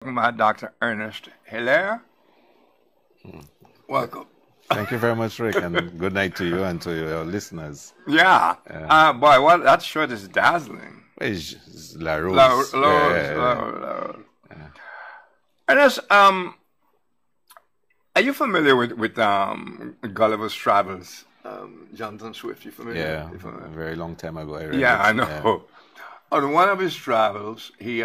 About Dr. Ernest Hilaire. Welcome. Thank you very much, Rick, and good night to you and to your listeners. Yeah. Boy, what that shirt is dazzling. It's La Rose. Ernest, are you familiar with Gulliver's Travels? Jonathan Swift, you familiar? Yeah, You familiar? a very long time ago I read it. I know. Yeah. On one of his travels, he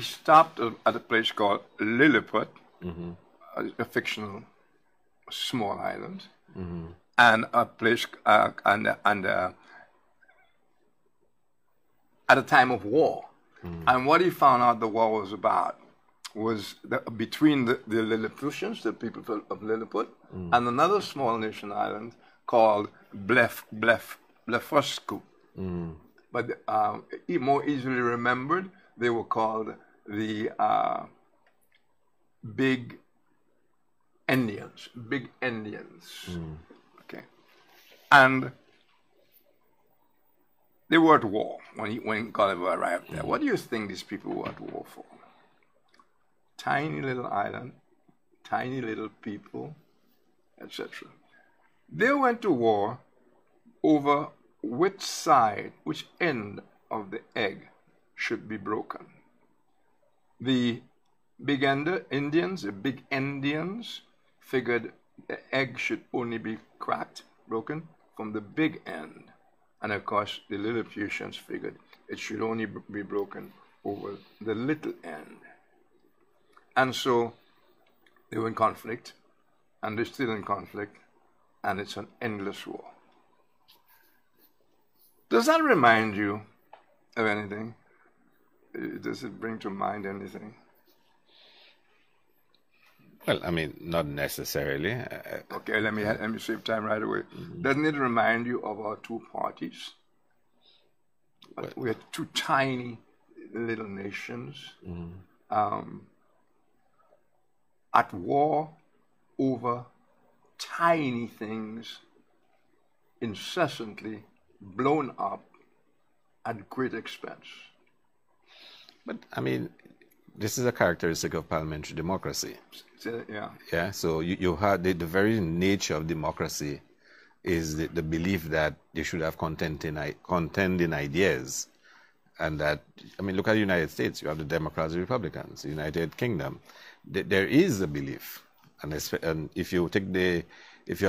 stopped at a place called Lilliput, a fictional small island, and a place at a time of war. And what he found out the war was about was between the Lilliputians, the people of Lilliput, and another small nation island called Blefuscu. But more easily remembered, they were called the Big Indians. Big Indians. Okay. And they were at war when Gulliver arrived there. What do you think these people were at war for? Tiny little island, tiny little people, etc. They went to war over which end of the egg should be broken. The big Indians figured the egg should only be broken from the big end. And of course, the Lilliputians figured it should only be broken over the little end. And so they were in conflict, and they're still in conflict, and it's an endless war. Does that remind you of anything? Does it bring to mind anything? Well, I mean, not necessarily. Okay, let me save time right away. Doesn't it remind you of our two parties? We're two tiny little nations at war over tiny things, incessantly blown up at great expense. But, I mean, this is a characteristic of parliamentary democracy. Yeah. Yeah, so you have the very nature of democracy is the belief that you should have contending ideas. And that, I mean, look at the United States. You have the Democrats and Republicans. The United Kingdom. There is a belief. And if you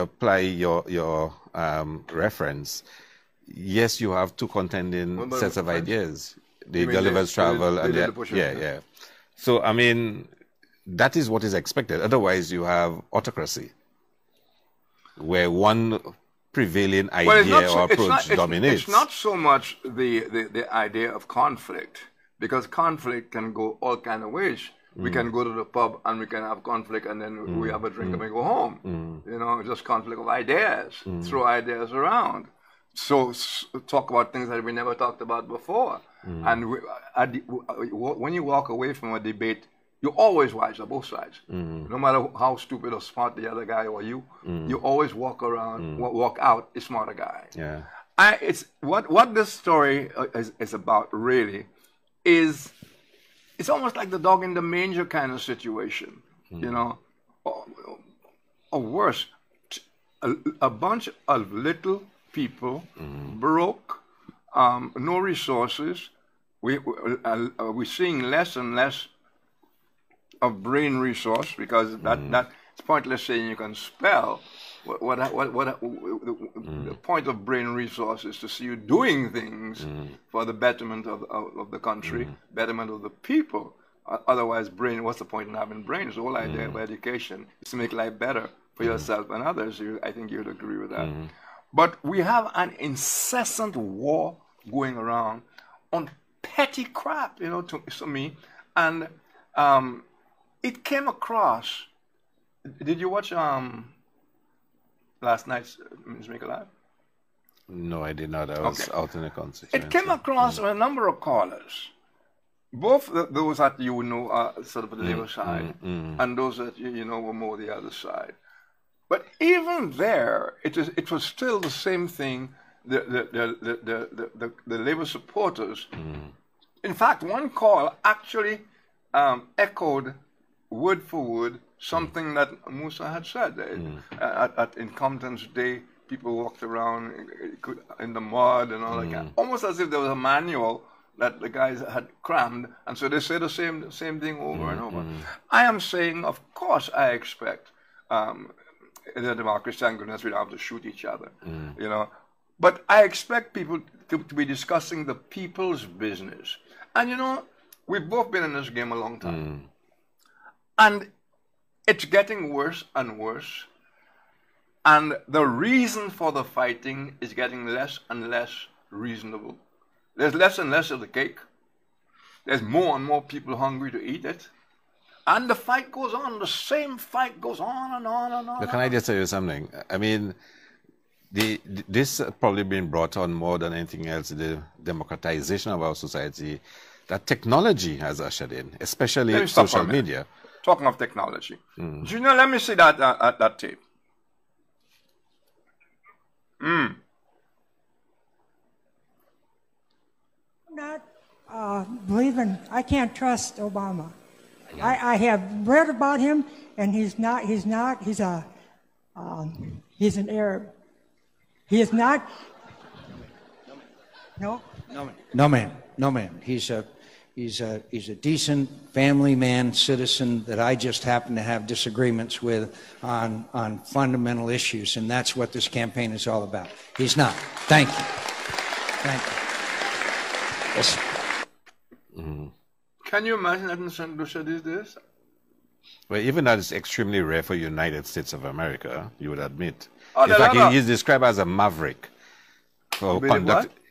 apply your reference, yes, you have two contending sets of ideas. The Gulliver's Travel and yeah. So, I mean, that is what is expected. Otherwise, you have autocracy, where one prevailing idea or approach dominates. It's not so much the idea of conflict, because conflict can go all kind of ways. We can go to the pub and we can have conflict, and then we have a drink and we go home. You know, just conflict of ideas, throw ideas around. So talk about things that we never talked about before. And when you walk away from a debate, you're always wise on both sides. No matter how stupid or smart the other guy or you always walk out a smarter guy. Yeah. It's what this story is about really is it's almost like the dog in the manger kind of situation, you know, or worse, a bunch of little people, broke, no resources. We're seeing less and less of brain resource, because it's pointless saying you can spell. The point of brain resource is to see you doing things for the betterment of the country, betterment of the people. Otherwise, what's the point in having brains? The whole idea of education is to make life better for yourself and others. I think you'd agree with that. But we have an incessant war going around on petty crap, you know, to me. And it came across. Did you watch last night's Ms. Make Alive? No, I did not. I was out in a constituency. It came across a number of callers, both those that you know are sort of the Labour side, and those that you know were more the other side. But even there, it was still the same thing. The Labour supporters In fact, one call actually echoed word for word something that Musa had said. In Compton's day, people walked around in the mud and all that kind, almost as if there was a manual that the guys had crammed, and so they say the same thing over and over. I am saying, of course, I expect the democracy and goodness we don't have to shoot each other, you know. But I expect people to be discussing the people's business. And you know, we've both been in this game a long time, and it's getting worse and worse. And the reason for the fighting is getting less and less reasonable. There's less and less of the cake. There's more and more people hungry to eat it. And the fight goes on. The same fight goes on and on and on. But can I just tell you something? I mean, this has probably been brought on more than anything else, the democratization of our society that technology has ushered in, especially social media. Talking of technology. Do you know, let me see that tape. Not believing, I can't trust Obama. I have read about him, and he's an Arab. He is not. No, man. He's a decent family man, citizen that I just happen to have disagreements with on fundamental issues, and that's what this campaign is all about. He's not. Thank you. Yes. Can you imagine that in St. Lucia these days? Well, even that is extremely rare for United States of America, you would admit. In fact, he's described as a maverick.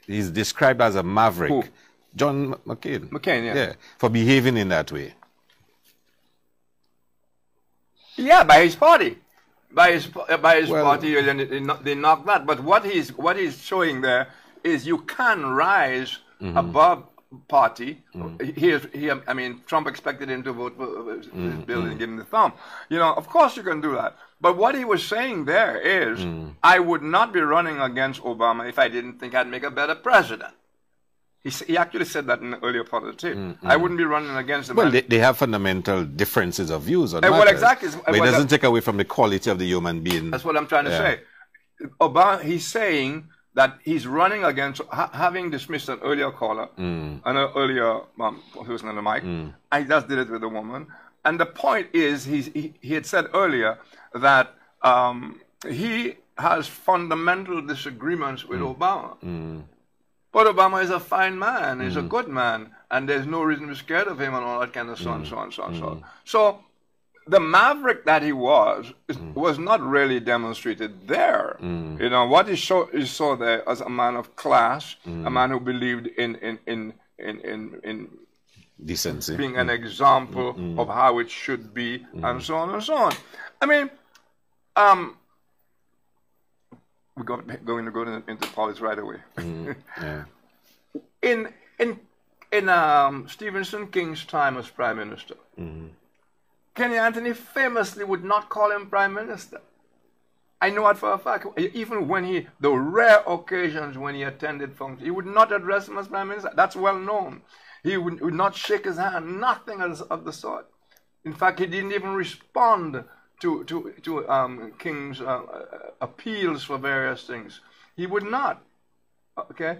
He's described as a maverick. Who? John McCain. McCain, yeah. For behaving in that way. Yeah, by his party. By his party, they knocked that. But what he's showing there is you can rise above party. I mean, Trump expected him to vote for his bill and give him the thumb. You know, of course you can do that. But what he was saying there is, I would not be running against Obama if I didn't think I'd make a better president. He actually said that in the earlier part of the tape. I wouldn't be running against him. Well, they have fundamental differences of views on matters. Well, exactly. But it doesn't take away from the quality of the human being. That's what I'm trying to say. Obama, he's saying that he's running against, having dismissed an earlier caller, an earlier person on the mic. I just did it with a woman. And the point is, he had said earlier that he has fundamental disagreements with Obama. But Obama is a fine man, he's a good man, and there's no reason to be scared of him and all that kind of so on. So the maverick that he was not really demonstrated there. You know, what he saw there as a man of class, a man who believed in decency, being an example of how it should be, and so on and so on. I mean, we're going to go into politics right away. In Stephen King's time as Prime Minister, Kenny Anthony famously would not call him Prime Minister. I know it for a fact. Even when the rare occasions when he attended functions, he would not address him as Prime Minister. That's well known. He would not shake his hand, nothing of the sort. In fact, he didn't even respond to King's appeals for various things. He would not. Okay?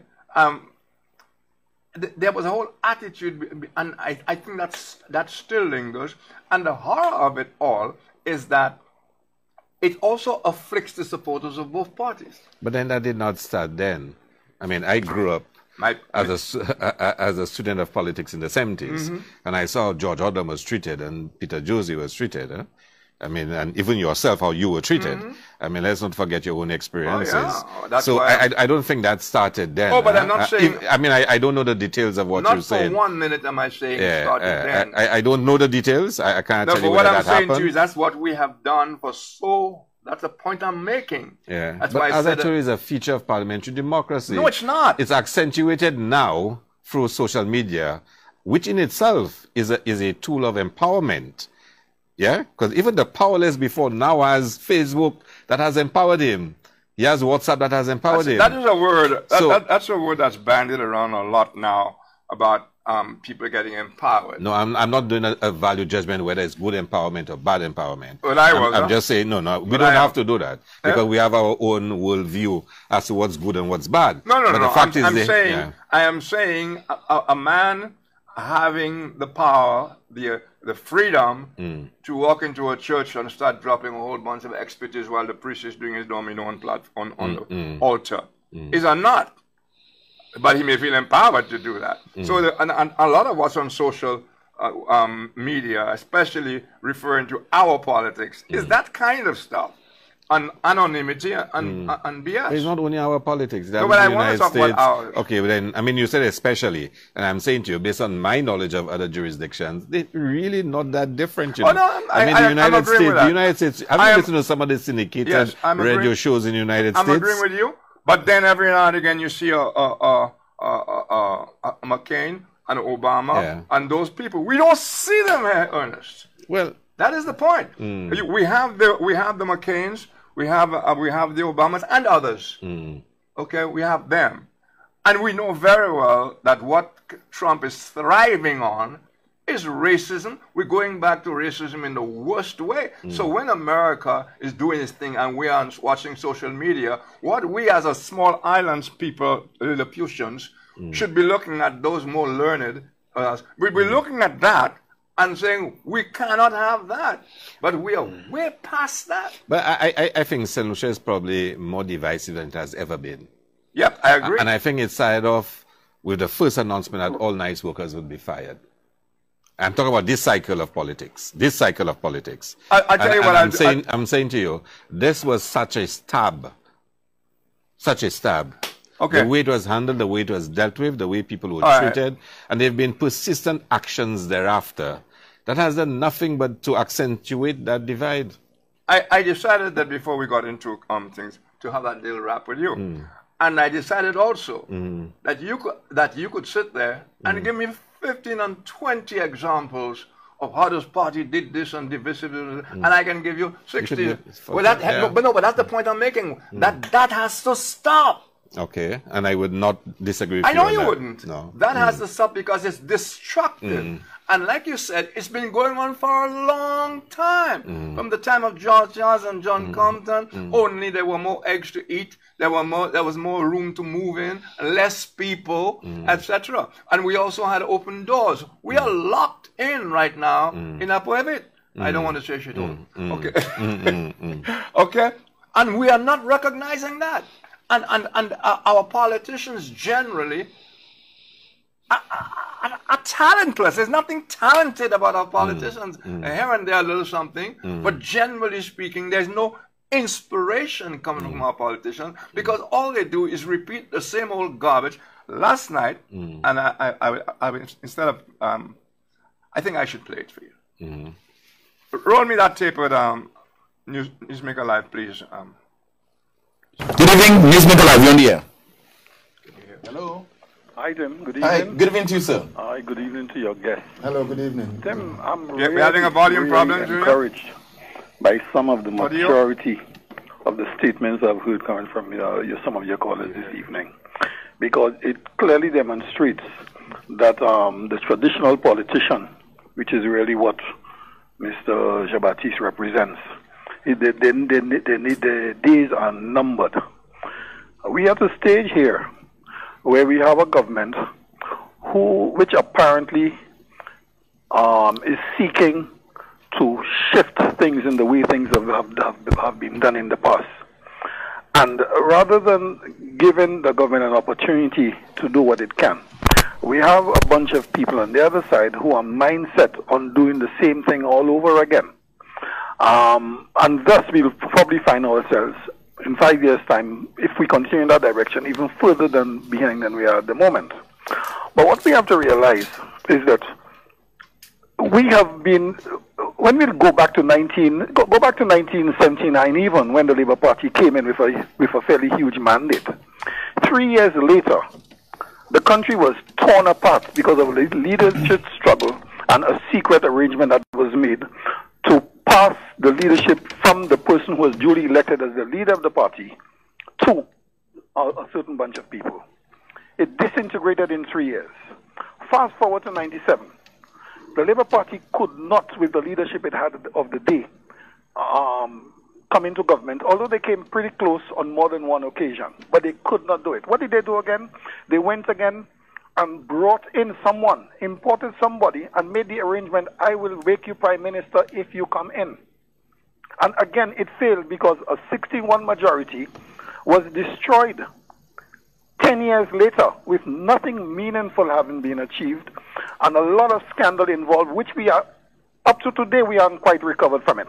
There was a whole attitude, and I think that still lingers. And the horror of it all is that it also afflicts the supporters of both parties. But then that did not start then. I mean, I grew up as a student of politics in the 70s, and I saw how George Odom was treated and Peter Josie was treated. I mean, and even yourself, how you were treated. I mean, let's not forget your own experiences. So I don't think that started then. Oh, but I'm not saying... I don't know the details of what you're saying. Not for 1 minute am I saying it started then. I don't know the details. I can't tell you whether that happened. What I'm saying to you is that's what we have done for so... That's the point I'm making. Yeah, that's why as I told you, is a feature of parliamentary democracy. No, it's not. It's accentuated now through social media, which in itself is a tool of empowerment. Yeah, because even the powerless before now has Facebook that has empowered him. He has WhatsApp that has empowered him. That is a word. That's a word that's bandied around a lot now about people getting empowered. No, I'm not doing a value judgment whether it's good empowerment or bad empowerment. Well, I'm just saying, no, we don't have to do that because we have our own worldview as to what's good and what's bad. No. The fact is I am saying a man having the power, the freedom to walk into a church and start dropping a whole bunch of expertise while the priest is doing his domino on the altar is a nut. But he may feel empowered to do that. So and a lot of what's on social media, especially referring to our politics, is that kind of stuff. Anonymity and BS. It's not only our politics. No, but I want to talk about ours. Okay, but then, I mean, you said especially, and I'm saying to you, based on my knowledge of other jurisdictions, they're really not that different. You know? No, I mean, the United States, have you listened to some of the syndicated radio shows in the United States? I'm agreeing with you. But then every now and again you see a McCain and Obama and those people. We don't see them here, Ernest. Well, that is the point. We have the McCains, we have the Obamas and others. Okay, we have them, and we know very well that what Trump is thriving on is racism. We're going back to racism in the worst way. So when America is doing this thing and we are watching social media, what we as a small islands people, Lilliputians, should be looking at those more learned. We'd be looking at that and saying, we cannot have that. But we are way past that. But I think St. Lucia is probably more divisive than it has ever been. Yep, I agree. And I think it started off with the first announcement that all night workers would be fired. I'm talking about this cycle of politics. This cycle of politics. I tell you what I'm saying to you, this was such a stab. Such a stab. Okay. The way it was handled, the way it was dealt with, the way people were treated, and there have been persistent actions thereafter that has done nothing but to accentuate that divide. I decided that before we got into things to have that little rap with you, and I decided also that you could sit there and give me 15 and 20 examples of how this party did this and divisive, and I can give you 60. But that's the point I'm making. That has to stop. Okay, and I would not disagree with you. I know you you wouldn't. No. That has to stop because it's destructive. And like you said, it's been going on for a long time. From the time of George and John Compton, only there were more eggs to eat. There was more room to move in, less people, etc. And we also had open doors. We are locked in right now in a prohibit. I don't want to say shit. Okay. Okay? And we are not recognizing that. And our politicians generally are talentless. There's nothing talented about our politicians. Here and there a little something, but generally speaking, there's no inspiration coming from our politicians because all they do is repeat the same old garbage. Last night, and I instead of I think I should play it for you. Roll me that tape with Newsmaker Live, please. Good evening, Newsmaker Live, you're on the air. Hello. Hi, Tim. Good evening. Hi, good evening to you, sir. Hi, good evening to your guest. Hello, good evening. Tim, I'm we're having a volume problem, encouraged by some of the maturity of the statements I've heard coming from some of your callers this evening, because it clearly demonstrates that the traditional politician, which is really what Mr. Jean-Baptiste represents, the days are numbered. We have a stage here where we have a government which apparently is seeking to shift things in the way things have been done in the past. And rather than giving the government an opportunity to do what it can, we have a bunch of people on the other side who are mindset on doing the same thing all over again. And thus we'll probably find ourselves in 5 years' time, if we continue in that direction, even further behind than we are at the moment. But what we have to realize is that we have been, when we go back to 1979, even when the Labour Party came in with a fairly huge mandate, 3 years later, the country was torn apart because of a leadership struggle and a secret arrangement that was made to pass the leadership from the person who was duly elected as the leader of the party to a certain bunch of people. It disintegrated in 3 years. Fast forward to 97. The Labour Party could not, with the leadership it had of the day, come into government, although they came pretty close on more than one occasion. But they could not do it. What did they do again? They went again and brought in someone, imported somebody, and made the arrangement, I will make you Prime Minister if you come in. And again, it failed because a 61 majority was destroyed 10 years later with nothing meaningful having been achieved and a lot of scandal involved, which we are, up to today, we haven't quite recovered from it.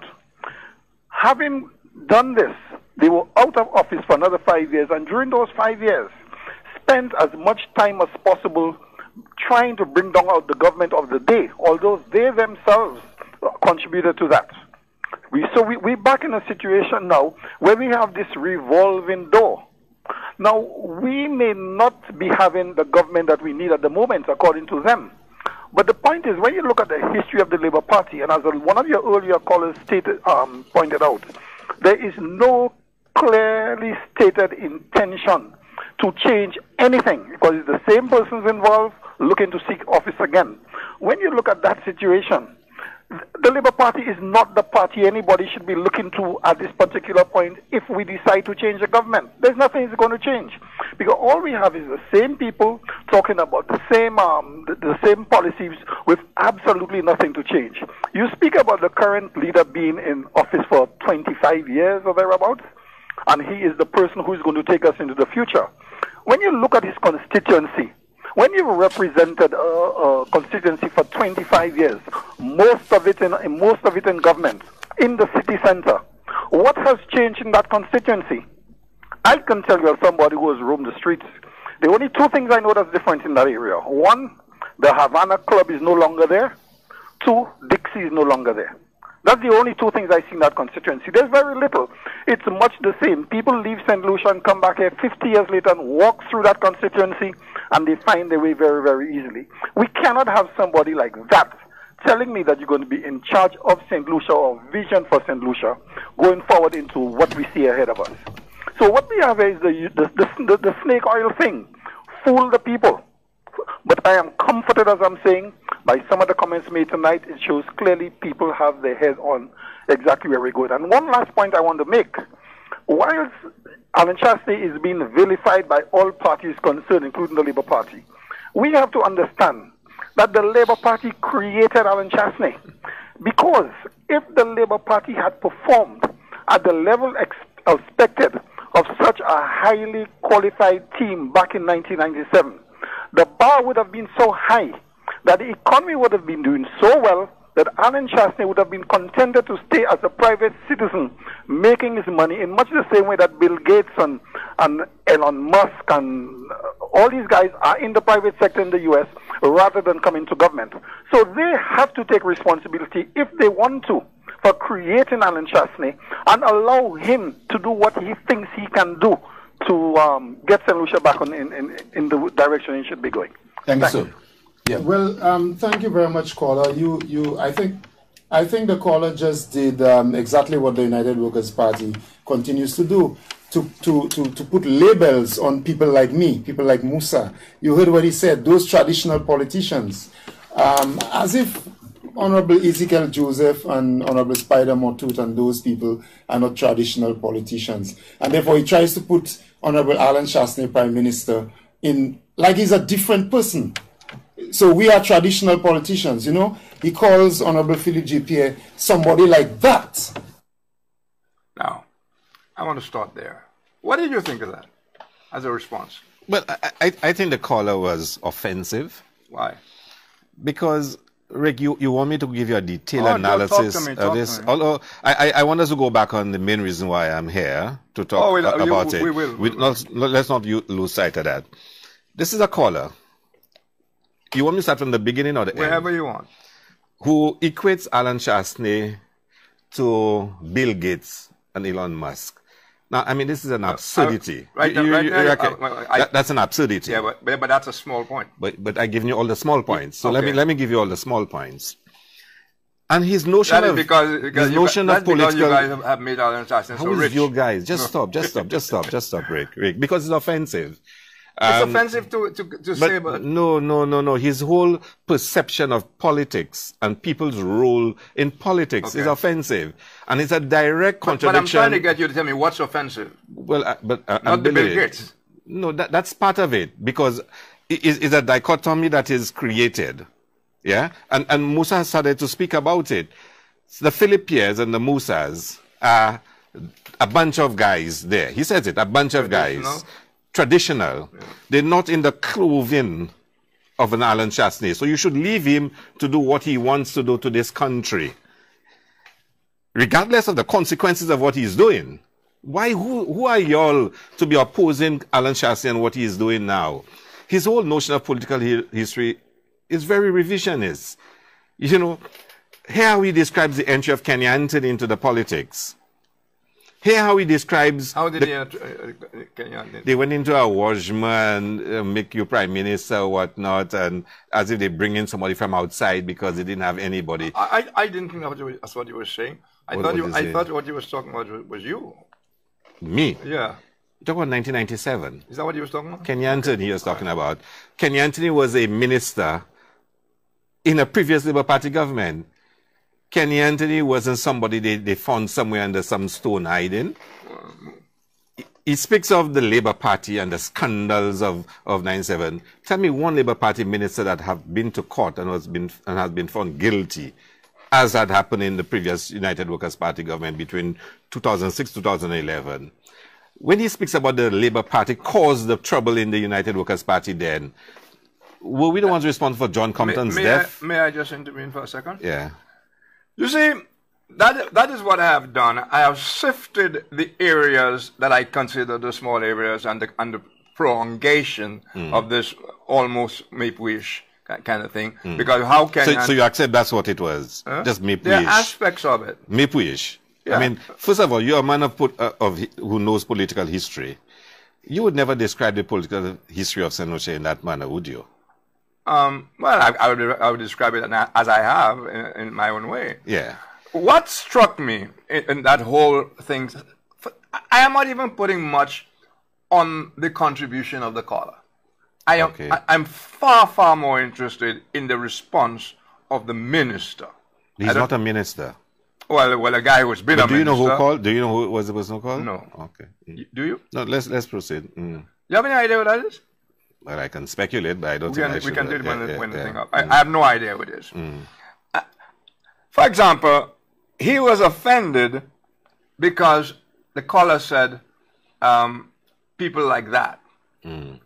Having done this, they were out of office for another 5 years, and during those 5 years, spent as much time as possible trying to bring down out the government of the day, although they themselves contributed to that. We're back in a situation now where we have this revolving door. Now, we may not be having the government that we need at the moment, according to them. But the point is, when you look at the history of the Labour Party, and as one of your earlier callers pointed out, there is no clearly stated intention to change anything, because it's the same persons involved looking to seek office again. When you look at that situation, the Labour Party is not the party anybody should be looking to at this particular point if we decide to change the government. There's nothing that's going to change, because all we have is the same people talking about the same policies with absolutely nothing to change. You speak about the current leader being in office for 25 years or thereabouts, and he is the person who is going to take us into the future. When you look at his constituency, when you've represented a constituency for 25 years, most of it in government, in the city center, what has changed in that constituency? I can tell you as somebody who has roamed the streets, the only two things I know that's different in that area. One, the Havana Club is no longer there. Two, Dixie is no longer there. That's the only two things I see in that constituency. There's very little. It's much the same. People leave St. Lucia and come back here 50 years later and walk through that constituency, and they find their way very, very easily. We cannot have somebody like that telling me that you're going to be in charge of St. Lucia or vision for St. Lucia going forward into what we see ahead of us. So what we have is the snake oil thing. Fool the people. But I am comforted, as I'm saying, by some of the comments made tonight. It shows clearly people have their heads on exactly where we're going. And one last point I want to make. Whilst Alan Chastney is being vilified by all parties concerned, including the Labour Party, we have to understand that the Labour Party created Alan Chastney. Because if the Labour Party had performed at the level expected of such a highly qualified team back in 1997, the bar would have been so high that the economy would have been doing so well that Alan Chastney would have been contented to stay as a private citizen, making his money in much the same way that Bill Gates and Elon Musk and all these guys are in the private sector in the U.S. rather than come into government. So they have to take responsibility, if they want to, for creating Alan Chastney and allow him to do what he thinks he can do to get St. Lucia back in the direction it should be going. Thank you, sir. Yeah. Well, thank you very much, caller. I think the caller just did exactly what the United Workers Party continues to do, to put labels on people like me, people like Musa. You heard what he said, those traditional politicians, as if Honorable Ezekiel Joseph and Honorable Spider Motut and those people are not traditional politicians. And therefore he tries to put Honorable Alan Chastney, Prime Minister, in like he's a different person. So we are traditional politicians, you know. He calls Honorable Philip J. Pierre somebody like that. Now, I want to start there. What did you think of that as a response? Well, I think the caller was offensive. Why? Because, Rick, you want me to give you a detailed analysis of this? Although I want us to go back on the main reason why I'm here to talk about it. We will. Let's not lose sight of that. This is a caller. You want me to start from the beginning or the end? Wherever you want. Who equates Alan Chastney to Bill Gates and Elon Musk. Now, I mean, this is an absurdity. That's an absurdity. Yeah, but that's a small point. But I've given you all the small points. So let me give you all the small points. And his notion of because political. Because you guys have made Alan Chastney so rich. You guys just stop, Rick, because it's offensive. It's offensive to say, but no. His whole perception of politics and people's role in politics is offensive, and it's a direct contradiction. But I'm trying to get you to tell me what's offensive. Well, not the Bill Gates. No, that's part of it, because it's a dichotomy that is created. Yeah, and Musa has started to speak about it. The Philippines and the Musas are a bunch of guys there. He says it, a bunch of guys. Traditional. Yeah. They're not in the clothing of an Alan Chastney. So you should leave him to do what he wants to do to this country, regardless of the consequences of what he's doing. Who are y'all to be opposing Alan Chastney and what he's doing now? His whole notion of political history is very revisionist. You know, here how he describes the entry of Kenny Anthony into the politics. Here how he describes... How did Kenny Anthony? They went into a washman, make you prime minister or whatnot, and as if they bring in somebody from outside because they didn't have anybody. I didn't think that's what you were saying. I thought what you were talking about was you. Me? Yeah. You talk about 1997. Is that what you were talking about? Kenny Anthony he was talking about. Kenny Anthony was a minister in a previous Labour Party government. Kenny Anthony wasn't somebody they found somewhere under some stone hiding. He speaks of the Labour Party and the scandals of 97. Tell me one Labour Party minister that have been to court and has been found guilty, as had happened in the previous United Workers' Party government between 2006 2011. When he speaks about the Labour Party caused the trouble in the United Workers' Party then, were we the ones responsible for John Compton's death? May I just intervene for a second? Yeah. You see, that is what I have done. I have sifted the areas that I consider the small areas and the prolongation of this almost Maple-ish kind of thing. Because how can... So you accept that's what it was? Just Maple-ish? There are aspects of it. Maple-ish? Yeah. I mean, first of all, you're a man who knows political history. You would never describe the political history of St. Lucia in that manner, would you? Well, I would describe it as I have in my own way. Yeah. What struck me in that whole thing, I am not even putting much on the contribution of the caller. I'm far, far more interested in the response of the minister. He's not a minister. Well, a guy who's been a minister. Do you know who called? Do you know who was the person who called? No. Okay. Do you? No, let's proceed. You have any idea what that is? Well, I can speculate, but I don't think I should. We can do it when the thing up. I have no idea what it is. For example, he was offended because the caller said, people like that. And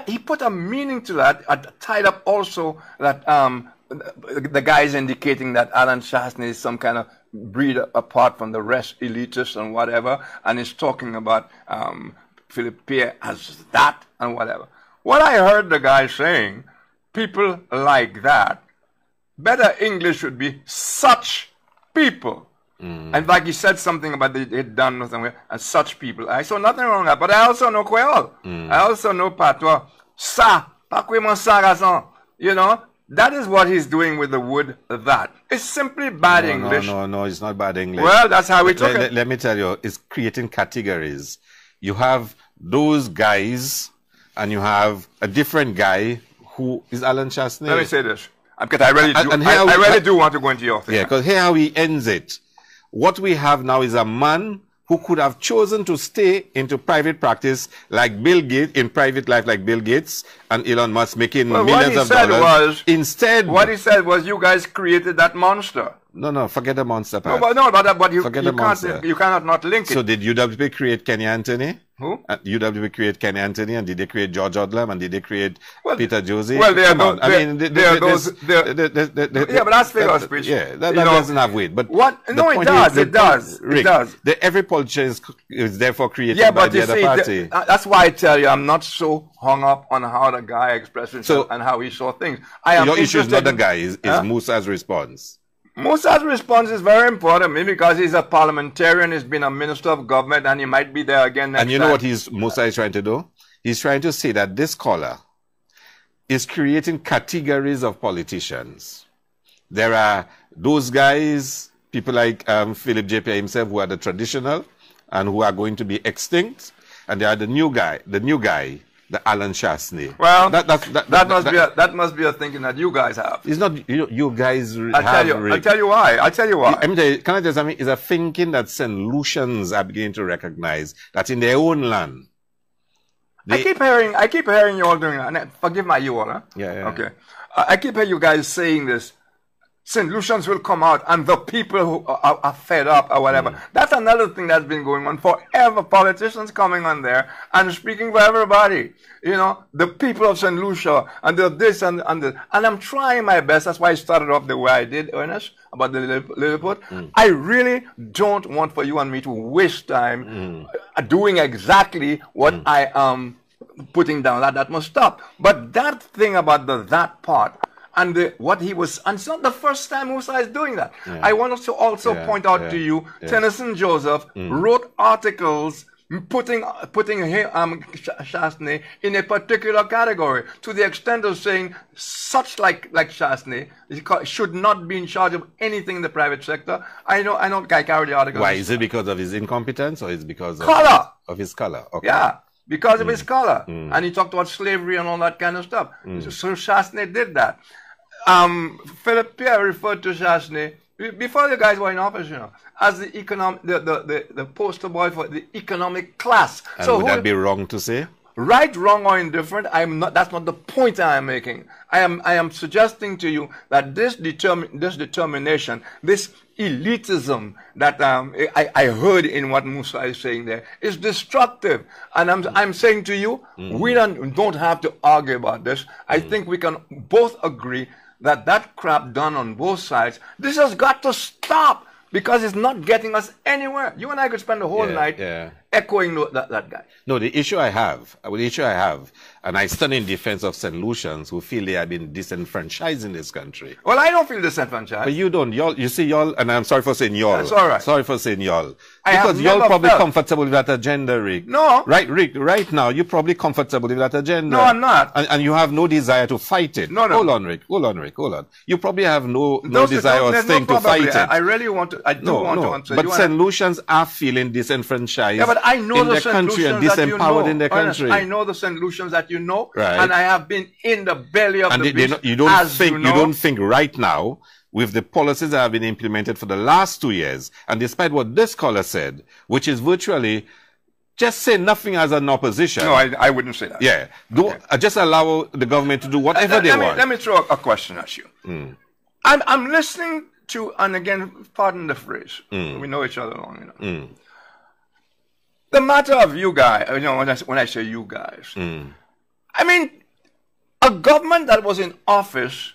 he put a meaning to that, tied up also that the guy is indicating that Alan Chastney is some kind of breed apart from the rest, elitist and whatever, and he's talking about Philip Pierre as that and whatever. What I heard the guy saying, people like that, better English would be such people. In fact, he said something about they'd done nothing and such people. I saw nothing wrong with that, but I also know Creole. I also know patois. Sa, pas vraiment sa raison. You know, that is what he's doing with the word that. It's simply bad English. No, it's not bad English. Well, that's how we took it. Let me tell you, it's creating categories. You have those guys, and you have a different guy who is Alan Chastney. Let me say this, because I really do want to go into your thing. Yeah, because here how he ends it. What we have now is a man who could have chosen to stay into private practice like Bill Gates, in private life like Bill Gates and Elon Musk, making millions of dollars. Instead, what he said was, you guys created that monster. No, forget the monster part. But you cannot not link it. So did UWP create Kenny Anthony? Who? UWP create Kenny Anthony, and did they create George Odlum, and did they create Peter Josie? Well, yeah, but that's figure of speech. Yeah, that doesn't have weight. But what? No, it does. It does. Every politician is therefore created by the other party. That's why I tell you, I'm not so hung up on how the guy expressed himself and how he saw things. Your issue is not the guy; is Musa's response. Musa's response is very important because he's a parliamentarian, he's been a minister of government, and he might be there again next time. And you know what Musa is trying to do? He's trying to say that this caller is creating categories of politicians. There are those guys, people like Philip J. Pierre himself, who are the traditional and who are going to be extinct. and they are the new guy, the Alan Chastney. Well, that must be a thinking that you guys have. It's not you guys. I'll tell you why. I'll tell you why. Can I tell you something? It's a thinking that St. Lucians are beginning to recognize that in their own land. I keep hearing you all doing that. Forgive my you all, huh? Yeah. Okay. I keep hearing you guys saying this. St. Lucians will come out and the people who are fed up or whatever. That's another thing that's been going on forever. Politicians coming on there and speaking for everybody. You know, the people of St. Lucia and the this and this. And I'm trying my best. That's why I started off the way I did, Ernest, about the Lilliput. I really don't want for you and me to waste time doing exactly what I am putting down. That must stop. But that thing about that part, and what he was, and it's not the first time Musa is doing that. Yeah. I want us to also point out to you, Tennyson Joseph wrote articles putting Chastney in a particular category, to the extent of saying such like Chastney should not be in charge of anything in the private sector. I know I carry the article. Why? Is it because of his incompetence, or is it because of his color? Okay. Yeah. Because of his color. And he talked about slavery and all that kind of stuff. So Chastney did that. Philip Pierre referred to Chastney, before the guys were in office, you know, as the poster boy for the economic class. And so would that be wrong to say? Right, wrong, or indifferent, that's not the point I am making. I am suggesting to you that this determination, this elitism that I heard in what Musa is saying there, is destructive. And I'm saying to you, we don't have to argue about this. I think we can both agree that crap done on both sides, this has got to stop, because it's not getting us anywhere. You and I could spend the whole night echoing that guy. No, the issue I have, and I stand in defense of St. Lucians who feel they have been disenfranchised in this country. Well, I don't feel disenfranchised. But you don't. You see, y'all, and I'm sorry for saying y'all. That's all right. Sorry for saying y'all. Because y'all probably comfortable with that agenda, Rick. No. Right, Rick, right now, you're probably comfortable with that agenda. No, I'm not. And you have no desire to fight it. No. Hold on, Rick. You probably have no desire or thing to fight it. I really want to, want to answer. But St. Lucians are feeling disenfranchised. Yeah, but I know in their country and disempowered in their country. I know the St. Lucians that you know, right. And I have been in the belly of the beast. You don't think right now, with the policies that have been implemented for the last 2 years, and despite what this caller said, which is virtually just say nothing as an opposition. No, I wouldn't say that. Yeah. Just allow the government to do whatever they want. Let me throw a question at you. I'm listening to, and again, pardon the phrase, we know each other long enough. The matter of you guys, you know, when I say you guys, I mean, a government that was in office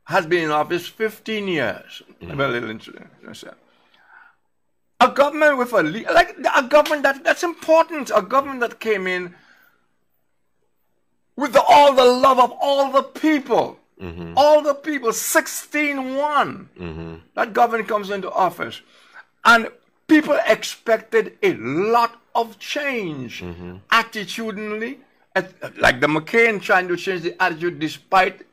has been in office 15 years. A little incident. A government with a government that's important. A government that came in with all the love of all the people. All the people, 16-1. That government comes into office. And people expected a lot of change. Attitudinally, like the McCain trying to change the attitude despite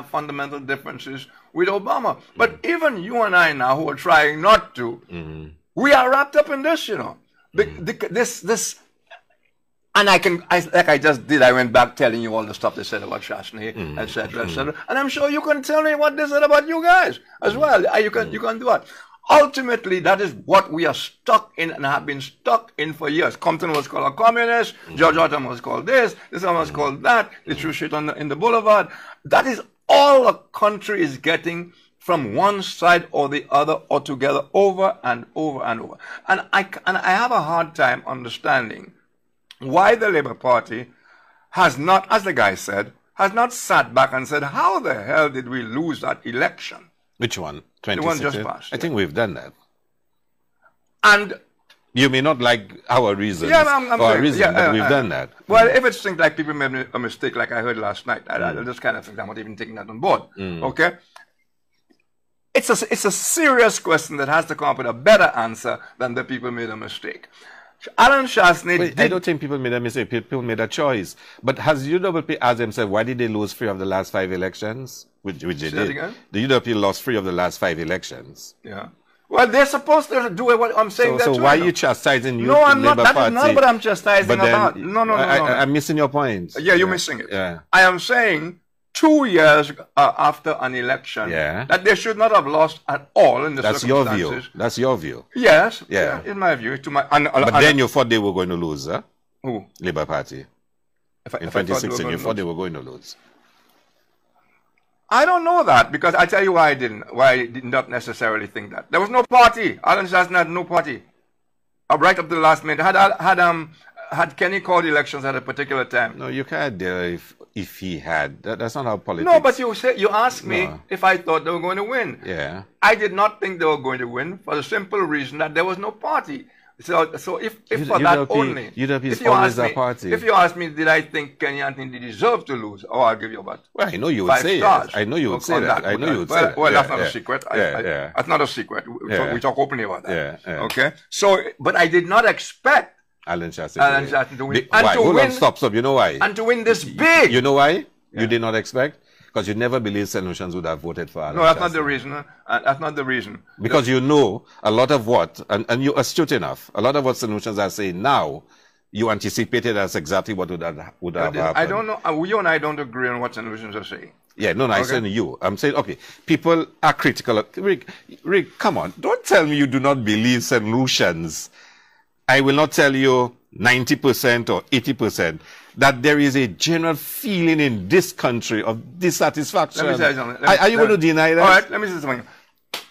fundamental differences with Obama. But even you and I now, who are trying not to, we are wrapped up in this, you know. This, and like I just did, I went back telling you all the stuff they said about Chastney, etc., etc. And I'm sure you can tell me what they said about you guys as well. You can do that. Ultimately, that is what we are stuck in and have been stuck in for years. Compton was called a communist. George Autumn was called this one was called that. They threw shit in the boulevard. That is all a country is getting from one side or the other, or together, over and over and over. And I have a hard time understanding why the Labour Party has not, as the guy said, has not sat back and said, how the hell did we lose that election? Which one? The one just passed. I think we've done that. And you may not like our reasons, but we've done that. Well, if it's things like people made a mistake, like I heard last night, I just kind of think I'm not even taking that on board. Okay? It's a serious question that has to come up with a better answer than the people made a mistake. Alan Chastney I don't think people made a mistake. People made a choice. But has UWP asked themselves, why did they lose 3 of the last 5 elections? Which they did. Again? The UWP lost 3 of the last 5 elections. Yeah. Well, they're supposed to do what I'm saying. So why are you chastising you? No, I'm not. Labour That is not what I'm chastising about. No. I'm missing your point. Yeah, you're missing it. Yeah. I am saying 2 years after an election that they should not have lost at all in the circumstances. Your view. That's your view. Yes. Yeah. In my view. But then you thought they were going to lose, huh? Who? Labour Party. In 2016, you thought they were going to lose. I don't know that, because I tell you why I did not necessarily think that. There was no party. Alan Shaston had no party. Right up to the last minute. Had Kenny called elections at a particular time? No, you can't dare if he had. That's not how politics. No, but you asked me if I thought they were going to win. Yeah. I did not think they were going to win for the simple reason that there was no party. So if for that only, if you ask me, did I think Kenny Anthony deserved to lose? Oh, I'll give you about. Well, I know you would say that. I know you would say that. I know you would say that. Well, that's not a secret. That's not a secret. We talk openly about that. Okay. So, but I did not expect Alan Shaston to win. Why? Hold on, stop. You know why? And to win this big. You know why? You did not expect? Because you never believed St. Lucians would have voted for Alan. No, that's not the reason. That's not the reason. Because you know a lot of what, and you're astute enough, a lot of what St. Lucians are saying now, you anticipated as exactly what would have happened. I don't know. You and I don't agree on what St. Lucians are saying. Yeah, no, I'm saying you. I'm saying, okay, people are critical. Rick, come on. Don't tell me you do not believe St. Lucians. I will not tell you 90% or 80%. That there is a general feeling in this country of dissatisfaction. Let me tell you something. Are you going to deny that? All right, let me say something.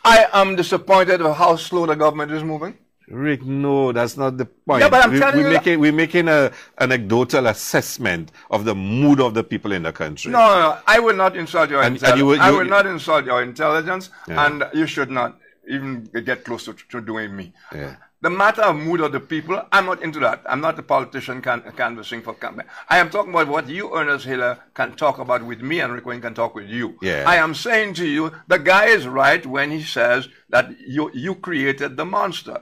I am disappointed with how slow the government is moving. Rick, no, that's not the point. Yeah, but I'm telling you we're making an anecdotal assessment of the mood of the people in the country. No, I will not insult your intelligence. I will not insult your intelligence, and you should not even get close to doing me. Yeah. The matter of mood of the people, I'm not into that. I'm not a politician canvassing for campaign. I am talking about what you, Ernest Hilaire, can talk about with me, and Rick Wayne can talk with you. Yeah. I am saying to you, the guy is right when he says that you created the monster.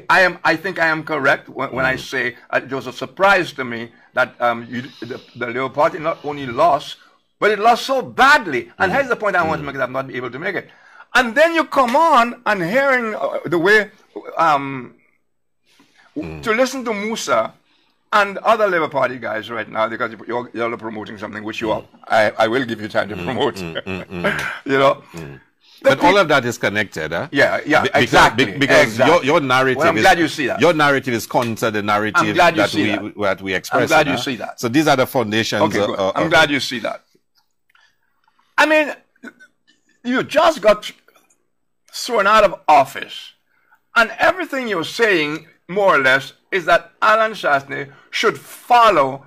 I think I am correct when I say it was a surprise to me that the Labour Party not only lost, but it lost so badly. And here's the point I want to make that I'm not able to make it. And then you come on and hearing the way to listen to Musa and other Labour Party guys right now, because you're promoting something which you are, I will give you time to promote. You know. But all of that is connected, huh? Yeah, exactly. Because your narrative I'm glad you see that. Your narrative is counter the narrative that we express. I'm glad you see that. So these are the foundations. Okay, good. I'm glad you see that. I mean, you just got thrown out of office, and everything you're saying, more or less, is that Alan Shaston should follow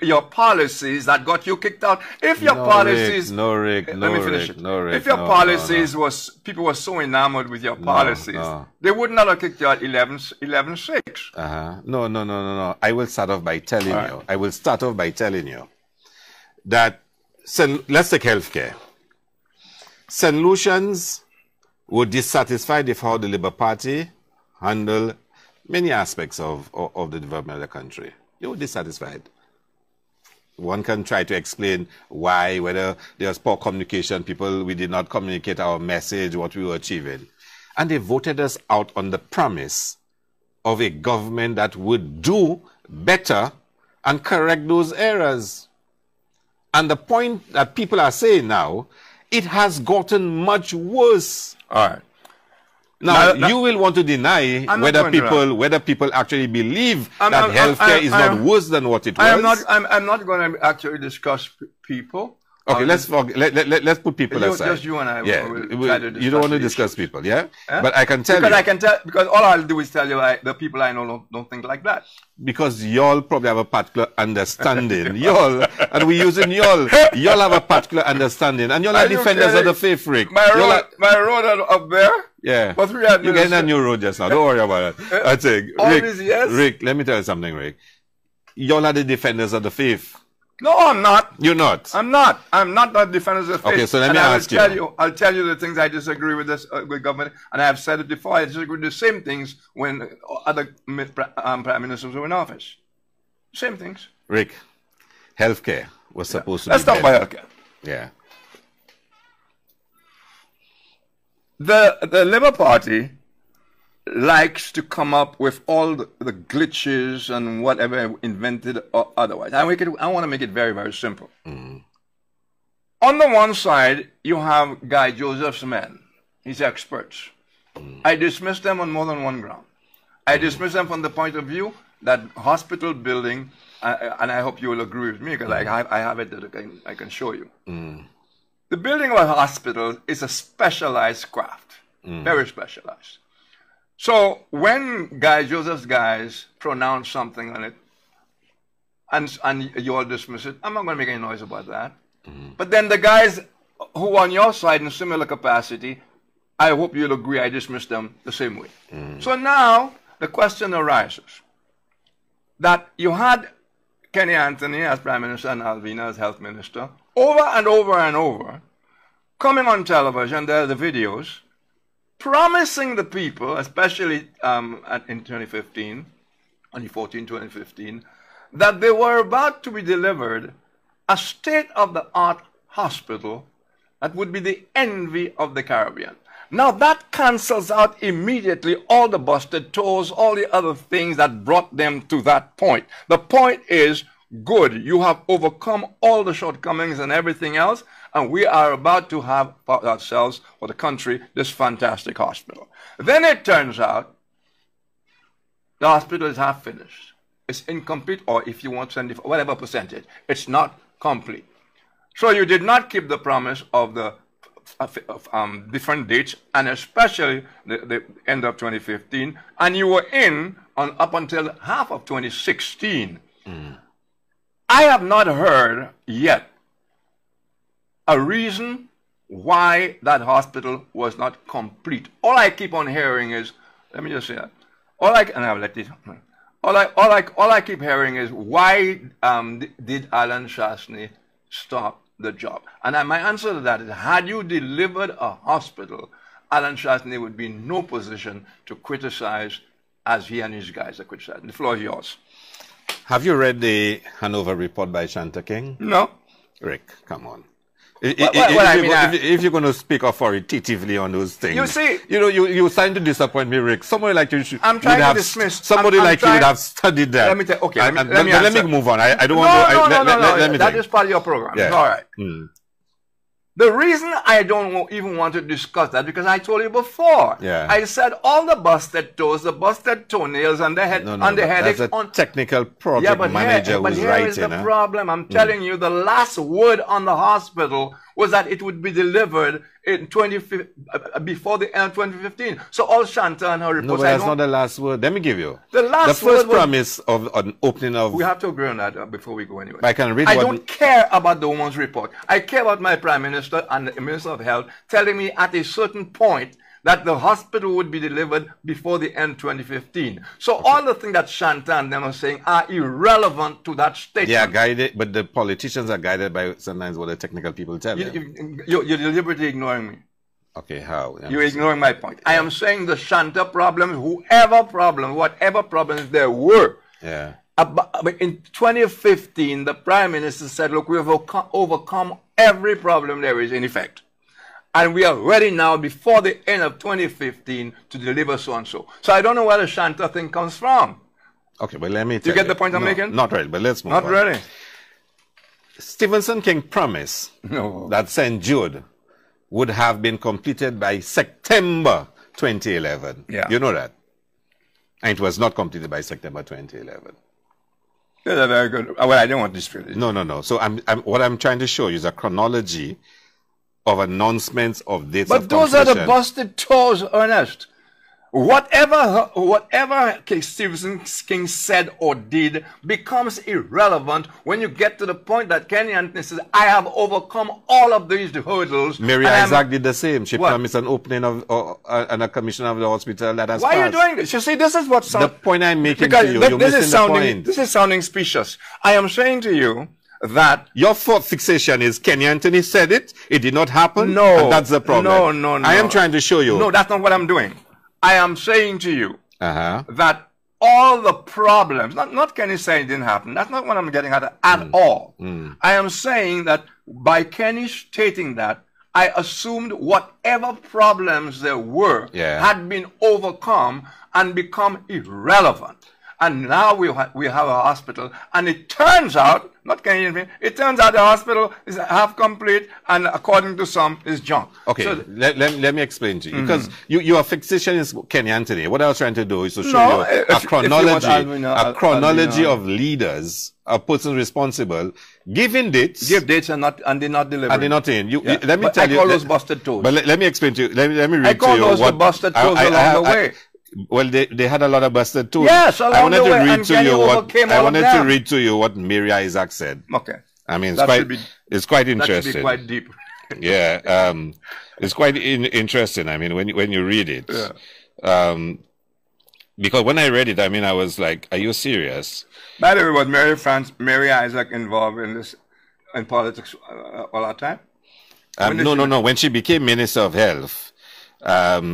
your policies that got you kicked out. If your policies... Rick, let me finish it. If your policies people were so enamored with your policies, they would not have kicked you out 11-6. No. I will start off by telling you. That, let's take healthcare. St. Lucians were dissatisfied with how the Labour Party handled many aspects of the development of the country. They were dissatisfied. One can try to explain why, whether there was poor communication, we did not communicate our message, what we were achieving. And they voted us out on the promise of a government that would do better and correct those errors. And the point that people are saying now, it has gotten much worse. All right. Now, you will want to deny whether people actually believe that healthcare is not worse than what it was. I'm not going to actually discuss people. Okay, let's put people aside. Just you and I. Yeah, will try to you don't want to discuss people, yeah? But I can tell because all I'll do is tell you the people I know don't think like that. Because y'all probably have a particular understanding. Y'all, and we're using y'all. Y'all have a particular understanding, and y'all are defenders of the faith, Rick. My road up there. Yeah. You're getting a new road just now. Don't worry about it. I think, Rick, let me tell you something, Rick. Y'all are the defenders of the faith. No, I'm not. You're not. I'm not. I'm not the defenders of the faith. Okay, so let me ask you. I'll tell you the things I disagree with with government, and I have said it before. I disagree with the same things when other prime ministers were in office. Same things. Rick, healthcare was supposed to be. Let's talk about healthcare. Yeah. The Labour Party likes to come up with all the glitches and whatever invented or otherwise. I want to make it very, very simple. On the one side, you have Guy Joseph's men, his experts. I dismiss them on more than one ground. I dismiss them from the point of view that hospital building, and I hope you will agree with me because I have it that I can show you. The building of a hospital is a specialized craft, very specialized. So when Guy Joseph's guys pronounce something on it, and you all dismiss it, I'm not going to make any noise about that. But then the guys who are on your side in a similar capacity, I hope you'll agree I dismiss them the same way. So now the question arises that you had Kenny Anthony as Prime Minister and Alvina as Health Minister over and over and over coming on television, there are the videos, promising the people, especially in 2015, 2015, that they were about to be delivered a state-of-the-art hospital that would be the envy of the Caribbean. Now that cancels out immediately all the busted toes, all the other things that brought them to that point. The point is, good, you have overcome all the shortcomings and everything else, and we are about to have for ourselves, for the country, this fantastic hospital. Then it turns out the hospital is half finished. It's incomplete, or if you want 70, whatever percentage, it's not complete. So you did not keep the promise of the different dates, and especially the end of 2015, and you were in on up until half of 2016. I have not heard yet a reason why that hospital was not complete. All I keep on hearing is, let me just say that. All I keep hearing is, why did Alan Shastney stop the job? And my answer to that is, had you delivered a hospital, Alan Shastney would be in no position to criticize as he and his guys are criticizing. The floor is yours. Have you read the Hanover report by Shanta King? No. Rick, come on. If you're going to speak authoritatively on those things, you see, you're starting to disappoint me, Rick. Somebody like you should. I'm trying to dismiss. Somebody like you would have studied that. Let me tell. Okay, let me move on. I don't want to. Let me that is part of your program. Yeah. All right. The reason I don't even want to discuss that, because I told you before. Yeah. I said all the busted toes, the busted toenails, and the head, and the headache. That's a technical project manager who's writing. But here is the problem. I'm telling you, the last word on the hospital was that it would be delivered in before the end of 2015. So all Shanta and her reports. No, but that's not the last word. Let me give you the first promise of an opening of. We have to agree on that before we go anywhere. I can read. I don't care about the woman's report. I care about my Prime Minister and the Minister of Health telling me at a certain point that the hospital would be delivered before the end of 2015. So all the things that Shanta and them are saying are irrelevant to that statement. They are guided, but the politicians are guided by sometimes what the technical people tell them. You're deliberately ignoring me. Okay, how? You're ignoring my point. I am saying the Shanta problems, whatever problems there were. Yeah. But in 2015, the Prime Minister said, look, we have overcome every problem there is in effect. And we are ready now before the end of 2015 to deliver so-and-so. So I don't know where the Shanta thing comes from. Okay, but let me tell you. You get the point I'm making? Not really, but let's move on. Not really. Stephenson King promised that St. Jude would have been completed by September 2011. Yeah. You know that? And it was not completed by September 2011. That's very good. Well, I don't want this really. No. So what I'm trying to show you is a chronology of announcements of dates of completion. But those are the busted toes, Ernest. Whatever Stephenson King said or did becomes irrelevant when you get to the point that Kenny Anthony says, I have overcome all of these hurdles. Mary Isaac did the same. She promised an opening of and a commission of the hospital that has passed. Why are you doing this? You see, this is what the point I'm making to you. You're missing the point. This is sounding specious. I am saying to you that your fixation is Kenny Anthony said it did not happen. No, and that's the problem. No. I am trying to show you. No, that's not what I'm doing. I am saying to you that all the problems, not Kenny saying it didn't happen. That's not what I'm getting at all. I am saying that by Kenny stating that, I assumed whatever problems there were had been overcome and become irrelevant. And now we have a hospital, and it turns out, it turns out the hospital is half complete, and according to some, is junk. Okay, so, let me explain to you. Because your fixation is Kenny Anthony. What I was trying to do is to show you a chronology of leaders, of persons responsible, giving dates. Give dates and they're not delivering. And they're not in. Let me tell you. I call those busted toes. But let me explain to you. Let me read to you. I call those the busted toes along the way. Well, they had a lot of busted toes. Yes, along the way. I wanted to read to you what Mary Isaac said. Okay. I mean, it's quite interesting. That should be quite deep. Yeah, it's quite interesting. I mean, when you read it, because when I read it, I mean, I was like, "Are you serious?" By the way, was Mary Isaac involved in politics all that time? No. When she became Minister of Health, but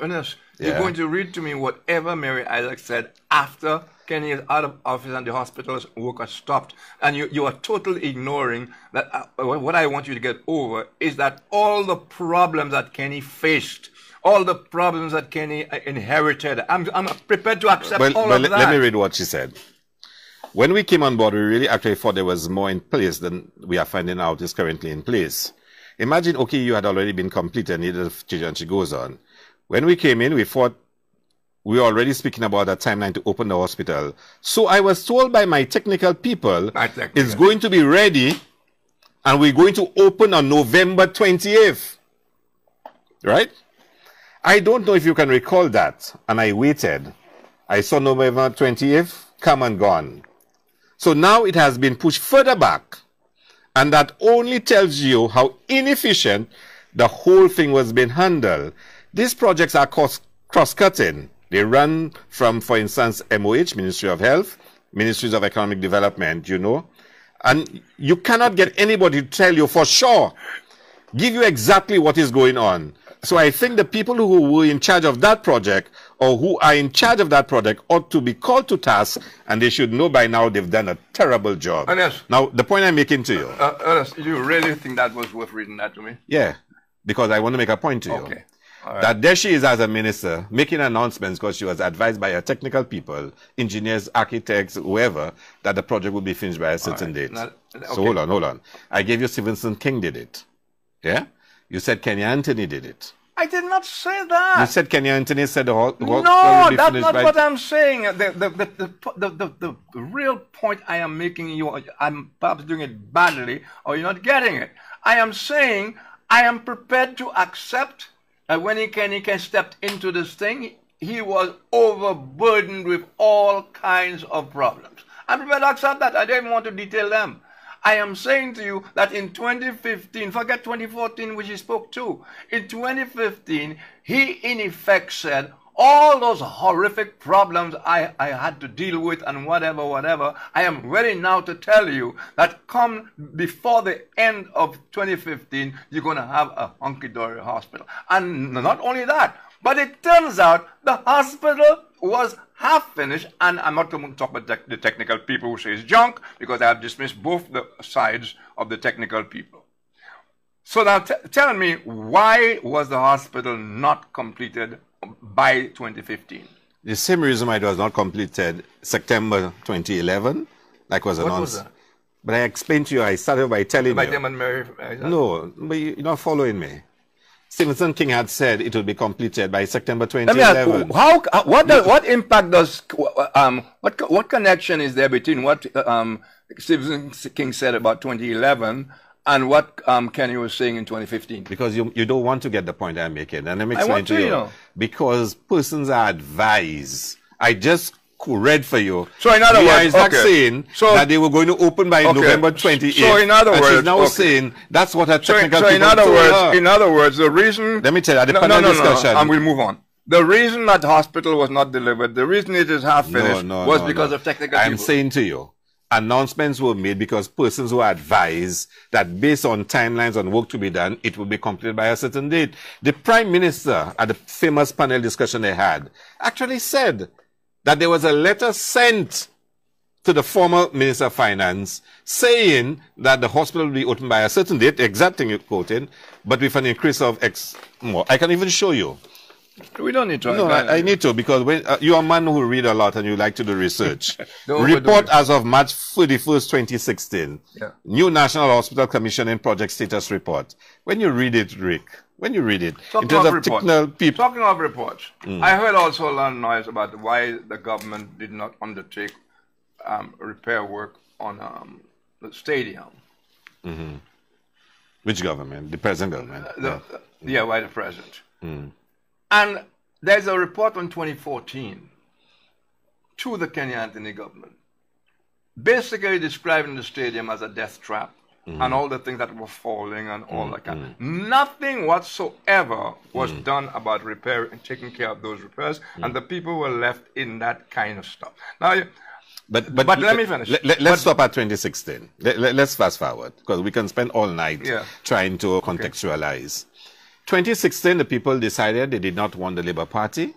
Ernest, you're going to read to me whatever Mary Isaac said after Kenny is out of office and the hospital's work has stopped, and you are totally ignoring that. What I want you to get over is that all the problems that Kenny faced, all the problems that Kenny inherited, I'm prepared to accept all of that. Let me read what she said. When we came on board, we really actually thought there was more in place than we are finding out is currently in place. Imagine, okay, you had already been completed, needed a change, and she goes on. When we came in, we thought we were already speaking about a timeline to open the hospital. So I was told by my technical people, it's going to be ready, and we're going to open on November 28th. Right? I don't know if you can recall that. And I waited. I saw November 20th come and gone. So now it has been pushed further back. And that only tells you how inefficient the whole thing was being handled. These projects are cross-cutting. They run from, for instance, MOH, Ministry of Health, Ministries of Economic Development, you know. And you cannot get anybody to tell you for sure, give you exactly what is going on. So I think the people who were in charge of that project or who are in charge of that project ought to be called to task, and they should know by now they've done a terrible job. Ernest, now, the point I'm making to you. Ernest, you really think that was worth reading that to me? Yeah, because I want to make a point to you. Okay. All right. That there she is as a minister making announcements because she was advised by her technical people, engineers, architects, whoever, that the project would be finished by a certain date. Now, okay. So hold on. I gave you Stevenson King did it. Yeah? You said Kenny Anthony did it. I did not say that. You said Kenny Anthony said the whole. No, that's not what I'm saying. The real point I am making, I'm perhaps doing it badly, or you're not getting it. I am saying I am prepared to accept that when Kenny stepped into this thing, he was overburdened with all kinds of problems. I'm prepared to accept that. I don't even want to detail them. I am saying to you that in 2015, forget 2014, which he spoke to, in 2015, he in effect said, all those horrific problems I had to deal with and whatever, I am ready now to tell you that come before the end of 2015, you're going to have a hunky-dory hospital. And not only that, but it turns out the hospital was half finished, and I'm not going to talk about the technical people who say it's junk, because I have dismissed both the sides of the technical people. So now tell me, why was the hospital not completed by 2015? The same reason why it was not completed September 2011, like was announced. What was that? But I explained to you, I started by telling by you. Them and Mary, no, but you're not following me. Stevenson King had said it would be completed by September 2011. What impact does what connection is there between what Stevenson King said about 2011 and what Kenny was saying in 2015? Because you don't want to get the point I'm making, and let me explain to you. Because persons are advised. I just read for you. So in other words, saying that they were going to open by November 28th. So in other words, she's now saying that's what her technical people in other words, the reason. Let me tell you, at the panel discussion, and we'll move on. The reason that hospital was not delivered, the reason it is half finished, was because of technical people. I'm saying to you, announcements were made because persons were advised that based on timelines on work to be done, it will be completed by a certain date. The Prime Minister, at the famous panel discussion they had, actually said that there was a letter sent to the former Minister of Finance saying that the hospital will be opened by a certain date, the exact thing you quoted, but with an increase of X more. I can even show you. We don't need to. No, I need to, because when you're a man who read a lot and you like to do research. Report as of March 31st, 2016. Yeah. New National Hospital Commissioning Project Status Report. When you read it, Rick, in terms of technical people. Talking of reports, I heard also a lot of noise about why the government did not undertake repair work on the stadium. Mm-hmm. Which government? The present government? Why the present? And there's a report on 2014 to the Kenya Anthony government, basically describing the stadium as a death trap and all the things that were falling and all that kind. Nothing whatsoever was done about repair and taking care of those repairs, and the people were left in that kind of stuff. Now, but let me finish. Let's stop at 2016. Let's fast forward, because we can spend all night trying to contextualize. 2016, the people decided they did not want the Labour Party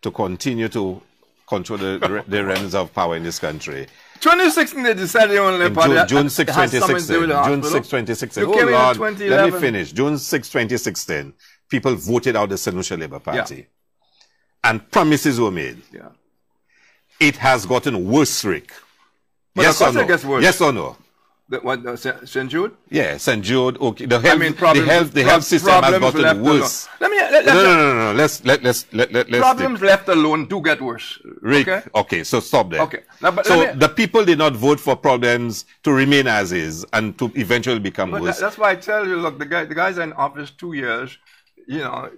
to continue to control the realms of power in this country. 2016, they decided they wanted Labour Party. June 6, 2016. June 6, 2016. You came in 2011. Let me finish. June 6, 2016, people voted out the St. Lucia Labour Party. And promises were made. Yeah. It has gotten worse, Rick. But yes or no? It gets worse. Yes or no? St. Jude? Yeah, St. Jude. Okay, the health system has gotten worse. No. Let's problems left alone do get worse. Rick, okay, so stop there. Okay. Now, so the people did not vote for problems to remain as is and to eventually become worse. That's why I tell you, look, the guys are in office 2 years. You know,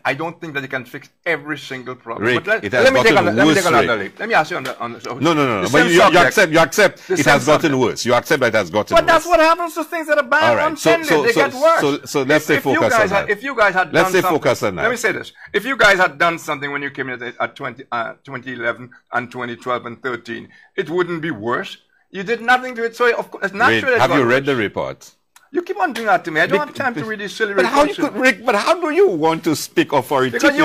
I don't think that they can fix every single problem. Rick, but let me take another leap. Let me ask you on the No. But you accept it has gotten worse. You accept that it has gotten worse. But that's what happens to things that are bad untended. They get worse. So let's stay focused on that. If you guys had let's stay focused on that. Let me say this. If you guys had done something when you came in at 2011 and 2012 and 13, it wouldn't be worse. You did nothing to it. So of course, it's natural. Have you read the report? You keep on doing that to me. I don't have time to read these silly reports. But how do you want to speak authoritatively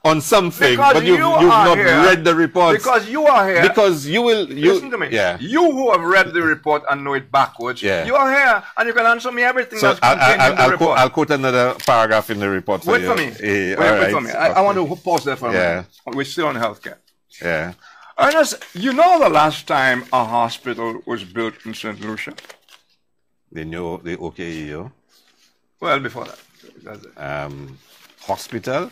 on something, but you've not read the report? Because you are here. Because you will... Listen to me. Yeah. You who have read the report and know it backwards, you are here and you can answer me everything that's contained in the report. I'll quote another paragraph in the report for you. Wait for me. I want to pause there for a minute. We're still on healthcare. Yeah. Ernest, you know the last time a hospital was built in St. Lucia? The OKEO? Well, before that. Hospital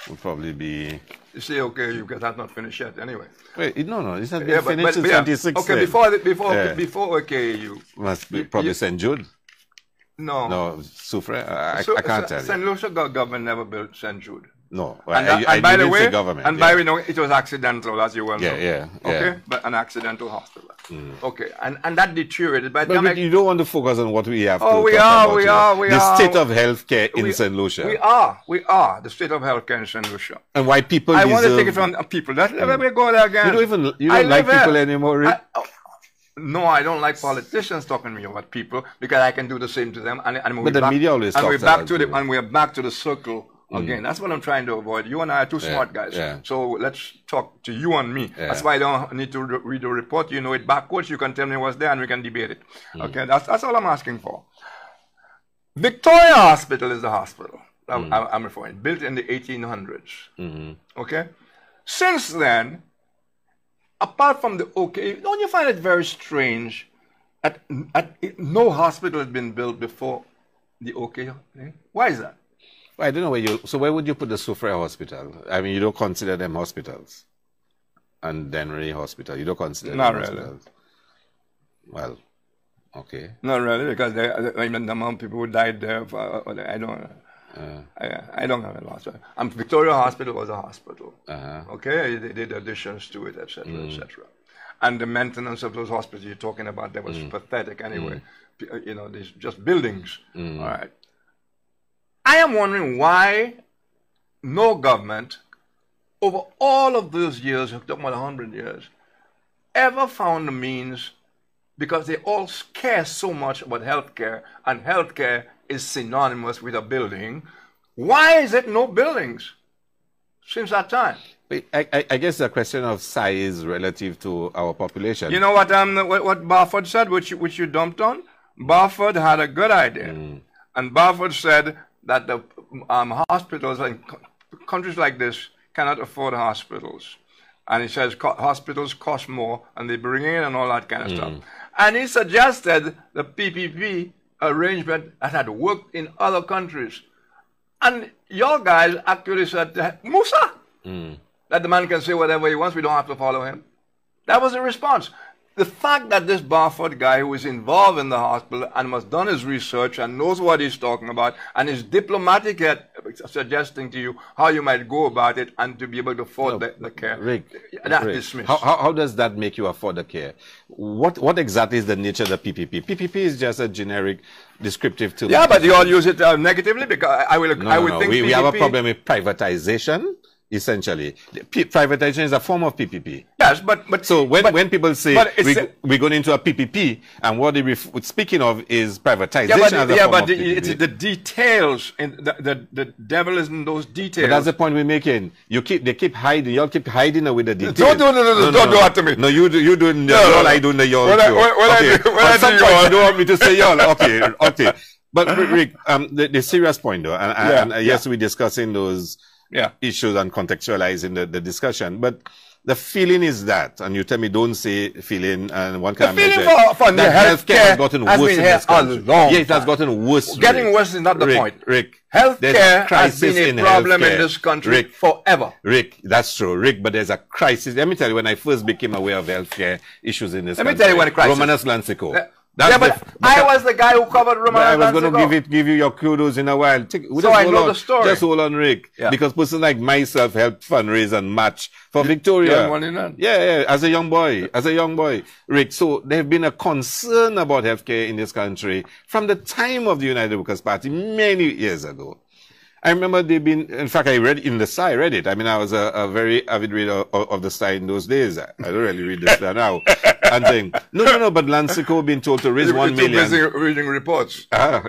would probably be... You say OKEU because that's not finished yet anyway. Wait, no, it's not been finished in 2016. Okay, before OKEU. Must be probably St. Jude? No, Soufrière? I can't tell you. St. Lucia government never built St. Jude. No, and by the way, it was accidental, as you well know. Yeah. Okay, but an accidental hospital. Okay, and that deteriorated. But you don't want to focus on what we have. We are. The state of healthcare in St. Lucia. We are the state of healthcare in St. Lucia. And why people? I want to take it from people. Let me go there again. You don't like people anymore, Rick? No, I don't like politicians talking to me about people because I can do the same to them. But the media always talks about it. And we're back to the circle. Again, that's what I'm trying to avoid. You and I are two smart guys. So let's talk to you and me. That's why I don't need to read the report. You know it backwards. You can tell me what's there and we can debate it. Okay, that's all I'm asking for. Victoria Hospital is the hospital I'm referring. Built in the 1800s. Okay? Since then, apart from the don't you find it very strange that no hospital has been built before the OK? Why is that? I don't know where would you put the Soufrière Hospital? I mean, you don't consider them hospitals. And Dennery Hospital, you don't consider them hospitals? Well, okay. Not really, because the amount of people who died there, I don't have a lot. Victoria Hospital was a hospital. Okay, they did additions to it, etc., etc. And the maintenance of those hospitals you're talking about, that was pathetic anyway. These just buildings. All right. I am wondering why no government, over all of those years, talking about 100 years, ever found the means, because they all care so much about healthcare, and healthcare is synonymous with a building. Why is it no buildings since that time? I guess the question of size relative to our population. You know what Barford said, which you dumped on? Barford had a good idea. And Barford said that the hospitals in countries like this cannot afford hospitals. And he says hospitals cost more and they bring in and all that kind of stuff. And he suggested the PPP arrangement that had worked in other countries. And your guys actually said, Musa, that the man can say whatever he wants, we don't have to follow him. That was the response. The fact that this Barford guy who is involved in the hospital and has done his research and knows what he's talking about and is diplomatic at suggesting to you how you might go about it and to be able to afford the care. Rick, dismissed. How does that make you afford the care? What exactly is the nature of the PPP? PPP is just a generic descriptive tool. Yeah, but you all use it negatively because I would think we have a problem with privatization. Essentially, privatization is a form of PPP. Yes, but so when people say we're going into a PPP, and what they're speaking of is privatization. It's the details, and the devil is in those details. But that's the point we're making. They keep hiding. Y'all keep hiding with the details. Don't do that to me. No, you doing y'all. I doing the y'all. You don't want me to say y'all. Okay. But Rick, the serious point though, and yes, we're discussing those. Issues and contextualizing the discussion. But the feeling is that, and you tell me don't say feeling, and one can measure that healthcare has gotten worse in this country. Yeah, it has gotten worse. Getting worse is not the point. Rick, healthcare has been a problem in this country forever. Rick, that's true. Rick, but there's a crisis. Let me tell you, when I first became aware of healthcare issues in this country. Let me tell you when a crisis. Romanus Lansico. I was the guy who covered Romanus Lansico. I was going to give you your kudos in a while. I know the story. Just hold on, Rick. Yeah. Because person like myself helped fundraise and match for Victoria. Yeah, as a young boy. Rick, so there have been a concern about healthcare in this country from the time of the United Workers' Party many years ago. I remember in fact, I read it. I mean, I was a very avid reader of the Star in those days. I don't really read the Star now. And saying, no, but Lansico been told to raise 1 million. Busy reading reports. No.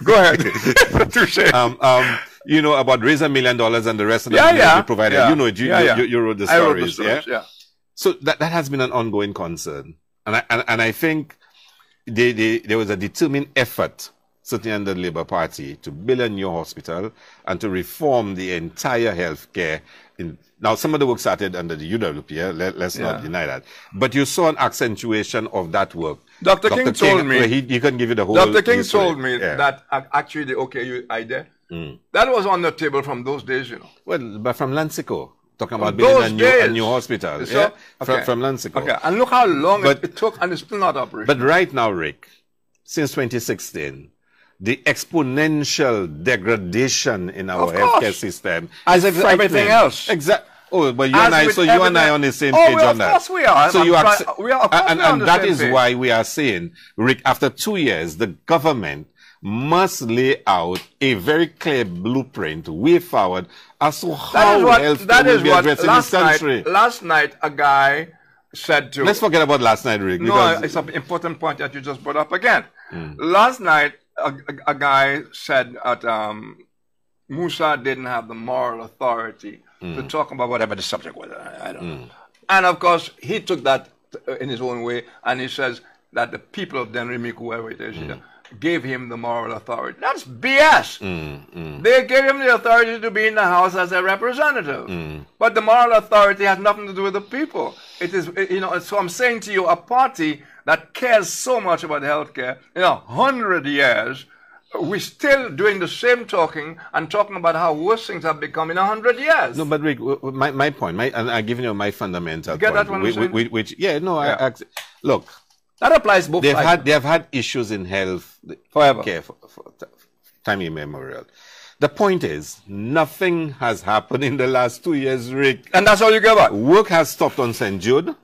Go ahead. Touche. About raise $1 million and the rest of the money will be provided. Yeah. You know it. You wrote the stories. I wrote the stories, yeah. So that has been an ongoing concern. And I think there was a determined effort, certainly under the Labour Party, to build a new hospital and to reform the entire healthcare. Now, some of the work started under the UWP, let's not deny that. But you saw an accentuation of that work. Dr. King told me... He couldn't give you the whole... Dr. King told me that actually the OKU idea, that was on the table from those days, you know. Well, but from Lansico. Talking about building a new hospital. From Lansico. Okay, and look how long it took, and it's still not operational. But right now, Rick, since 2016... the exponential degradation in our healthcare system, as if everything else. Exactly. Oh, but you and I on the same page on that. Of course we are. So and that is why we are saying, Rick, after 2 years, the government must lay out a very clear blueprint, way forward, as to how healthcare will be addressed in this country. Last night, a guy said to... Let's forget about last night, Rick. No, it's an important point that you just brought up again. Last night, a guy said that Musa didn't have the moral authority to talk about whatever the subject was. I don't know. And of course, he took that in his own way, and he says that the people of Denrimiku, whoever it is, gave him the moral authority. That's BS. They gave him the authority to be in the House as a representative. But the moral authority has nothing to do with the people. It is, so I'm saying to you, a party that cares so much about healthcare, 100 years, we're still doing the same talking and talking about how worse things have become in 100 years. No, but Rick, my point, and I'm giving you my fundamental point. That one look, that applies both sides. They have had issues in health forever, care for time immemorial. The point is, nothing has happened in the last 2 years, Rick. And that's all you give up. Work has stopped on St. Jude.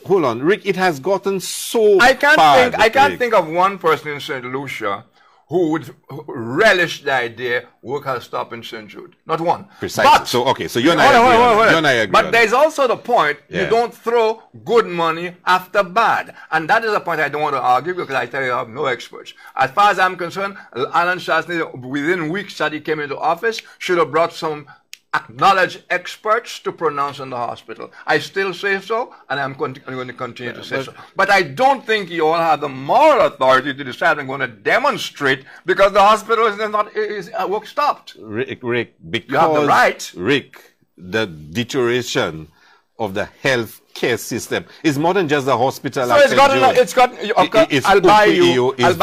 Hold on, Rick, it has gotten so bad. I can't think of one person in St. Lucia who would relish the idea work has stopped in St. Jude. Not one. Precisely. So you and I agree. But there's also the point, you don't throw good money after bad. And that is a point I don't want to argue because I tell you I have no experts. As far as I'm concerned, Alan Shastney, within weeks that he came into office, should have brought some acknowledged experts to pronounce in the hospital. I still say so, and I'm going to continue to say so. But I don't think you all have the moral authority to decide I'm going to demonstrate because the hospital is work stopped. Rick, because you have the right. Rick, the deterioration of the health care system is more than just the hospital. So I'll buy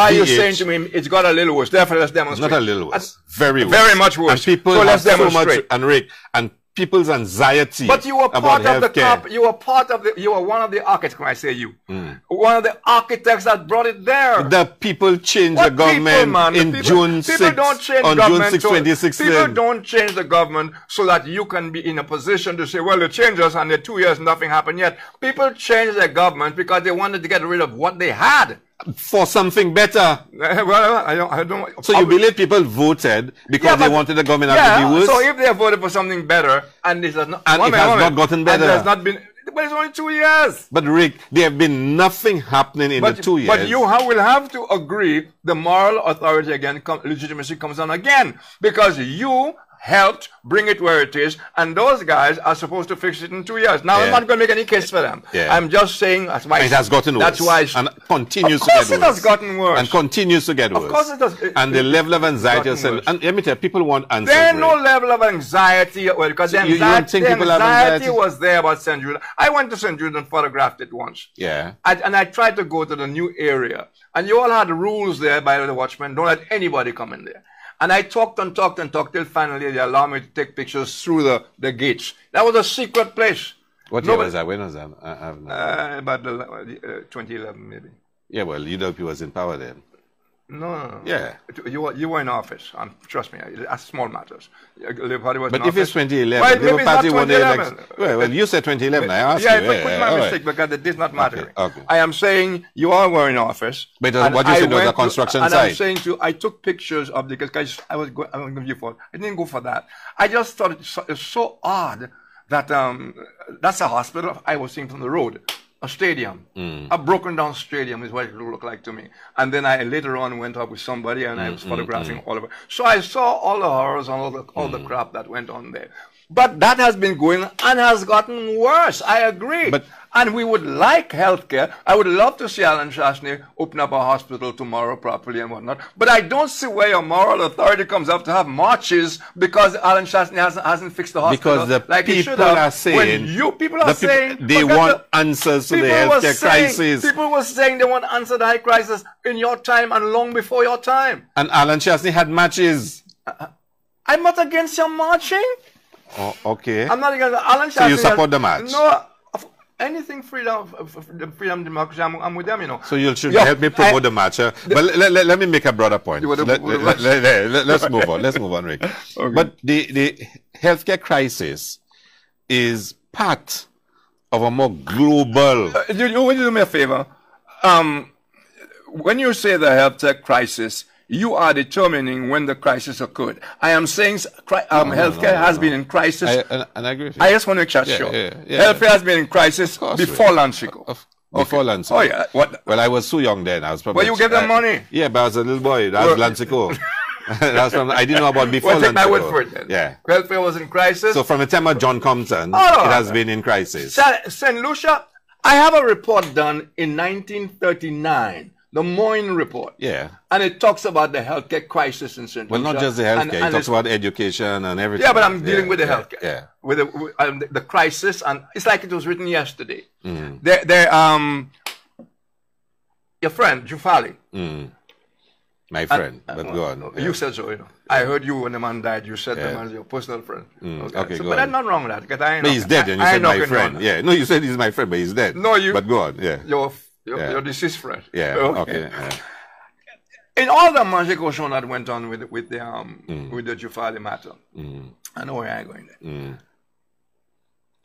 you saying to me it's got a little worse. Therefore, let's demonstrate. Not a little worse. Very worse. Very much worse. And people so let's have demonstrate. so much, and Rick, and people's anxiety. But you were part of the you were one of the architects, when I say you. One of the architects that brought it there. The people changed the government in June 6, on June 6, 2016. People don't change the government so that you can be in a position to say, well, they changed us and in 2 years nothing happened yet. People changed their government because they wanted to get rid of what they had. For something better. Well, I don't. So you believe people voted because they wanted the government to be worse? So if they voted for something better and it has not, not gotten better, and it has not been. But it's only 2 years. But Rick, there have been nothing happening in the 2 years. But you will have to agree the moral authority again, legitimacy comes on again because you helped bring it where it is, and those guys are supposed to fix it in 2 years. Now, I'm not going to make any case for them. I'm just saying that's why it has gotten worse. That's why and continues to get worse. Of course it has gotten worse. And continues to get worse. Of course it does. And the level of anxiety, and let me tell you, people want answers. There's no level of anxiety, well, because the anxiety was there about St. Jude. I went to St. Jude and photographed it once. Yeah. And I tried to go to the new area. And you all had rules there by the watchmen. Don't let anybody come in there. And I talked till finally they allowed me to take pictures through the gates. That was a secret place. What year was that? When was that? About 2011 maybe. Yeah, well, UWP was in power then. No. Yeah. You were in office. Trust me, it's small matters. Labour Party was in office. But if it's 2011, well, Labour Party won the election. Well, you said 2011. I asked you. Yeah, but my mistake because it did not matter. Okay. I am saying you all were in office. But what you said was the construction site. And I'm saying to you, I took pictures of the because I was going to give you for. I didn't go for that. I just thought it's so odd that that's a hospital I was seeing from the road. A stadium, a broken down stadium is what it looked like to me. And then I later on went up with somebody and I was photographing all of it. So I saw all the horrors and all the crap that went on there. But that has been going and has gotten worse. I agree. And we would like healthcare. I would love to see Alan Shastney open up a hospital tomorrow properly and whatnot. But I don't see where your moral authority comes up to have marches because Alan Shastney hasn't fixed the hospital. Because the people are saying, they want answers to the healthcare crisis. People were saying they want answers to the high crisis in your time and long before your time. And Alan Shastney had marches. I'm not against your marching. Oh, okay. I'm not against Alan Shastney. So you support the march? No. Anything freedom, democracy, I'm with them, you know. So you should help me promote the march. But let me make a broader point. Let's move on. Let's move on, Rick. Okay. But the healthcare crisis is part of a more global. Will you do me a favor? When you say the healthcare crisis, you are determining when the crisis occurred. I am saying healthcare has been in crisis. And I agree with you. I just want to make sure. Healthcare has been in crisis before Lansico. Before Lansico. Oh, yeah. Well, I was too young then. I was probably. Well, you gave them money. Yeah, but I was a little boy. That was Lansico. I didn't know about before Lansico. Take my word for it then. Yeah. Welfare was in crisis. So from the time of John Compton, it has been in crisis. St. Lucia, I have a report done in 1939. The Moyne report. Yeah. And it talks about the healthcare crisis in St. Lucia. Well, not just the healthcare. It talks about education and everything. Yeah, but I'm dealing with the healthcare. Yeah. With the crisis, and it's like it was written yesterday. Your friend, Jufali. My friend, but go on. You said so, you know. I heard you when the man died. You said the man is your personal friend. Okay, but there's nothing wrong with that. Because but he's dead, and you said my friend. Yeah. No, you said he's my friend, but he's dead. No, you. But go on. Yeah. Your deceased friend. Yeah. Okay. In all the magic ocean that went on with the Jufali matter, I know where I'm going there.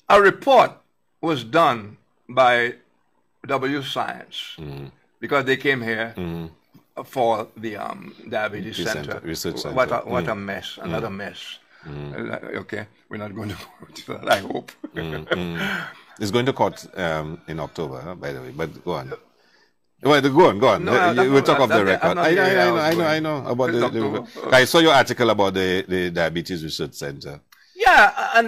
A report was done by W Science because they came here for the diabetes center. Research center. What a mess! Another mess. Okay, we're not going to go into that. I hope. It's going to court in October, by the way. But go on. Well, go on. No, we'll talk off the record. I know. About I saw your article about the Diabetes Research Center. Yeah, Yeah, and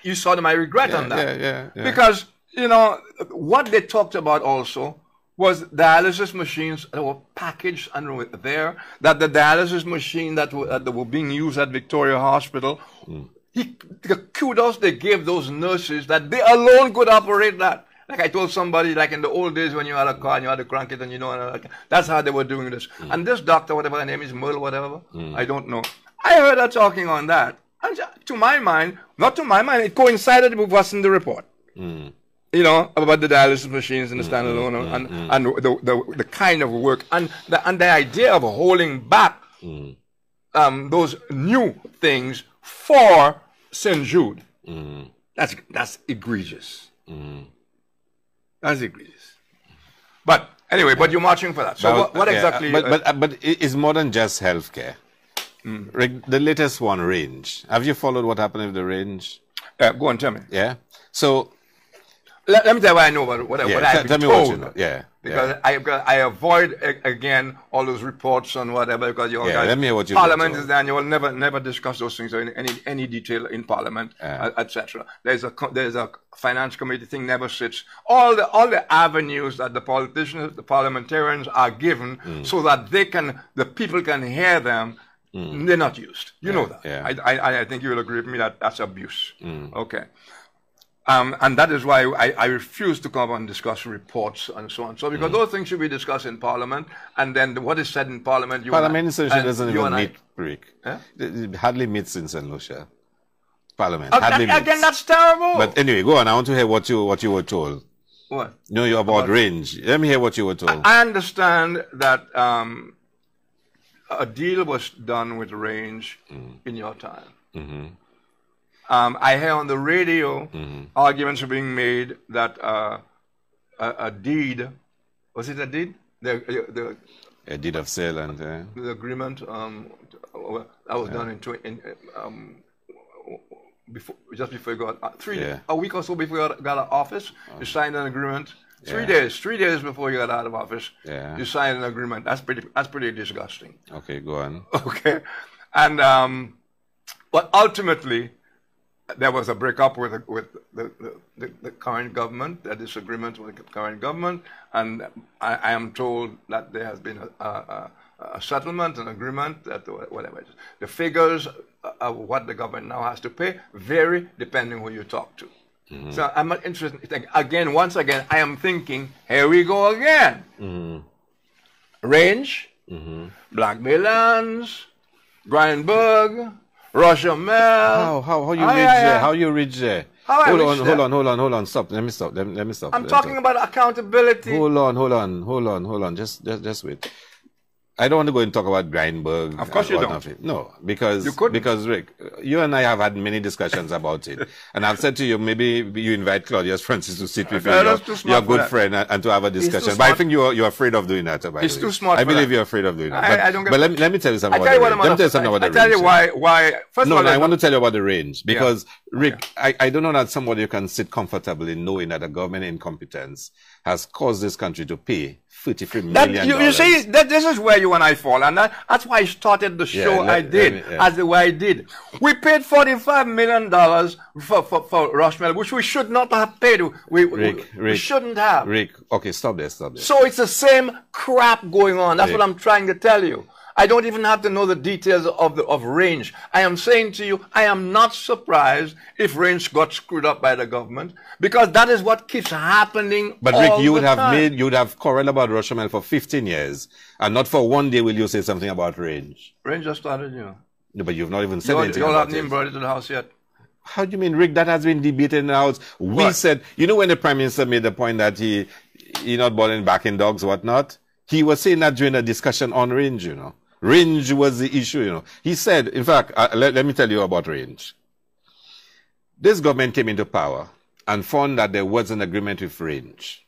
you saw my regret on that. Yeah. Because, you know, what they talked about also was dialysis machines that were packaged and were there, that the dialysis machine that were being used at Victoria Hospital, the kudos they gave those nurses that they alone could operate that. Like I told somebody, like in the old days when you had a car and you had to crank it and you know, that's how they were doing this. And this doctor, whatever her name is, Merle, whatever, I don't know. I heard her talking on that. And to my mind, not to my mind, it coincided with what's in the report. You know, about the dialysis machines and the standalone and the kind of work and the idea of holding back those new things for St. Jude. That's egregious. That's egregious. But anyway, but you're marching for that. So what exactly? But it's more than just healthcare. The latest one, range. Have you followed what happened with the range? Go on, tell me. Yeah. So let me tell you what I know about what I've been told. What you know. Yeah. Because I avoid again all those reports on whatever because you guys, let me hear what you Parliament is there and you will never discuss those things in any detail in Parliament, etc. There's a finance committee thing never sits. All the avenues that the politicians, the parliamentarians are given so that the people can hear them. They're not used. You know that. Yeah. I think you will agree with me that that's abuse. Okay. And that is why I refuse to come and discuss reports and so on. So because those things should be discussed in Parliament, and then what is said in Parliament, Parliament doesn't even meet, Rick. It hardly meets in St. Lucia. Parliament hardly meets. Again, that's terrible. But anyway, go on. I want to hear what you were told. What? No, you're about range. Let me hear what you were told. I understand that a deal was done with range in your time. I hear on the radio arguments are being made that a deed, was it a deed? A deed of sale and the agreement that was done just before you got a week or so before you got out of office. You signed an agreement. 3 days before you got out of office. You signed an agreement. That's pretty disgusting. Okay, go on. Okay, and but ultimately, there was a breakup with the current government, a disagreement with the current government, and I am told that there has been a settlement, an agreement, that whatever it is. The figures of what the government now has to pay vary depending who you talk to. So I'm not interested. Again, once again, I am thinking, here we go again. Range, Black Bay Lands, Bryanburg, Rochamel. How you reach there? How you reach there? Hold on. Stop. Let me stop. I'm talking about accountability. Hold on. Just wait. I don't want to go and talk about Bryanburg. Of course you don't. Nothing. No, because Rick, you and I have had many discussions about it, and I've said to you, maybe you invite Claudius Francis to sit with you, your good friend, and to have a discussion. But I think you're afraid of doing that. He's too smart. I believe you're afraid of doing that. I don't get. But let me tell you something about the range. Let me tell you something about the range. I tell you why. First of all, I want to tell you about the range because Rick, I don't know that somebody can sit comfortably knowing that a government incompetence has caused this country to pay $33 million. You see, this is where you and I fall, and that's why I started the show as the way I did. We paid $45 million for Rochamel, which we should not have paid. We shouldn't have. Rick, okay, stop there. So it's the same crap going on. That's what I'm trying to tell you. I don't even have to know the details of range. I am saying to you, I am not surprised if range got screwed up by the government, because that is what keeps happening. But Rick, you would have quarreled about Rochamel for 15 years, and not for one day will you say something about range. Range just started, you know. No, but you've not even said anything about it. You all haven't even brought it to the house yet. How do you mean, Rick? That has been debated in the house. We said, you know, when the Prime Minister made the point that he not bothering backing dogs, whatnot, he was saying that during a discussion on range, you know. Range was the issue, you know. He said, in fact, let me tell you about range. This government came into power and found that there was an agreement with range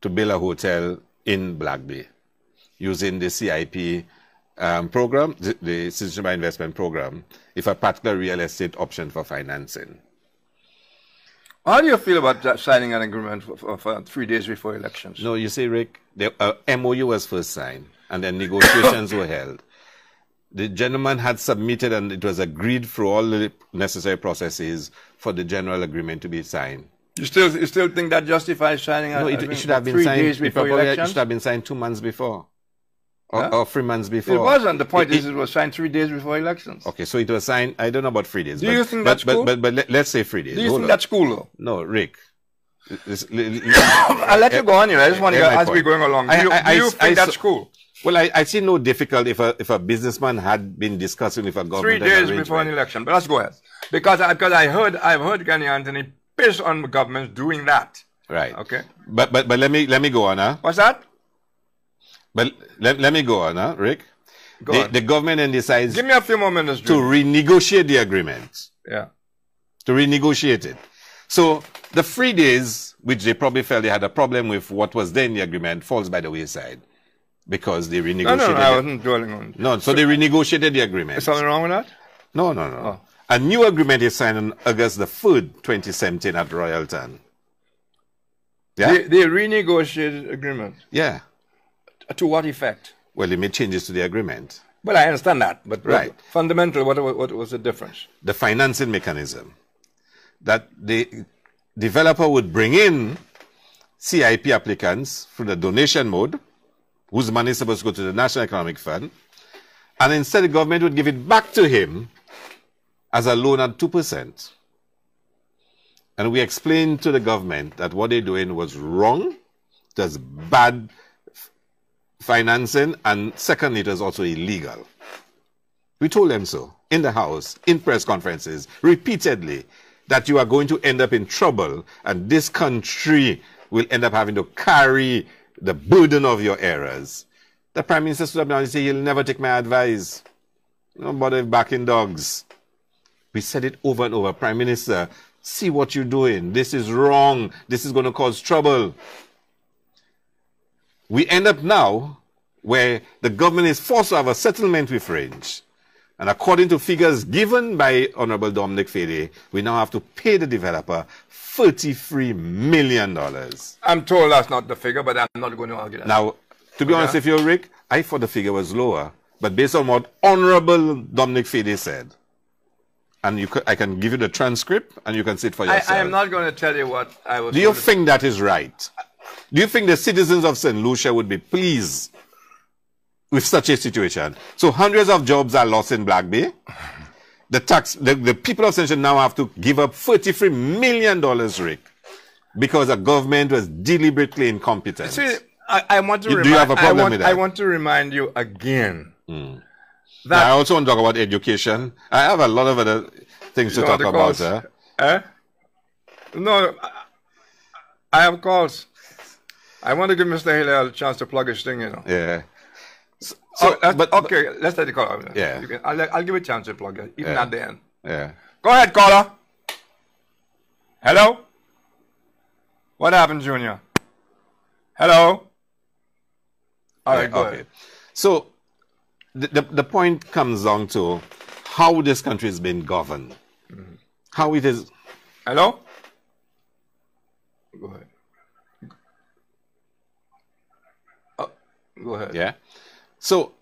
to build a hotel in Black Bay using the CIP program, the Citizenship Investment Program, if a particular real estate option for financing. How do you feel about signing an agreement for 3 days before elections? No, you see, Rick, the MOU was first signed, and then negotiations were held. The gentleman had submitted and it was agreed through all the necessary processes for the general agreement to be signed. You still think that justifies signing? No, it should have been 3 signed. days before elections? It should have been signed 2 months before, or 3 months before. It wasn't. The point is, it was signed 3 days before elections. Okay, so it was signed. I don't know about 3 days. Do you think that's cool? But let's say 3 days. Do you think that's cool, though? No, Rick. I'll let you go on here. I just want to get as we're going along. Do you think that's cool? Well, I see no difficulty if a businessman had been discussing with a government 3 days before an election. But let's go ahead. Because I've heard Kenny Anthony piss on governments doing that. Right. Okay. But let me go on, huh? What's that? But let me go on, huh, Rick? The government then decides. Give me a few more minutes, to renegotiate the agreement. Yeah. To renegotiate it. So the 3 days, which they probably felt they had a problem with what was there in the agreement, falls by the wayside. Because they renegotiated. No, I wasn't dwelling on it. No, so they renegotiated the agreement. Is something wrong with that? No. Oh. A new agreement is signed on August the 3rd, 2017 at Royalton. Yeah? They renegotiated agreement. Yeah. To what effect? Well, they made changes to the agreement. Well, I understand that. But right. Fundamentally, what was the difference? The financing mechanism. That the developer would bring in CIP applicants through the donation mode, whose money is supposed to go to the National Economic Fund, and instead the government would give it back to him as a loan at 2%. And we explained to the government that what they're doing was wrong, it was bad financing, and secondly, it was also illegal. We told them so, in the House, in press conferences, repeatedly, that you are going to end up in trouble, and this country will end up having to carry the burden of your errors. The Prime Minister stood up now and said, he'll never take my advice. No bother backing dogs. We said it over and over. Prime Minister, see what you're doing. This is wrong. This is going to cause trouble. We end up now where the government is forced to have a settlement with Range. And according to figures given by Honorable Dominic Fede, we now have to pay the developer $33 million. I'm told that's not the figure, but I'm not going to argue that. Now, to be honest with you, Rick, I thought the figure was lower. But based on what Honorable Dominic Fede said, and I can give you the transcript, and you can see it for yourself. I am not going to tell you what I was. Do you think that is right? Do you think the citizens of St. Lucia would be pleased with such a situation? So hundreds of jobs are lost in Black Bay. The people of St. Lucia now have to give up $33 million, Rick, because the government was deliberately incompetent. See, I want to do you have a problem with that? I want to remind you again. That I also want to talk about education. I have a lot of other things to talk about. No, I have calls. I want to give Mr. Hilaire a chance to plug his thing, Yeah. Okay, let's take the call. Yeah. I'll give you a chance to plug it, even at the end. Yeah. Go ahead, caller. Hello? What happened, Junior? Hello? All right, go ahead. So, the point comes down to how this country has been governed. How it is. Hello? Go ahead. Go ahead. Yeah. So,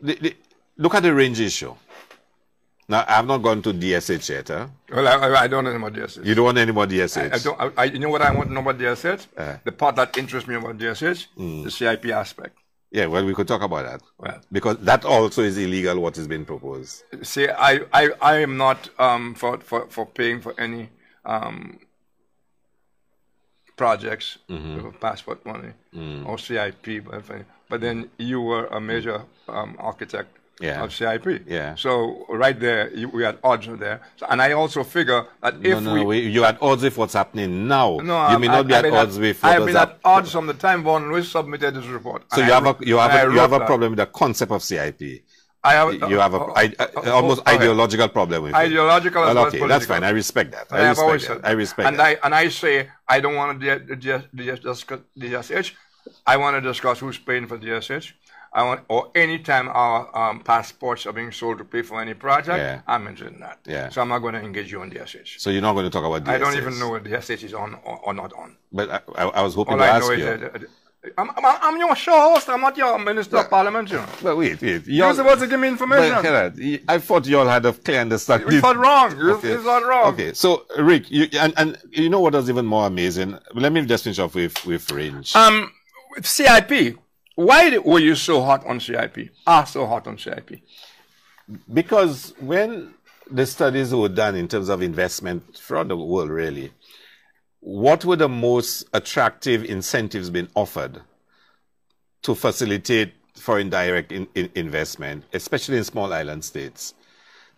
look at the Range issue. Now, I have not gone to DSH yet. Huh? Well, I don't know about DSH. You don't want any more DSH? You know what I want to know about DSH? The part that interests me about DSH, the CIP aspect. Yeah, well, we could talk about that. Well, because that also is illegal, what is being proposed. See, I am not for paying for any projects with passport money or CIP. But then you were a major architect of CIP. Yeah. So right there, we had odds there. So, and I also figure that if you had odds with what's happening now. No, you may not be at odds with what I've been at odds from the time Von Lewis submitted his report. So you have a problem with the concept of CIP. You have almost ideological problem with ideological. Well, okay, that's fine. I respect that. I respect that. And I say I don't want to discuss DSH. I want to discuss who's paying for DSH. Or anytime our passports are being sold to pay for any project, I'm interested in that. Yeah. So I'm not going to engage you on DSH. So you're not going to talk about DSH? I don't even know what DSH is on or not on. But I was hoping to ask you. I'm your show host. I'm not your Minister of Parliament, you know. But wait. You're supposed to give me information. But, I thought you all had a clear understanding. You thought wrong. You thought wrong. Okay, so Rick, and you know what was even more amazing? Let me just finish off with range. CIP. Why were you so hot on CIP? So hot on CIP? Because when the studies were done in terms of investment throughout the world, really, what were the most attractive incentives being offered to facilitate foreign direct investment, especially in small island states?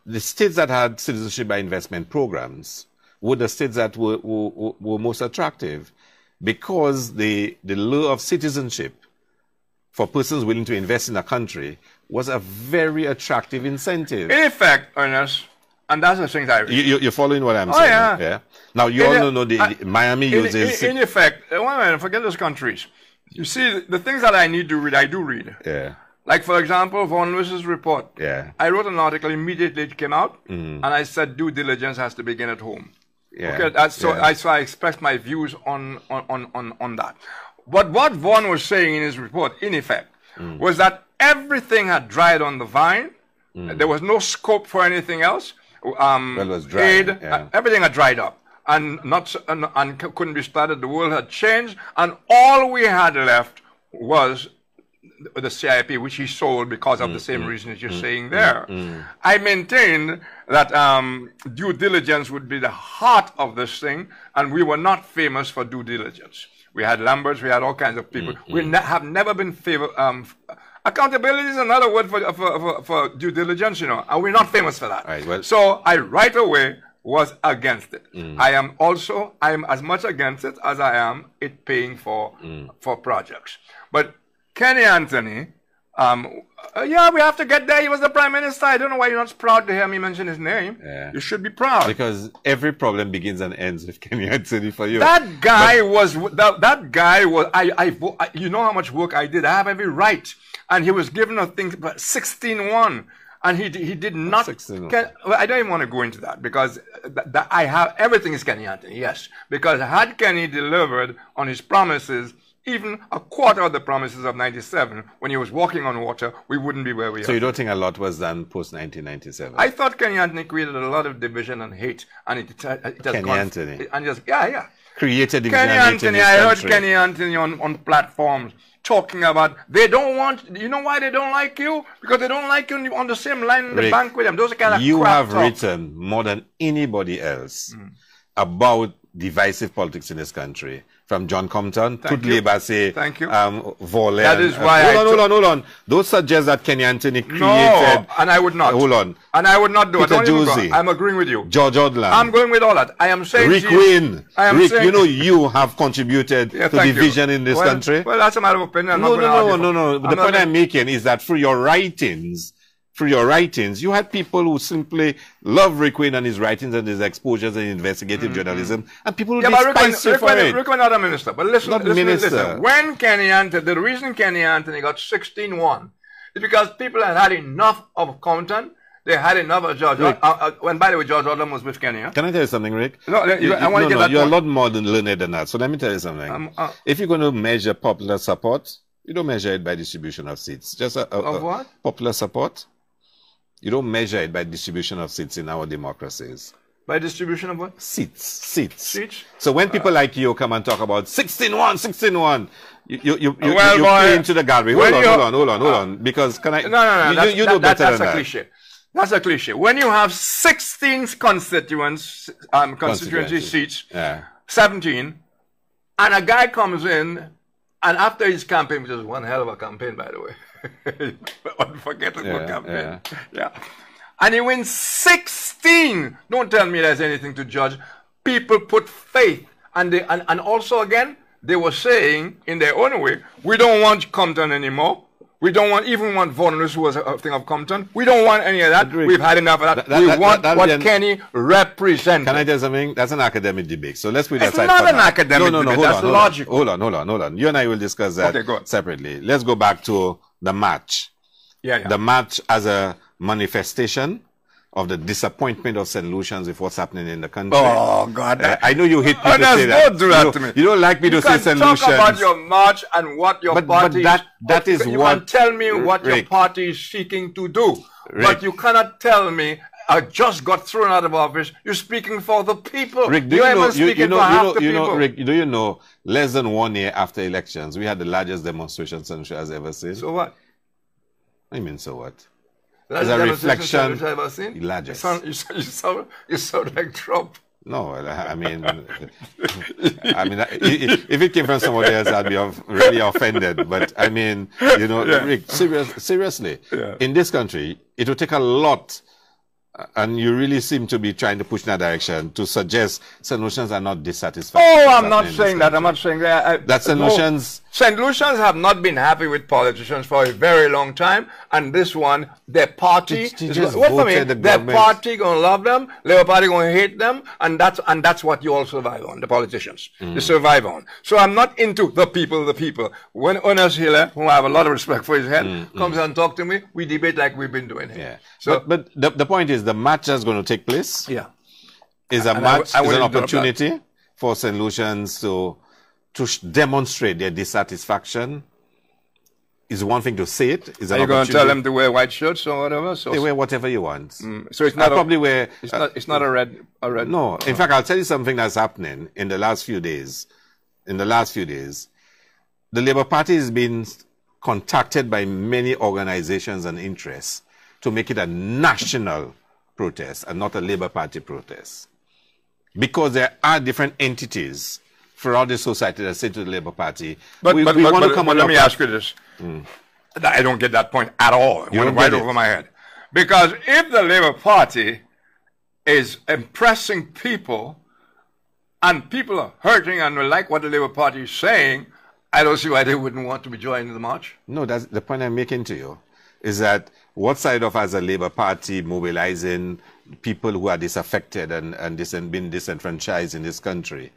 The states that had citizenship by investment programs were the states that were most attractive, because the law of citizenship for persons willing to invest in a country was a very attractive incentive. In effect, Ernest, and that's the thing that you're following what I'm saying. Yeah. Now you all know Miami uses. In effect, forget those countries. You see, the things that I need to read, I do read. Yeah. Like, for example, Von Lewis's report. Yeah. I wrote an article immediately it came out, and I said due diligence has to begin at home. Yeah. Okay, so I expressed my views on that. But what Vaughan was saying in his report, in effect, was that everything had dried on the vine. There was no scope for anything else. It was dry. Everything had dried up and couldn't be started. The world had changed, and all we had left was the CIP, which he sold because of the same reasons you're saying there. I maintained that due diligence would be the heart of this thing, and we were not famous for due diligence. We had Lamberts, we had all kinds of people. We have never been favored. Accountability is another word for due diligence, you know, and we're not famous for that. Right, well, so I right away was against it. I am as much against it as I am it paying for projects. But Kenny Anthony, we have to get there. He was the Prime Minister. I don't know why you're not proud to hear me mention his name. Yeah. You should be proud. Because every problem begins and ends with Kenny Anthony for you. That guy was, you know how much work I did. I have every right. And he was given a thing, 16-1. And he did not. I don't even want to go into that, because everything is Kenny Anthony, yes. Because had Kenny delivered on his promises, even a quarter of the promises of 97, when he was walking on water, we wouldn't be where we are. So you don't think a lot was done post-1997? I thought Kenny Anthony created a lot of division and hate. And it has Kenny Anthony? And just, yeah. Created division Kenny and hate Anthony, in this I heard country. Kenny Anthony on platforms talking about, they don't want, you know why they don't like you? Because they don't like you on the same line in the bank with them. Those are kind of you crap have written more than anybody else about divisive politics in this country. From John Compton to Labour, Thank you. Voltaire. That is why hold on. Those suggest that Kenny Anthony created. No, and I would not. Hold on. And I would not do Peter it. Josie. I'm agreeing with you. George Odland. I'm going with all that. I am saying Rick Wynn. You know you have contributed to division in this country. Well, that's a matter of opinion. No. The point I'm making is that through your writings, you had people who simply love Rick Wynn and his writings and his exposures in investigative journalism, and people who despise you for it. Rick Wynn not a minister, but listen. When Kenny Anthony, the reason Kenny Anthony got 16-1 is because people had enough of Compton. They had enough of George. And by the way, George Odland was with Kenny. Can I tell you something, Rick? No, I want to get that. You're a lot more learned than that. So let me tell you something. If you're going to measure popular support, you don't measure it by distribution of seats. Just of what? Popular support. You don't measure it by distribution of seats in our democracies. By distribution of what? Seats. So when people like you come and talk about 16-1, you play into the gallery. Hold on. Because can I? No. You know better than that. That's a cliche. That's a cliche. When you have 16 constituency seats, 17, and a guy comes in, and after his campaign, which is one hell of a campaign, by the way. Unforgettable campaign. Yeah. And he wins 16. Don't tell me there's anything to judge. People put faith. And also again, they were saying in their own way, we don't want Compton anymore. We don't even want Von Lewis, who was a thing of Compton. We don't want any of that. We've had enough of that. We want what Kenny represents. Can I tell you something? That's an academic debate. So let's put that aside. It's not an academic debate. That's logical. Hold on. You and I will discuss that separately. Let's go back to the march. Yeah. The march as a manifestation of the disappointment of St. Lucians with what's happening in the country. Oh, God. I know you hate me to Ernest, say that. don't do that to me. You don't like me to say St. Lucians. You can talk about your march and what your party... But that is you what... can tell me what Rick, your party is seeking to do. Rick, but you cannot tell me, I just got thrown out of office. You're speaking for the people. Rick, do Rick, do you know, less than 1 year after elections, we had the largest demonstration St. Lucia has ever seen? So what? I mean, so what? As a reflection, largest. You sound like Trump. No, I mean, if it came from somebody else, I'd be really offended. But I mean, you know, yeah. Rick, seriously, yeah. In this country, it would take a lot, and you really seem to be trying to push in that direction to suggest St. Lucians are not dissatisfied. Oh, I'm not saying that. I'm not saying that. That St. Lucians... St. Lucians have not been happy with politicians for a very long time, and this one, their party, their party gonna love them, Labour Party gonna hate them, and that's what you all survive on, the politicians. You survive on. So I'm not into the people. When Ernest Hilaire, whom I have a lot of respect for his head, comes and talk to me, we debate like we've been doing here. Yeah. So, but the point is, the match that's going to take place is an opportunity for St. Lucians to demonstrate their dissatisfaction. Is one thing to say it. Are you going to tell them to wear white shirts or whatever? So they wear whatever you want. So it's not probably wear. It's not a red. No, in fact, I'll tell you something that's happening in the last few days. The Labour Party has been contacted by many organizations and interests to make it a national protest and not a Labour Party protest, because there are different entities throughout the society that say to the Labour Party, but let me ask you this. I don't get that point at all. It went right over my head. Because if the Labour Party is impressing people and people are hurting and they like what the Labour Party is saying, I don't see why they wouldn't want to be joining the march. No, that's the point I'm making to you, is that what side of as a Labour Party mobilizing people who are disaffected and been disenfranchised in this country,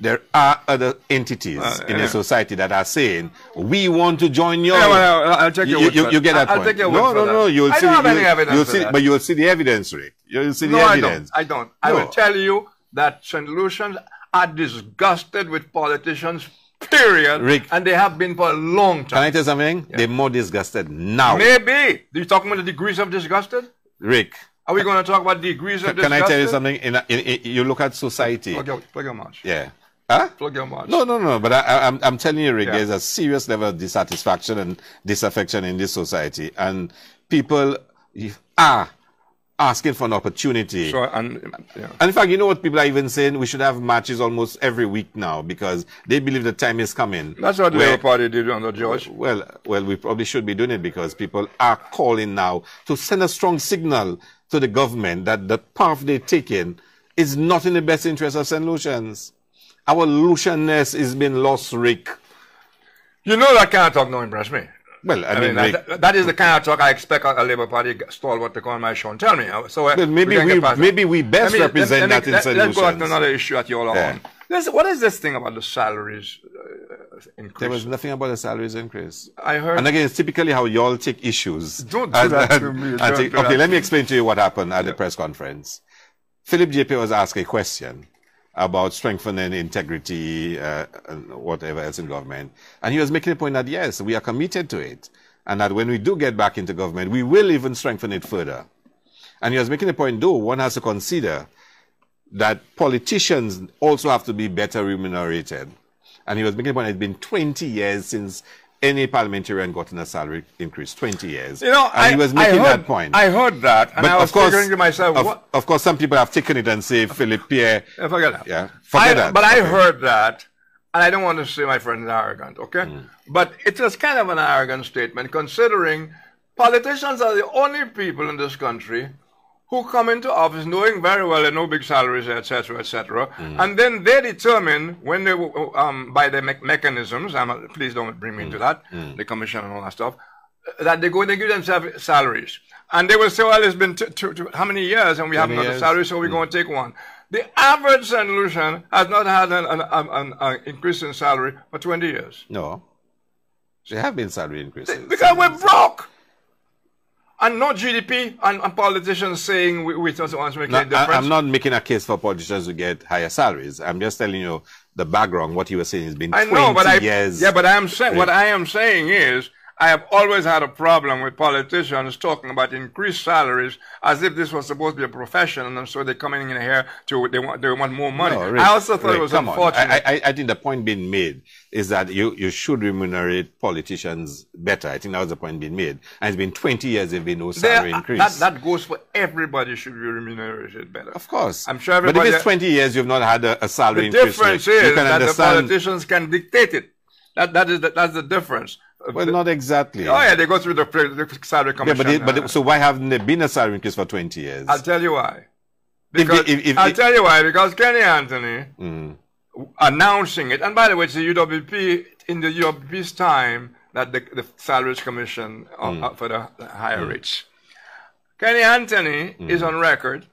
there are other entities in the society that are saying, we want to join your... I'll take your word for that. You get that point. I'll take your word for that. No, you'll see... I don't have any evidence for that. But you'll see the evidence, Rick. You'll see the evidence. I don't. I will tell you that St. Lucians are disgusted with politicians, period. Rick, and they have been for a long time. Can I tell you something? Yeah. They're more disgusted now. Maybe. Are you talking about the degrees of disgusted? Rick. Are we going to talk about degrees of disgusted? Can I tell you something? You look at society. Plug your march. Yeah. Huh? Plug your march. No. But I'm telling you, Rick, there's a serious level of dissatisfaction and disaffection in this society. And people are asking for an opportunity. Sure, and in fact, you know what people are even saying? We should have marches almost every week now because they believe the time is coming. That's what the Labour Party did under George. Well, we probably should be doing it because people are calling now to send a strong signal to the government that the path they're taking is not in the best interest of St. Lucians. Our Lucianness is being lost, Rick. You know that kind of talk don't impress me. Well, I mean, that is the kind of talk I expect a Labour Party stalwart to come on my show and tell me. So maybe we best represent that in St. Lucians. Let's go on to another issue that you all are on. What is this thing about the salaries increase? There was nothing about the salaries increase. I heard. And again, it's typically how you all take issues. Don't do that to me. Okay, let me explain to you what happened at the press conference. Philip JP was asked a question about strengthening integrity and whatever else in government. And he was making a point that, yes, we are committed to it. And that when we do get back into government, we will even strengthen it further. And he was making a point, though, one has to consider that politicians also have to be better remunerated. And he was making a point, it's been 20 years since any parliamentarian got a salary increase, 20 years. You know, and he was making that point. I heard that, and I was figuring to myself, of course, some people have taken it and say, Philip Pierre. Forget that. Yeah, forget that. But I heard that, and I don't want to say my friend is arrogant, okay? But it was kind of an arrogant statement, considering politicians are the only people in this country who come into office knowing very well they know big salaries, etc., etc., and then they determine when they, by the mechanisms, please don't bring me into that, the commission and all that stuff, that they give themselves salaries. And they will say, well, it's been how many years and we haven't got a salary, so we're going to take one. The average St. Lucian has not had an increase in salary for 20 years. No. There have been salary increases. Because we're broke. And no GDP, and politicians saying we just want to make a difference. I'm not making a case for politicians to get higher salaries. I'm just telling you the background. What you were saying has been 20 years. Yeah, but I am saying, what I am saying is, I have always had a problem with politicians talking about increased salaries as if this was supposed to be a profession, and so they're coming in here they want more money. No, Rick, I also thought it was unfortunate. I think the point being made is that you should remunerate politicians better. I think that was the point being made. And it's been 20 years there's been no salary increase. That goes for everybody should be remunerated better. Of course. I'm sure everybody. But if it's 20 years you've not had a salary increase, the difference is that the politicians can dictate it. That's the difference. Well, not exactly. Oh yeah, they go through the salary commission. Yeah, but so why haven't there been a salary increase for 20 years? I'll tell you why. I'll tell you why. Because Kenny Anthony announcing it, and by the way, it's the UWP in the UWP's time that the salaries commission for the higher rates. Kenny Anthony is on record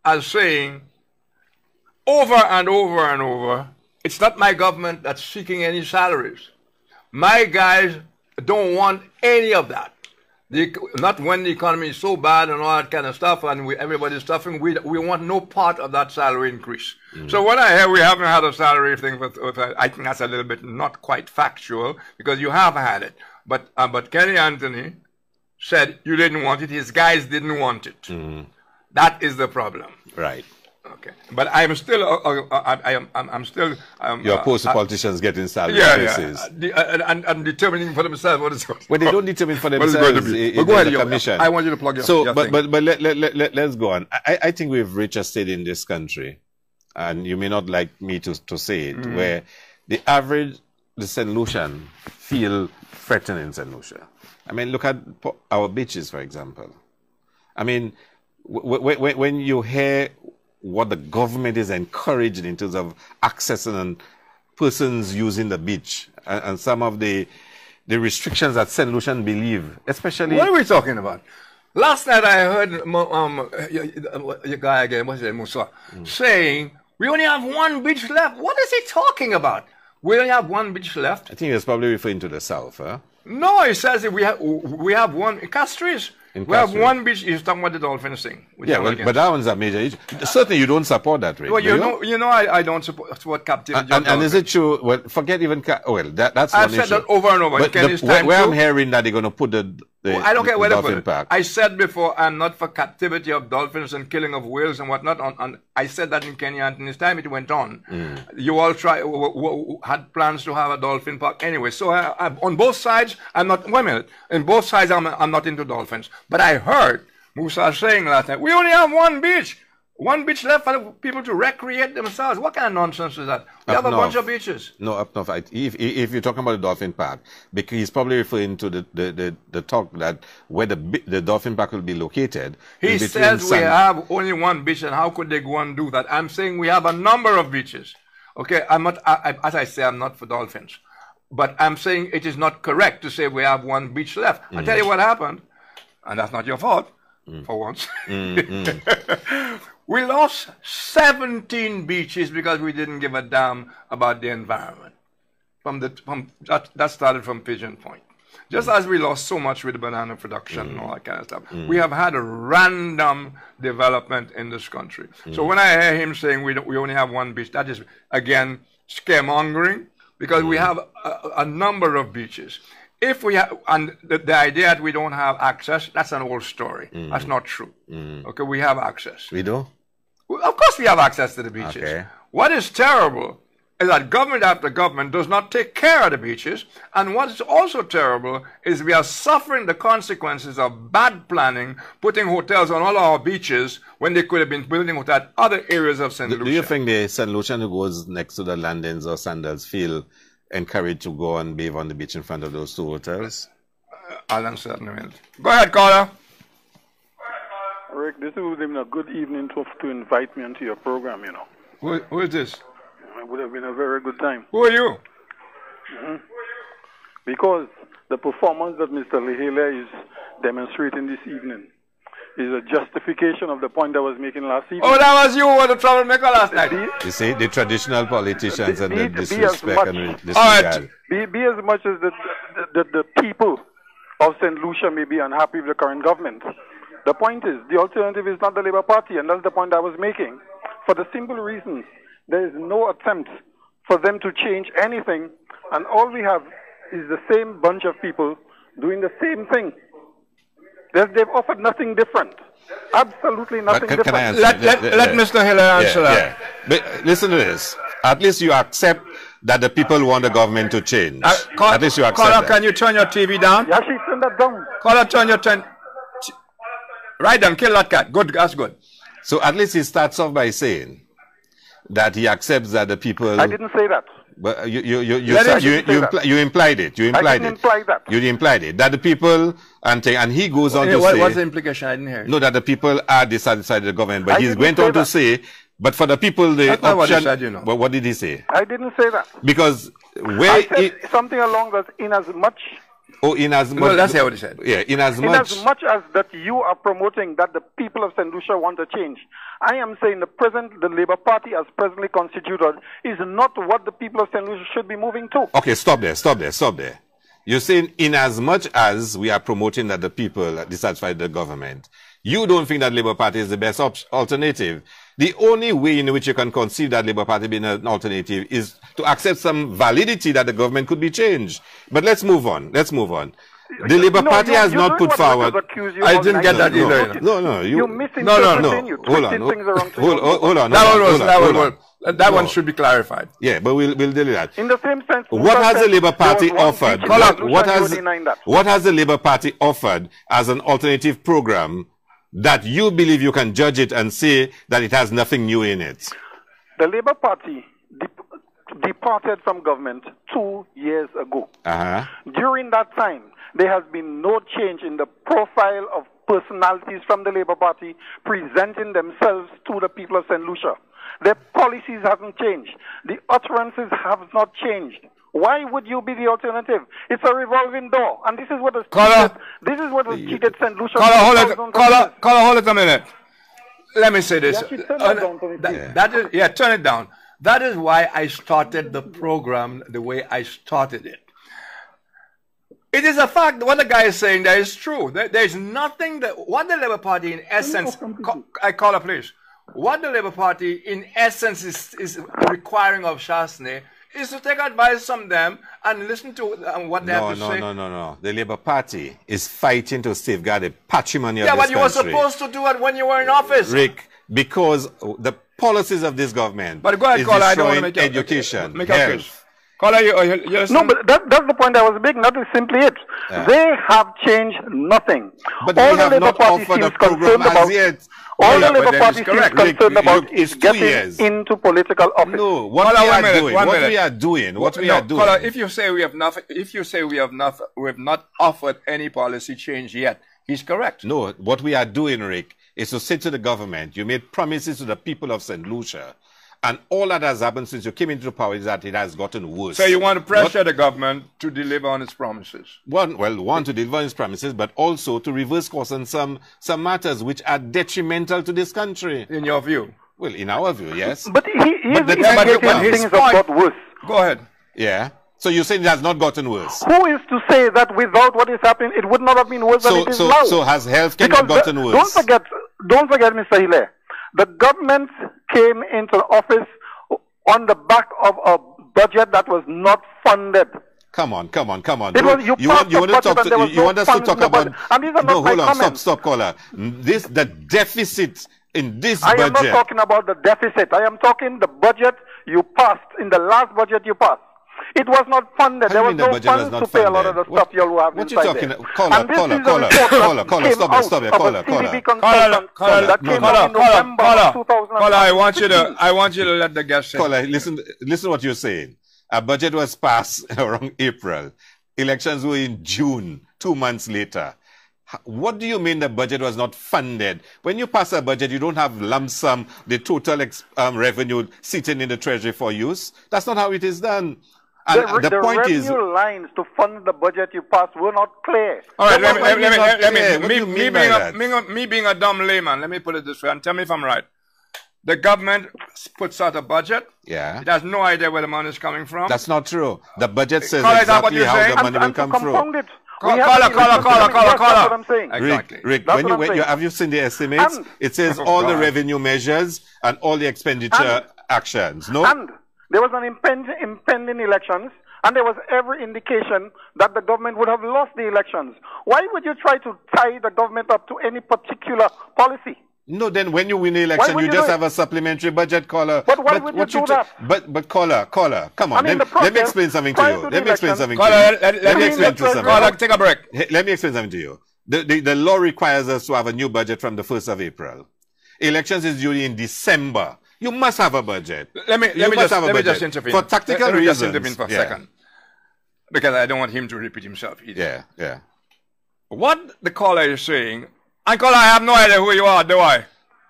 as saying over and over and over, it's not my government that's seeking any salaries. My guys don't want any of that. Not when the economy is so bad and all that kind of stuff, and everybody's suffering. We want no part of that salary increase. So when I hear we haven't had a salary thing, I think that's a little bit not quite factual, because you have had it. But Kenny Anthony said you didn't want it. His guys didn't want it. That is the problem. Right. Okay, but I'm still, I'm still. You're opposed to politicians getting salary increases. And determining for themselves what is going. Well, they don't determine for themselves. Go ahead, commission. I want you to plug your. So, but let's go on. I think we've reached a state in this country, and you may not like me to say it, where the St. Lucian feel threatened in St. Lucia. I mean, look at our beaches, for example. I mean, when you hear what the government is encouraging in terms of accessing and persons using the beach, and some of the restrictions that St. Lucian believe, especially. What are we talking about? Last night I heard your guy again, what's his name, Musa, saying we only have one beach left. What is he talking about? We only have one beach left. I think he was probably referring to the south, huh? No, he says that we have one in Castries. We have one beach. He's talking about the dolphin thing. Yeah, but that one's a major issue. Certainly, you don't support that, Rick. Well, you know, I don't support captivity. And is it true? Well, forget even. That's one issue. I've said that over and over. But where I'm hearing that they're going to put the I don't care where they put it. Park. I said before, I'm not for captivity of dolphins and killing of whales and whatnot. I said that in Kenny Anthony's time. It went on. You all had plans to have a dolphin park anyway. So on both sides, I'm not. Wait a minute. In both sides, I'm not into dolphins. But I heard Musa saying last night, we only have one beach left for people to recreate themselves. What kind of nonsense is that? We have a bunch of beaches. No, up north. If you're talking about the dolphin park, because he's probably referring to the talk that where the dolphin park will be located. He says we have only one beach, and how could they go and do that? I'm saying we have a number of beaches. Okay, I'm not. As I say, I'm not for dolphins, but I'm saying it is not correct to say we have one beach left. I'll tell you what happened, and that's not your fault. For once. We lost 17 beaches because we didn't give a damn about the environment. That started from Pigeon Point. Just as we lost so much with the banana production and all that kind of stuff. We have had a random development in this country. So when I hear him saying we only have one beach, that is, again, scaremongering, because we have a number of beaches. If we have, and the idea that we don't have access, that's an old story. That's not true. Okay, we have access. We do? Well, of course we have access to the beaches. Okay. What is terrible is that government after government does not take care of the beaches. And what's also terrible is we are suffering the consequences of bad planning, putting hotels on all our beaches when they could have been building hotels at other areas of St. Lucia. Do you think the St. Lucian who goes next to the landings or Sandals feel encouraged to go and bathe on the beach in front of those two hotels? I'll answer that in a minute. Go ahead, caller. Rick, this would have been a good evening to invite me into your program, you know. Who is this? It would have been a very good time. Who are you? Because the performance that Mr. Hilaire is demonstrating this evening is a justification of the point I was making last evening. Oh, that was you who were the troublemaker last night. You see, the traditional politicians and the disrespect and disregard. All right. Be as much as the people of St. Lucia may be unhappy with the current government. The point is, the alternative is not the Labour Party, and that's the point I was making. For the simple reason, there is no attempt for them to change anything, and all we have is the same bunch of people doing the same thing. They've offered nothing different. Absolutely nothing different. Can I answer? Let Mr. Hilaire answer that. But listen to this. At least you accept that the people want the government to change. At least you accept Caller, that. can you turn your TV down? Yeah, she turned that down. Caller, right down, kill that cat. Good, that's good. So at least he starts off by saying that he accepts that the people... I didn't say that. But you implied it. You implied I didn't imply that. You implied it. That the people and he goes on to say... What's the implication? I didn't hear. No, that the people are dissatisfied with the government. But he went on to say, but for the people, the That's option... not what he said, you know. But what did he say? I didn't say that. Because where... I said something along those in as much... Oh, in as much... No, that's what he said. Yeah, in as In much... as much as that you are promoting that the people of St. Lucia want a change, I am saying the Labour Party as presently constituted is not what the people of St. Lucia should be moving to. Okay, stop there. You're saying in as much as we are promoting that the people are dissatisfied with the government, you don't think that Labour Party is the best alternative. The only way in which you can conceive that Labour Party being an alternative is to accept some validity that the government could be changed. But let's move on. The Labour Party has not put forward... I didn't get that either. No. You misinterpreting. You twisting things around. Hold on. That one should be clarified. Yeah, but we'll deal with that. In the same sense... What has the Labour Party offered? What What has the Labour Party offered as an alternative program that you believe you can judge it and say that it has nothing new in it? The Labour Party departed from government 2 years ago. During that time, there has been no change in the profile of personalities from the Labour Party presenting themselves to the people of St. Lucia. Their policies haven't changed. The utterances have not changed. Why would you be the alternative? It's a revolving door, and this is what has cheated St. Lucia. Caller, hold it a minute. Let me say this. Turn it down. That is why I started the program the way I started it. It is a fact. What the guy is saying there is true. There is nothing that what the Labour Party in essence. Please. What the Labour Party in essence is requiring of Chasney is to take advice from them and listen to what they have to say. No. The Labour Party is fighting to safeguard the patrimony of this country. Yeah, but you were supposed to do it when you were in office. Rick, because the policies of this government is destroying education, health. Caller, no, but that's the point I was making. That is simply it. They have changed nothing. But all the Labour Party seems concerned about is getting into political office. No, what we are doing. Caller, if you say we have not offered any policy change yet, he's correct. No, what we are doing, Rick, is to say to the government, you made promises to the people of St. Lucia. And all that has happened since you came into power is that it has gotten worse. So you want to pressure the government to deliver on its promises? One, to deliver on its promises, but also to reverse course on some matters which are detrimental to this country. In your view? Well, in our view, yes. But things have got worse. Go ahead. Yeah. So you're saying it has not gotten worse? Who is to say that without what is happening, it would not have been worse than it is now? So has healthcare gotten worse? Don't forget, Mr. Hilaire. The government came into office on the back of a budget that was not funded. Come on. You want us to talk about... And these are not my comments. Stop, caller. The deficit in this budget... I am not talking about the deficit. I am talking the budget you passed, in the last budget you passed. It was not funded. There was no funds to pay a lot of the stuff you all have inside there. What you talking about? Caller, stop there. Caller. I want you to let the guest say. Caller, listen to what you're saying. A budget was passed around April. Elections were in June, 2 months later. What do you mean the budget was not funded? When you pass a budget, you don't have lump sum, the total revenue sitting in the treasury for use. That's not how it is done. And the point is, revenue lines to fund the budget you passed were not clear. All right, me being a dumb layman, let me put it this way and tell me if I'm right. The government puts out a budget. Yeah. It has no idea where the money is coming from. That's not true. The budget says exactly how the money will come through. Caller. That's what I'm saying. Exactly. Rick, That's what I'm saying. have you seen the estimates? And- It says all the revenue measures and all the expenditure actions. No? And there was an impending elections, and there was every indication that the government would have lost the elections. Why would you try to tie the government up to any particular policy? No, then when you win the election, you just have a supplementary budget, caller. But why would you do that? But caller, come on. I mean, let me explain something to you. Let me explain something to you. Let me explain to caller, take a break. Let me explain something to you. The law requires us to have a new budget from the 1st of April. Elections is due in December. You must have a budget. Let me just intervene. For tactical let me reasons. just intervene for a second. Because I don't want him to repeat himself either. Yeah. What the caller is saying, and caller, I have no idea who you are, do I?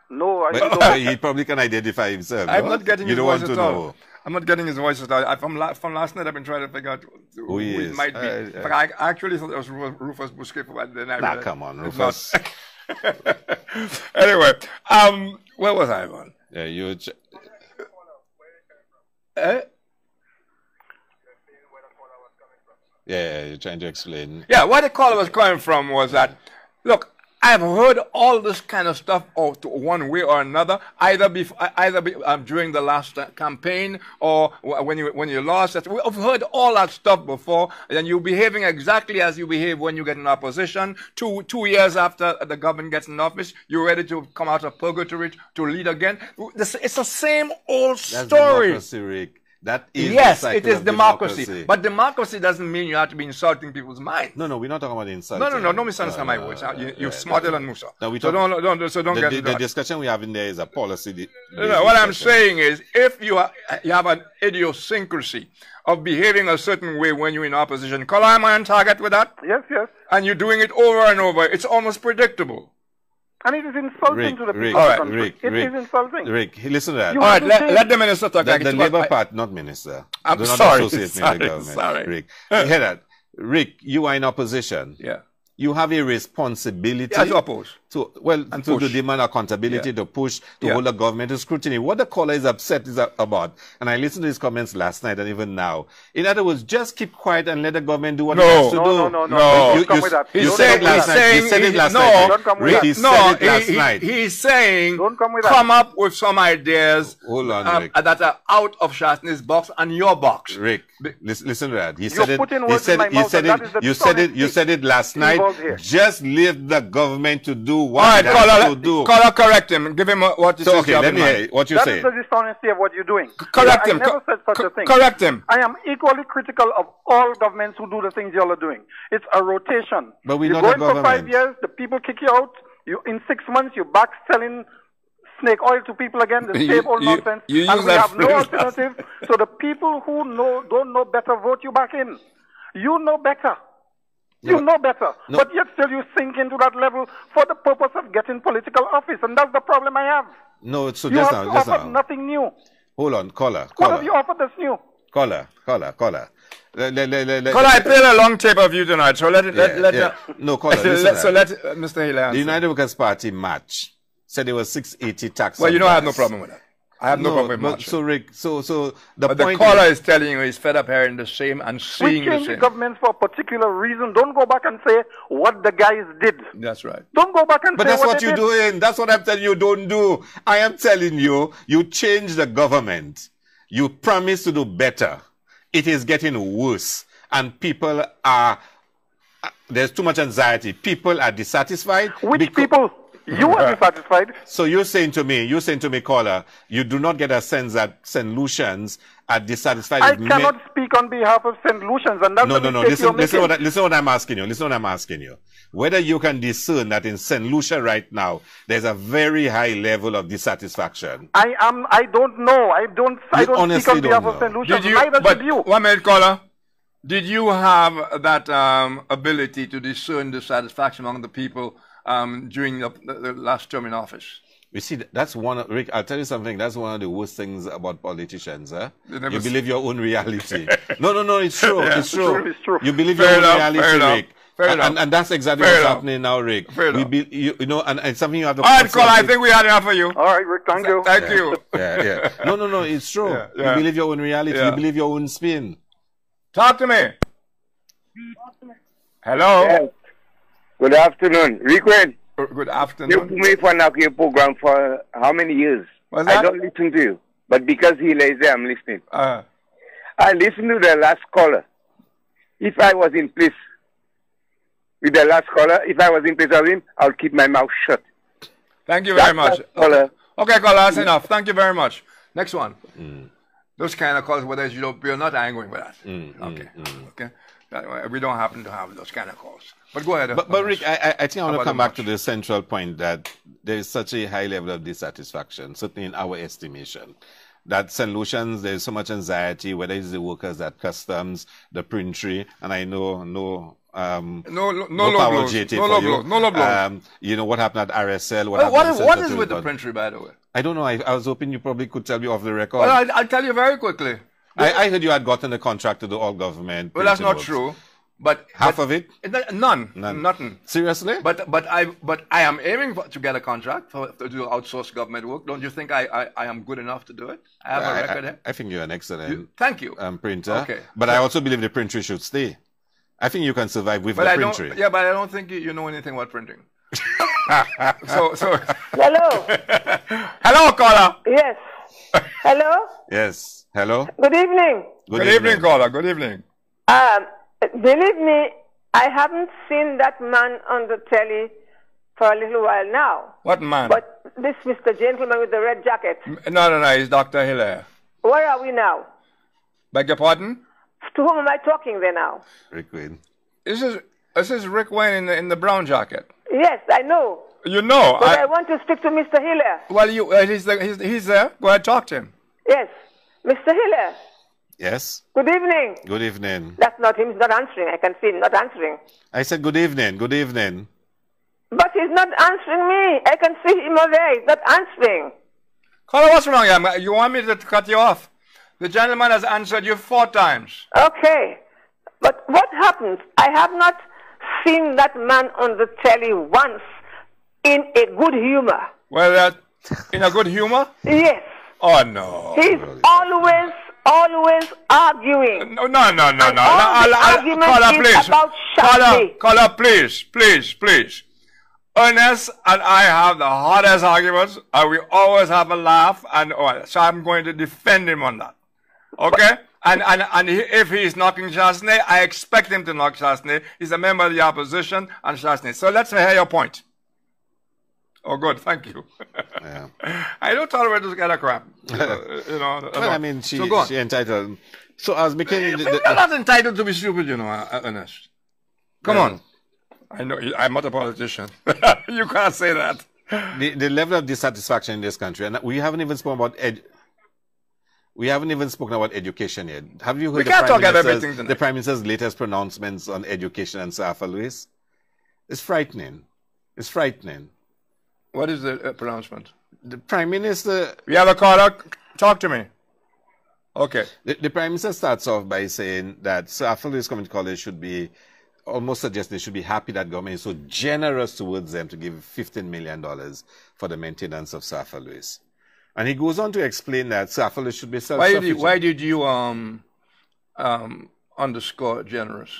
No, I But don't. he probably can identify himself. I'm no? not getting You his don't voice want at to all. know. I'm not getting his voice at all. From last night, I've been trying to figure out who he it is. might be. But I actually thought it was Rufus Busquets. But then I realized Come on, it's Rufus. not. Anyway, where was I on? Yeah, you. Yeah, you're trying to explain. Yeah, where the caller was coming from was that, look, I've heard all this kind of stuff one way or another, either during the last campaign or when you lost. I've heard all that stuff before, and you're behaving exactly as you behave when you get in opposition. Two years after the government gets in office, you're ready to come out of purgatory to lead again. It's the same old That's story. democracy, Rick. That is Yes, the it cycle is of democracy. But democracy doesn't mean you have to be insulting people's minds. No, we're not talking about insulting. No, don't misunderstand my words. You're smarter than Musa. No, we so talk- don't get into the that. discussion we have in there is a policy. No, what I'm saying is, if you have an idiosyncrasy of behaving a certain way when you're in opposition, Color, am I on target with that? Yes. And you're doing it over and over, it's almost predictable. And it is insulting Rick, to the Rick, people all of right, the country. Rick, It Rick, is insulting. Rick, listen to that. You All right, have to let the minister talk. The Labour Party, not minister. I'm Do not sorry, associate me sorry, with the government. sorry. Rick, you hear that? Rick, you are in opposition. Yeah. You have a responsibility to oppose. To push. demand accountability, to push, to hold the government to scrutiny. What the caller is upset about, and I listened to his comments last night and even now. In other words, just keep quiet and let the government do what it has to do. No. You Don't come with that. You said it last night. You said it last no, night. Don't come with Rick, that. he said it last night. He's saying, Don't come with that. come up with some ideas Hold on, Rick. that are out of Shatney's box and your box. Rick, listen to that. He You're said it. putting He words in said my it. You mouth, said and that it. is the You said it. You dishonesty said it last night. involved here. Just leave the government to do All what right, it has to do. caller, correct him. Give him what you So said. okay, let me hear what you That say. is the dishonesty of what you're doing. Correct him. I never said such a thing. Correct him. I am equally critical of all governments who do the things y'all are doing. It's a rotation. But we're you're not a going for 5 government. years, the people kick you out. You in 6 months, you're back selling snake oil to people again, the same old nonsense. you And use we that have no phrase. alternative. So the people who don't know better vote you back in. You know better. You know better. No. But yet still you sink into that level for the purpose of getting political office. And that's the problem I have. No, so You just have now, to just offer now. nothing new. Hold on, caller. What have you offered that's new? Caller. Caller, I played a long tape of you tonight, so let No, caller, listen. so let Mr. Hilaire The answer. United Workers' Party match said there was 680 tax. Well, on you know I have no gas. problem with that. I have no problem with but marching. so Rick, so the But the point caller is, is telling you he's fed up hearing the same and We seeing the change the same. government for a particular reason. Don't go back and say what the guys did. That's right. Don't go back and but say that's what they you're did. doing. That's what I'm telling you. Don't do. I am telling you, you change the government. You promise to do better. It is getting worse, and people are. There's too much anxiety. People are dissatisfied. Which people? You are dissatisfied. So you're saying to me, caller, you do not get a sense that St. Lucians are dissatisfied. I with cannot speak on behalf of St. Lucians, and that's No. the mistake you're Listen making. what I'm asking you. Listen what I'm asking you. Whether you can discern that in St. Lucia right now, there's a very high level of dissatisfaction. I don't know. I don't speak honestly on behalf don't of St. know. Lucians. Did you? Neither But should you. 1 minute, caller. Did you have that ability to discern dissatisfaction among the people during the last term in office? You see, that's Rick, I'll tell you something. That's one of the worst things about politicians. You believe your own reality. No, it's true. Yeah. It's true. It's true. You believe Fair your own enough, reality, fair enough, Rick. fair enough. And that's exactly Fair what's enough. happening now, Rick. Fair enough. And it's something you have to... All right, caller, I think we had enough for you. All right, Rick, thank you. Thank you. Yeah. No, it's true. Yeah. You believe your own reality. Yeah. You believe your own spin. Talk to me. Hello. Yes. Good afternoon. Request. Good You afternoon. put me for your program for how many years? What's I that? don't listen to you. But because Hilaire is there, I'm listening. Uh, I listened to the last caller. If I was in place with the last caller, if I was in place of him, I'll keep my mouth shut. Thank you very much. Caller. Okay, caller, that's enough. Thank you very much. Next one. Those kind of calls, whether you're not angry with that. Okay. Okay. We don't happen to have those kind of calls. But go ahead. But Rick, I think I want to come back to the central point that there is such a high level of dissatisfaction, certainly in our estimation, that St. Lucians, there's so much anxiety, whether it's the workers at customs, the printry, and I know no power JT for you. No low blows. You know what happened at RSL. What is with the printry, by the way? I don't know. I was hoping you probably could tell me off the record. Well, I'll tell you very quickly. I heard you had gotten a contract to do all government. Well, that's not works. true. But half of it? None. Nothing. Seriously? But I am aiming to get a contract to do outsourced government work. Don't you think I am good enough to do it? I have a record here. I think you're an excellent thank you. Printer. Okay. But I also believe the printer should stay. I think you can survive with the printer. Yeah, but I don't think you know anything about printing. so. Hello. Hello, caller. Yes. Hello. Yes. Hello. Good evening. Good evening, caller. Good evening. Believe me, I haven't seen that man on the telly for a little while now. What man? But this Mr. Gentleman with the red jacket. No, he's Dr. Hilaire. Where are we now? Beg your pardon? To whom am I talking there now? Rick Wayne. This is Rick Wayne in the brown jacket. Yes, I know. You know. But I want to speak to Mr. Hilaire. Well, he's there. Go ahead, talk to him. Yes. Mr. Hilaire. Yes. Good evening. Good evening. That's not him. He's not answering. I can see him not answering. I said good evening. Good evening. But he's not answering me. I can see him over there. He's not answering. Caller, what's wrong here? You want me to cut you off? The gentleman has answered you 4 times. Okay. But what happens? I have not seen that man on the telly once in a good humor. Well, in a good humor? Yes. Oh, no. He's always arguing. No. Argument is about Shafi. Caller, please. Ernest and I have the hardest arguments, and we always have a laugh, and so I'm going to defend him on that. Okay? And if he's knocking Chasney, I expect him to knock Chasney. He's a member of the opposition and Chasney. So let's hear your point. Oh, good. Thank you. Yeah. I don't tolerate this kind of crap. Well, I mean, she entitled. So I was making. You're not entitled to be stupid, Ernest. Come on. I know I'm not a politician. You can't say that. The level of dissatisfaction in this country, and we haven't even spoken about education yet. Have you heard the Prime Minister's latest pronouncements on education and Safa Louis? It's frightening. It's frightening. What is the pronouncement? The Prime Minister... We have a caller. Talk to me. Okay. The Prime Minister starts off by saying that Safa Louis Community College should be, almost suggesting they should be happy that government is so generous towards them to give $15 million for the maintenance of Safa Louis. And he goes on to explain that Safa Louis should be self-sufficient. Why did you underscore generous?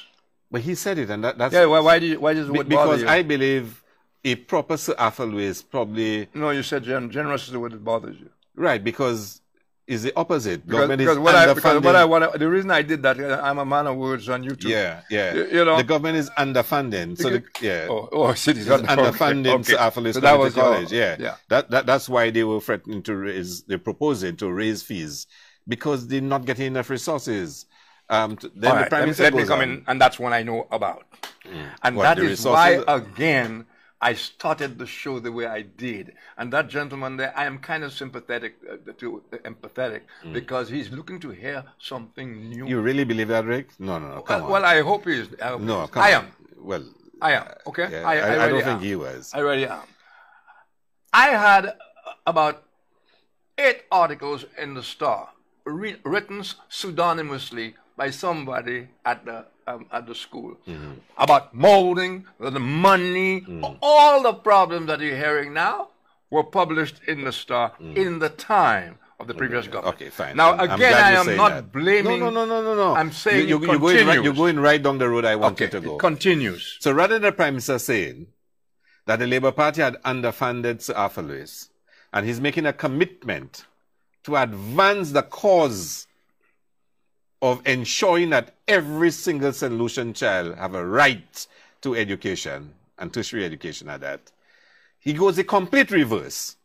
But he said it, and that's... Yeah, why does it bother you? Because I believe a proper Safa Louis probably... No, you said generous is the word that bothers you. Right, because it's the opposite. Because the reason I did that, I'm a man of words on YouTube. Yeah. The government is underfunding. So cities underfunding Safa Louis Community College. Yeah. That's why they were threatening they're proposing to raise fees, because they're not getting enough resources. The Prime Minister goes on. And that's one I know about. And that is why, again, I started the show the way I did. And that gentleman there, I am kind of empathetic, because he's looking to hear something new. You really believe that, Rick? No, come on. Well, I hope he is. I am. Well, I am, okay? Yeah, I don't think he was. I really am. I had about 8 articles in the Star, written pseudonymously by somebody at the school, about molding, the money, all the problems that you're hearing now were published in the Star in the time of the previous government. Okay, fine. Now, I'm again, glad I you am say not that. blaming. No. I'm saying you're going right down the road I want you to go. It continues. So rather than the Prime Minister saying that the Labour Party had underfunded Sir Arthur Lewis, and he's making a commitment to advance the cause of ensuring that every single St. Lucian child have a right to education, and tertiary education at that, he goes the complete reverse.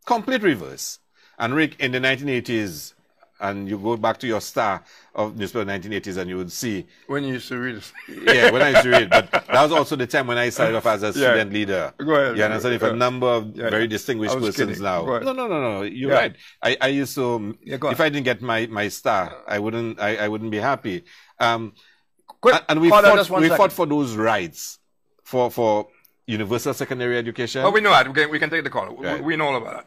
Complete reverse. And Rick, in the 1980s, and you go back to your star of newspaper 1980s, and you would see... When you used to read it. Yeah, when I used to read it. But that was also the time when I started off as a student leader. Go ahead. You understand? If a number of very distinguished persons now... No. You're right. I used to... if I didn't get my star, I wouldn't be happy. And we fought for those rights for universal secondary education. Oh, we know that. We can take the call. Right. We know all about that.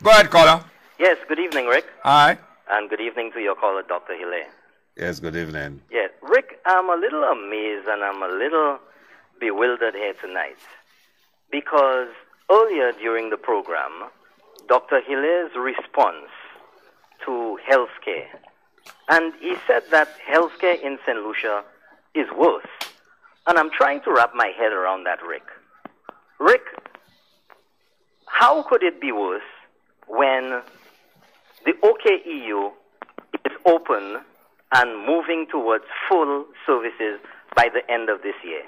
Go ahead, caller. Yes, good evening, Rick. Hi. And good evening to your caller, Dr. Hilaire. Yes, good evening. Yes, Rick, I'm a little amazed and I'm a little bewildered here tonight because earlier during the program, Dr. Hilaire's response to healthcare, and he said that healthcare in St. Lucia is worse. And I'm trying to wrap my head around that, Rick. Rick, how could it be worse when the OKEU is open and moving towards full services by the end of this year?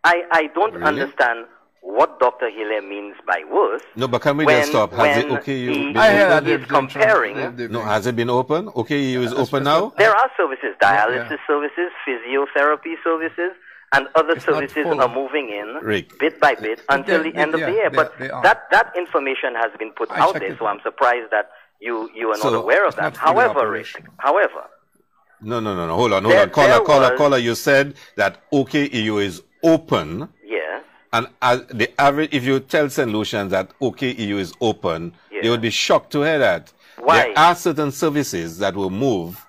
I don't understand what Dr. Hilaire means by worse. No, but can we just stop? Has the OKEU been open? He's comparing... No, has it been open? OKEU is open now? There are services, dialysis services, physiotherapy services, and other services are moving in bit by bit until the end of the year. But that information has been put out there, so I'm surprised that you are not aware of that. However, Rick, No. Hold on. Caller, you said that OKEU is open. Yeah. And the average, if you tell St. Lucians that OKEU is open, they would be shocked to hear that. Why? There are certain services that will move,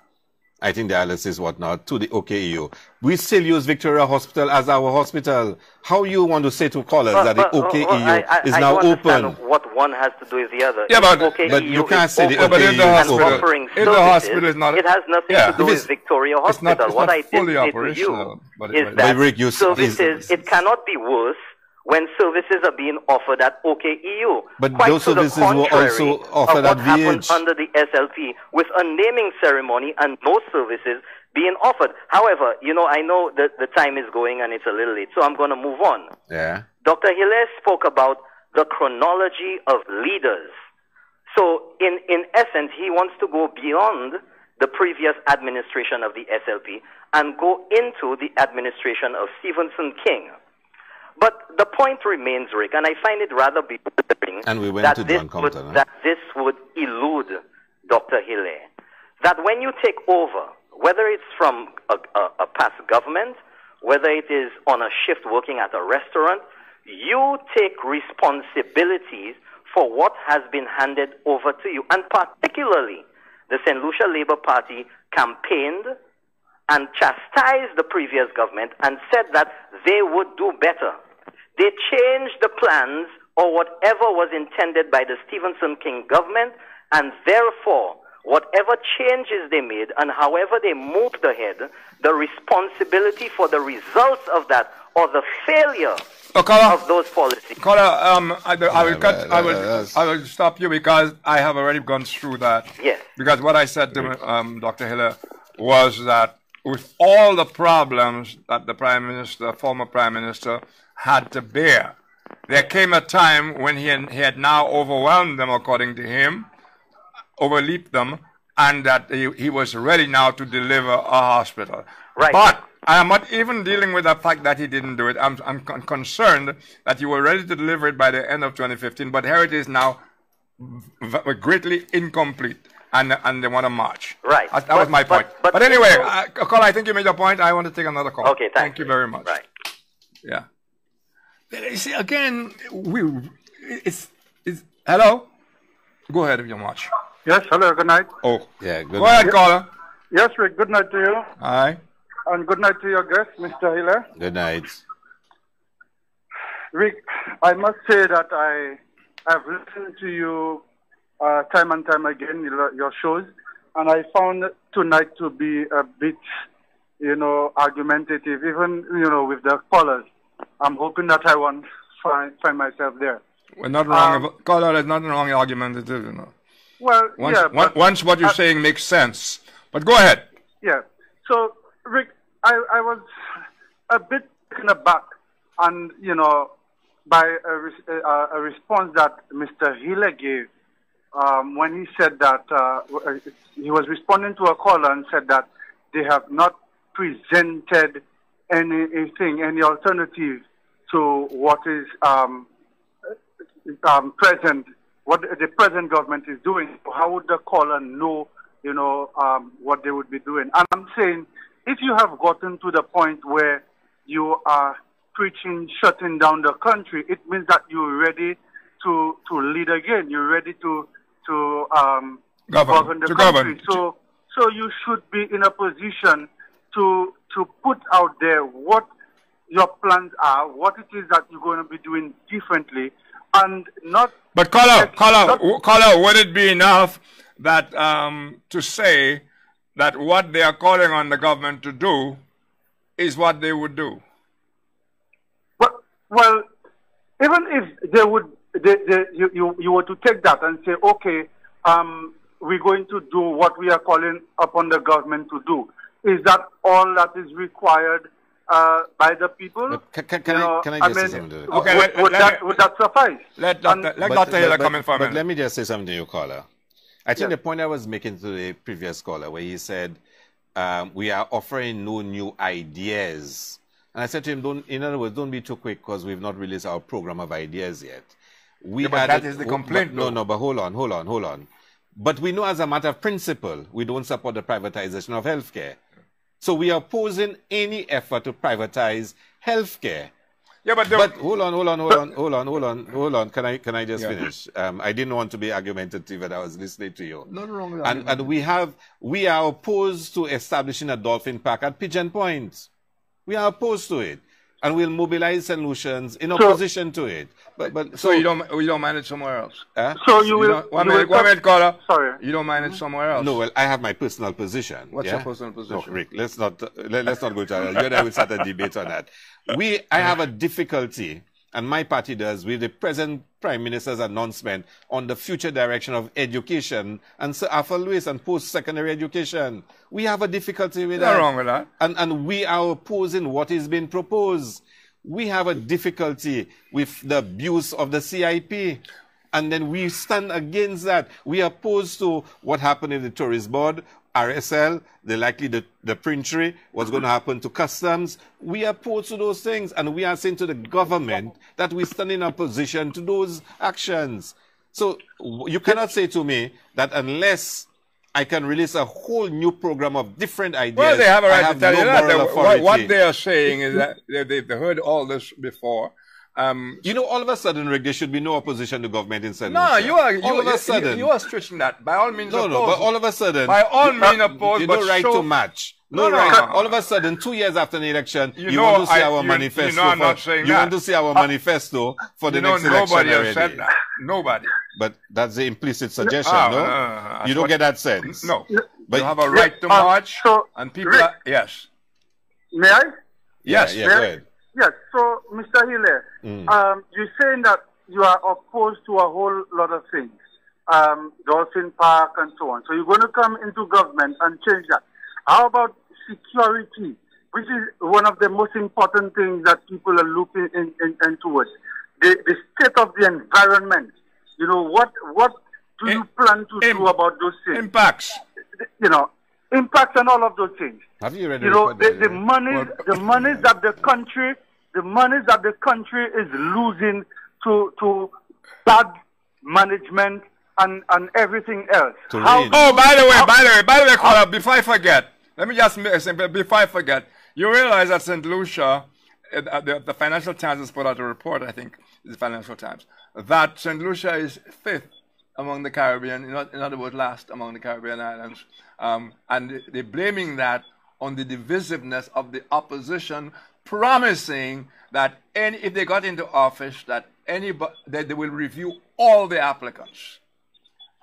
I think dialysis, whatnot, to the OKEU. We still use Victoria Hospital as our hospital. How you want to say to callers that the OKEU is now open? What one has to do with the other. Yeah, but you can't say the OKEU is open. If the hospital is not, it has nothing to do with Victoria Hospital. What I did say to you is that services, it cannot be worse when services are being offered at OKEU. But those services were also offered at VH. Under the SLP with a naming ceremony and no services being offered. However, I know that the time is going and it's a little late, so I'm going to move on. Yeah. Dr. Hilaire spoke about the chronology of leaders. So in essence, he wants to go beyond the previous administration of the SLP and go into the administration of Stephenson King. But the point remains, Rick, and I find it rather bewildering that this would elude Dr. Hilaire. That when you take over, whether it's from a past government, whether it is on a shift working at a restaurant, you take responsibilities for what has been handed over to you. And particularly, the St. Lucia Labour Party campaigned and chastised the previous government and said that they would do better. They changed the plans or whatever was intended by the Stephenson King government, and therefore, whatever changes they made and however they moved ahead, the responsibility for the results of that or the failure of those policies. Caller, I will stop you because I have already gone through that. Yes. Because what I said to Dr. Hilaire was that with all the problems that the former Prime Minister, had to bear, there came a time when he had now overwhelmed them, according to him, overleaped them, and that he was ready now to deliver a hospital. Right. But I am not even dealing with the fact that he didn't do it. I'm concerned that you were ready to deliver it by the end of 2015, but here it is now greatly incomplete, and they want to march. Right. That was my point. But anyway, Carl, I think you made your point. I want to take another call. Okay, thank you very much. Right. Yeah. You see, again, hello? Go ahead if you watch. Yes, hello, good night. Oh, yeah, good night. Go ahead, caller. Yes, Rick, good night to you. Hi. And good night to your guest, Mr. Hilaire. Good night. Rick, I must say that I have listened to you time and time again, your shows, and I found tonight to be a bit, argumentative, even, with the callers. I'm hoping that I won't find myself there. Well, not wrong. Caller, there's nothing wrong argumentative, Well, once what you're saying makes sense. But go ahead. Yeah. So, Rick, I was a bit taken aback, and, by a response that Mr. Hilaire gave when he said that he was responding to a caller and said that they have not presented any alternative to what is present, what the present government is doing. How would the caller know, what they would be doing? And I'm saying, if you have gotten to the point where you are preaching shutting down the country, it means that you're ready to lead again. You're ready to govern the country. So you should be in a position to put out there what your plans are, what it is that you're going to be doing differently, and not. But caller, would it be enough that to say that what they are calling on the government to do is what they would do? Well, even if they would, you were to take that and say, okay, we're going to do what we are calling upon the government to do. Is that all that is required by the people? Can I just say something to you? Okay, would that suffice? Let Dr. Hilaire come in for a minute. But let me just say something to you, caller. I think the point I was making to the previous caller, where he said, we are offering no new ideas. And I said to him, in other words, don't be too quick because we've not released our program of ideas yet. But that is the complaint. But hold on. But we know as a matter of principle, we don't support the privatization of healthcare. So we are opposing any effort to privatize healthcare. Yeah, but hold on. Can I just finish? I didn't want to be argumentative, and I was listening to you. Nothing wrong with that. And we are opposed to establishing a dolphin park at Pigeon Point. We are opposed to it, and we'll mobilize solutions in opposition to it. So you don't mind it somewhere else? So you will. One minute, caller. Sorry. You don't mind it somewhere else? No. Well, I have my personal position. What's your personal position? No, Rick. Let's not go to that. You and I will start a debate on that. I have a difficulty, and my party does, with the present Prime Minister's announcement on the future direction of education and affiliate and post-secondary education. We have a difficulty with that. Nothing wrong with that. And we are opposing what is being proposed. We have a difficulty with the abuse of the CIP. And then we stand against that. We are opposed to what happened in the tourist board, RSL, the printery, what's going to happen to customs. We are opposed to those things, and we are saying to the government that we stand in opposition to those actions. So you cannot say to me that unless I can release a whole new program of different ideas, well, they have a right to tell you that. What they are saying is that they've heard all this before. All of a sudden, Rick, there should be no opposition to government in St. No, Lucia. you are stretching that. By all means, No, but all of a sudden, by all means opposed, you but no right to match. No. All of a sudden, 2 years after the election, you want to see our manifesto. I'm not saying that. You want to see our manifesto for the next election. Nobody has said that. Nobody. But that's the implicit suggestion, no? You don't get that sense. No. But you have a right to march, and people. Yes. May I? Yes. Yeah, go ahead. Yes, so Mr. Hilaire, you're saying that you are opposed to a whole lot of things, Dolphin Park and so on. So you're going to come into government and change that. How about security, which is one of the most important things that people are looking in towards? The state of the environment. What do you plan to do about those things? Impacts. Impacts and all of those things. Have you read the monies that the country is losing to bad management and everything else. By the way, caller, before I forget, let me just say, before I forget, you realize that St. Lucia, the Financial Times has put out a report, I think, the Financial Times, that St. Lucia is 5th among the Caribbean, in other words, last among the Caribbean islands. And they're blaming that on the divisiveness of the opposition, promising that if they got into office, that they will review all the applicants.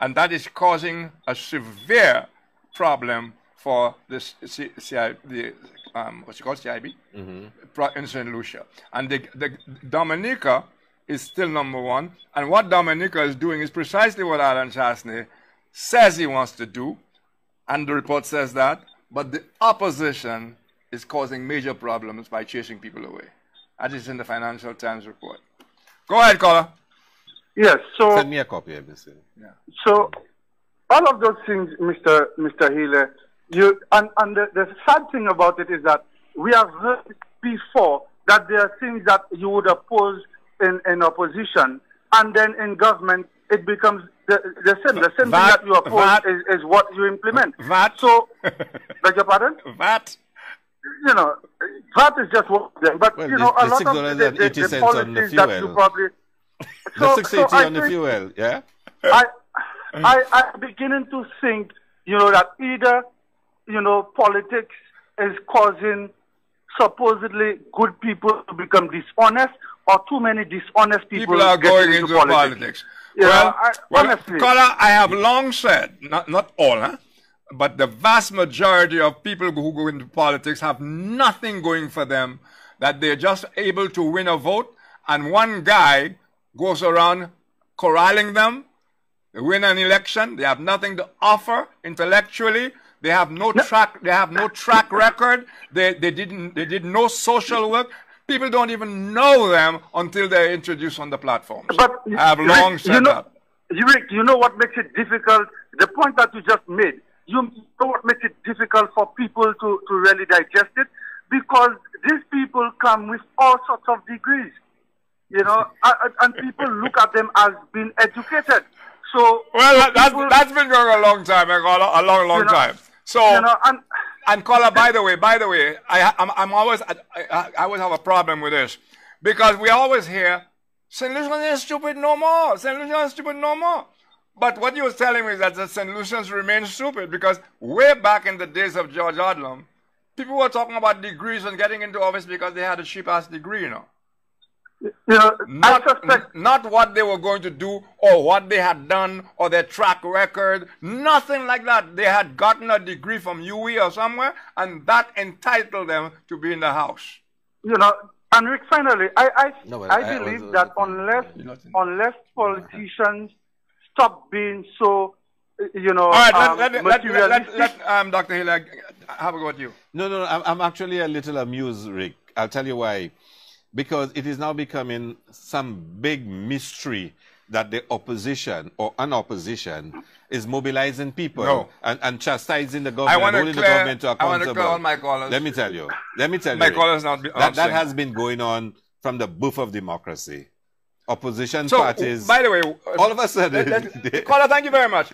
And that is causing a severe problem for this what's it called, CIB? In St. Lucia. And the Dominica is still number one. And what Dominica is doing is precisely what Alan Chasney says he wants to do. And the report says that. But the opposition is causing major problems by chasing people away. That is in the Financial Times report. Go ahead, caller. Yes, so... Send me a copy of this. Yeah. So, all of those things, Mr. Hilaire, and the sad thing about it is that we have heard before that there are things that you would oppose in opposition, and then in government it becomes the same. The same thing that you oppose is what you implement. So, beg your pardon? VAT. You know, VAT is just one of them. But, you know, a lot of the policies that you probably... The 680 on the fuel, yeah? I'm beginning to think, you know, that either, you know, politics is causing supposedly good people to become dishonest, or too many dishonest people are going into politics. Well, honestly, Carla, I have long said, not all, huh? But the vast majority of people who go into politics have nothing going for them, that they're just able to win a vote, and one guy goes around corralling them. They win an election. They have nothing to offer intellectually. They have no track. They have no track record. They did no social work. People don't even know them until they're introduced on the platforms. But I have long said that. Rick, you know what makes it difficult? The point that you just made. You know what makes it difficult for people to really digest it? Because these people come with all sorts of degrees, you know, and people look at them as being educated. So, well, that's been going a long time, a long time. So, you know, and caller, by the way, I always have a problem with this, because we always hear St. Lucian is stupid no more. St. Lucian is stupid no more. But what you're telling me is that the St. Lucians remain stupid, because way back in the days of George Odlum, people were talking about degrees and getting into office because they had a cheap-ass degree, you know. You know, not what they were going to do or what they had done or their track record. Nothing like that. They had gotten a degree from UE or somewhere, and that entitled them to be in the House. You know, and Rick, finally, I believe that unless politicians stop being so, you know, all right, let Dr. Hilaire have a go at you. No, I'm actually a little amused, Rick. I'll tell you why. Because it is now becoming some big mystery that the opposition or unopposition is mobilizing people and chastising the government and holding the government to accountable. I want to clear all my callers. Let me tell you. My callers that has been going on from the birth of democracy. Opposition so, parties. By the way, all of a sudden. Caller, thank you very much.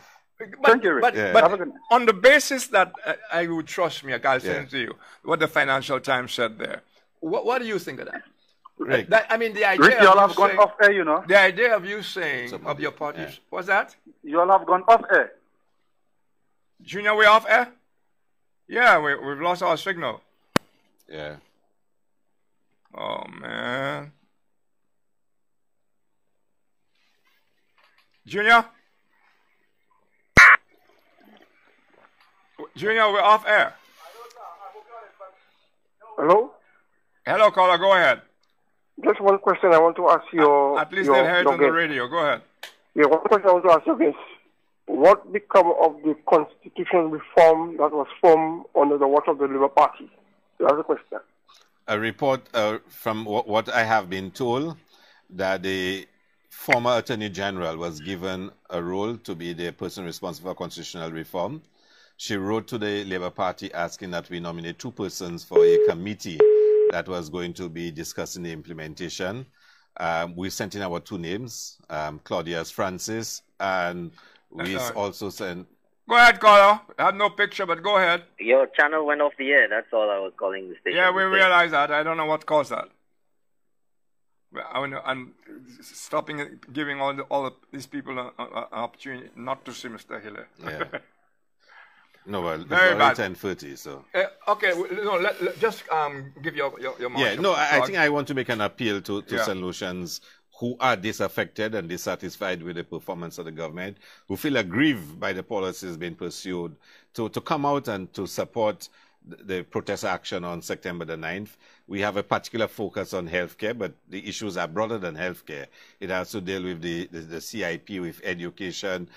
Thank you, Rick. But on the basis that I would trust me, I'll send it to you, what the Financial Times said there. What do you think of that? Rick. I mean, the idea Rick, you all have gone off air, you know. The idea of you saying, of your parties, what's that? You all have gone off air. Junior, we're off air? Yeah, we've lost our signal. Yeah. Oh, man. Junior? Junior, we're off air. Hello? Hello, caller, go ahead. Just one question I want to ask you. At least they'll hear it on the radio. Go ahead. Yeah, one question I want to ask you is, what become of the constitutional reform that was formed under the watch of the Labour Party? That's the question. A report from what I have been told, that the former Attorney General was given a role to be the person responsible for constitutional reform. She wrote to the Labour Party asking that we nominate 2 persons for a committee that was going to be discussing the implementation. We sent in our 2 names, Claudius Francis, and we also sent... Go ahead, caller. I have no picture, but go ahead. Your channel went off the air. That's all I was calling the station. Yeah, we realize that. I don't know what caused that. I'm stopping, giving all these people an opportunity not to see Mr. Hilaire. Yeah. No, well, it's Very bad. 10:30, so... okay, just give your yeah, no, I think I want to make an appeal to St. Lucians who are disaffected and dissatisfied with the performance of the government, who feel aggrieved by the policies being pursued, to come out and to support the protest action on September the 9th. We have a particular focus on healthcare, but the issues are broader than healthcare. It has to deal with the CIP, with education,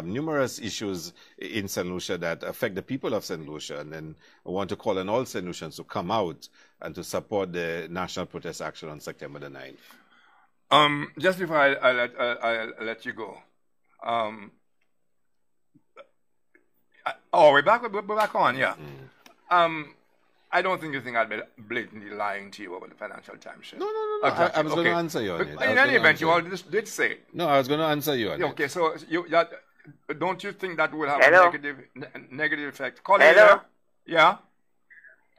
numerous issues in St. Lucia that affect the people of St. Lucia. And then I want to call on all St. Lucians to come out and to support the national protest action on September the 9th. Just before I let you go, we're back on, yeah. I don't think you think I'd be blatantly lying to you about the Financial Times. No. I was going to answer you on it. In any event, you already did say it. No, I was going to answer you on it. Okay, so don't you think that will have Hello? a negative effect? Caller, Hello? Yeah?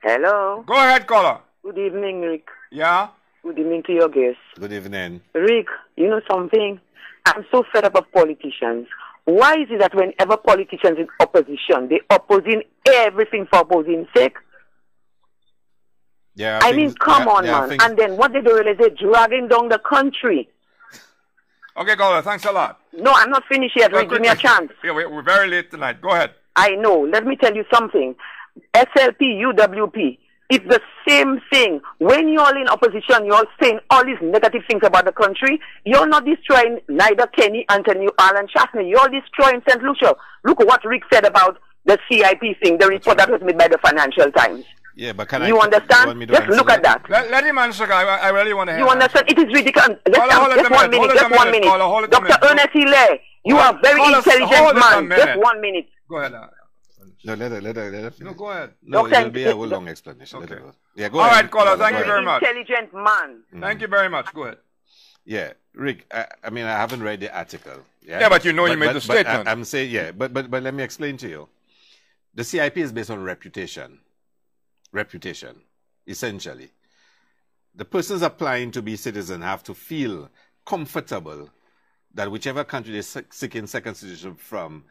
Hello? Go ahead, caller. Good evening, Rick. Yeah? Good evening to your guests. Good evening. Rick, you know something? I'm so fed up of politicians. Why is it that whenever politicians in opposition, they opposing everything for opposing sake? Yeah, I mean, come on, man. And then what they do is they're dragging down the country. Okay, caller, thanks a lot. No, I'm not finished yet, Rick. Give me a chance. Yeah, we're very late tonight. Go ahead. I know. Let me tell you something. SLP, UWP, it's the same thing. When you're all in opposition, you're all saying all these negative things about the country. You're not destroying neither Kenny, Anthony, Alan Chastney. You're destroying St. Lucia. Look at what Rick said about the CIP thing, the report that was made by the Financial Times. Yeah, but can you understand? Just look at that. Let him answer. I really want to hear. You understand? It is ridiculous. Just 1 minute. Just 1 minute. Dr. Ernest Hilaire, you are a very intelligent man. Just 1 minute. Go ahead. No, let her. No, go ahead. No, it will be a whole long explanation. Okay. Yeah, go ahead. All right, caller. Thank you very much. Intelligent man. Thank you very much. Go ahead. Yeah, Rick. I mean, I haven't read the article. Yeah, but you know you made the statement. I'm saying, yeah, but let me explain to you. The CIP is based on reputation. Reputation, essentially. The persons applying to be citizen have to feel comfortable that whichever country they're seeking second citizenship from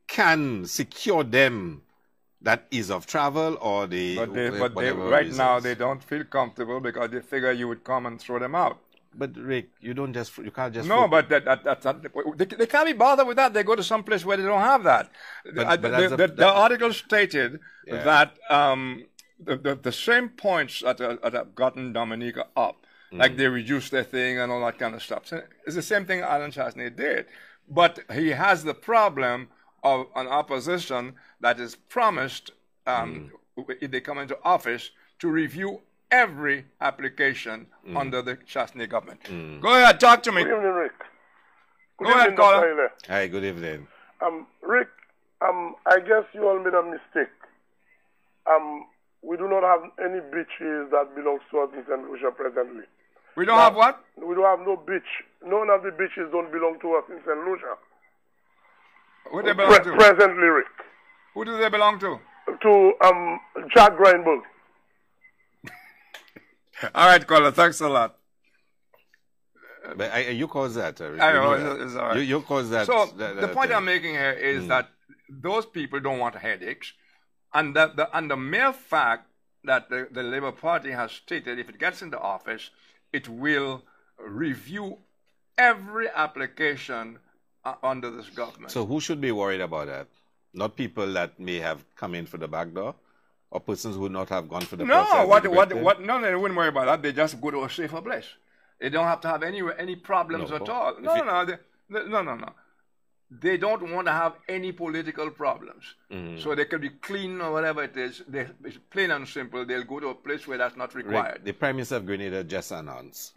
can secure them that ease of travel or the right now they don't feel comfortable because they figure you would come and throw them out. But Rick, you can't just. No, but that's not, they can't be bothered with that. They go to some place where they don't have that. The article stated that the same points that have gotten Dominica up, like they reduced their thing and all that kind of stuff. So it's the same thing Alan Chastney did, but he has the problem of an opposition that is promised if they come into office to review every application under the Chastney government. Go ahead, talk to me. Good evening, Rick. Go ahead, caller. Hi, good evening. Rick, I guess you all made a mistake. We do not have any beaches that belongs to us in St. Lucia presently. We don't have what? We don't have no beach. None of the beaches don't belong to us in St. Lucia. Who do they belong to? Presently, Rick. Who do they belong to? To Jack Greenberg. All right, caller. Thanks a lot. But you caused that. I know, it's all right. You caused that. So the point I'm making here is that those people don't want headaches, and the mere fact that the Labour Party has stated if it gets into office, it will review every application under this government. So who should be worried about that? Not people that may have come in for the back door? Or persons who would not have gone for the process? No, they wouldn't worry about that. They just go to a safer place. They don't have to have any problems at all. No. They don't want to have any political problems. So they could be clean or whatever it is. It's plain and simple. They'll go to a place where that's not required. Rick, the Prime Minister of Grenada just announced,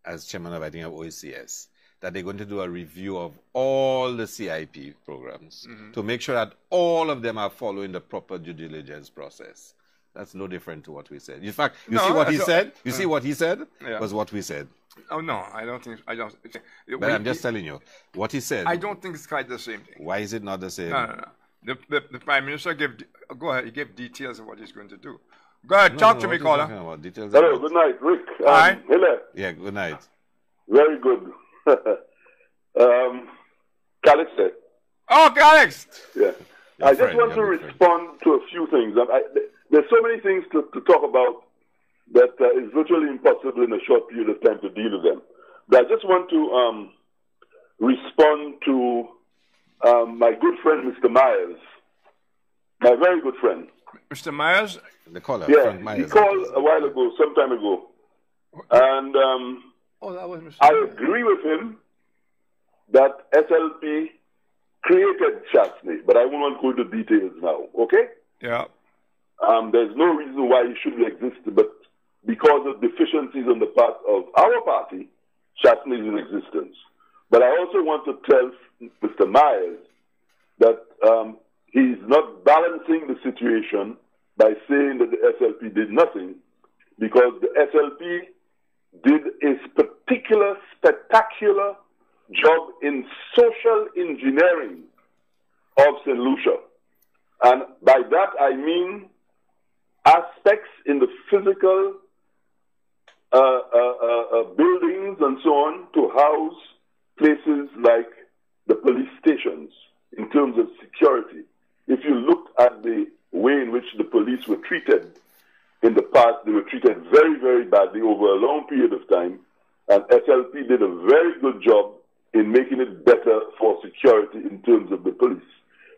as chairman of, I think, of OECS, that they're going to do a review of all the CIP programs to make sure that all of them are following the proper due diligence process. That's no different to what we said. In fact, you see what he said? You see what he said was what we said. Oh, no, I don't think. But I'm just telling you, what he said. I don't think it's quite the same thing. Why is it not the same? No. The Prime Minister gave details of what he's going to do. Go ahead, talk to me, caller. Hello, good night, Rick. Hi. Hilaire. Yeah, good night. Very good. Calix said. Oh, Calix! Yeah. I just want to respond to a few things. There's so many things to talk about that is virtually impossible in a short period of time to deal with them. But I just want to respond to my good friend, Mr. Myers, my very good friend. Mr. Myers? The caller, yeah, Frank Myers. He called a while ago, some time ago. And that was Mr. I agree with him that SLP created Chastney, but I won't go into details now, okay? Yeah. There's no reason why he shouldn't exist, but because of deficiencies on the part of our party, Chastney is in existence. But I also want to tell Mr. Myers that he's not balancing the situation by saying that the SLP did nothing, because the SLP did a particular spectacular job in social engineering of St. Lucia. And by that I mean aspects in the physical buildings and so on to house places like the police stations in terms of security. If you look at the way in which the police were treated in the past, they were treated very, very badly over a long period of time, and SLP did a very good job in making it better for security in terms of the police.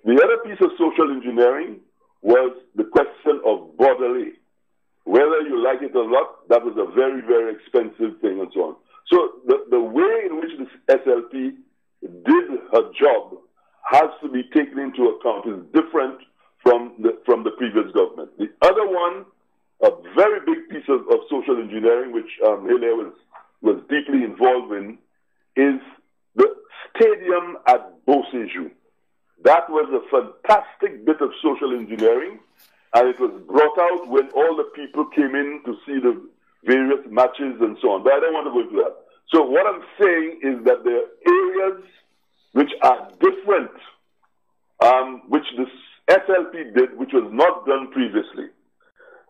The other piece of social engineering was the question of borderlay. Whether you like it or not, that was a very, very expensive thing and so on. So the way in which the SLP did her job has to be taken into account, is different from the previous government. The other one, a very big piece of social engineering, which Hilaire was deeply involved in, is the stadium at Beauséjour. That was a fantastic bit of social engineering, and it was brought out when all the people came in to see the various matches and so on. But I don't want to go into that. So what I'm saying is that there are areas which are different, which the SLP did, which was not done previously.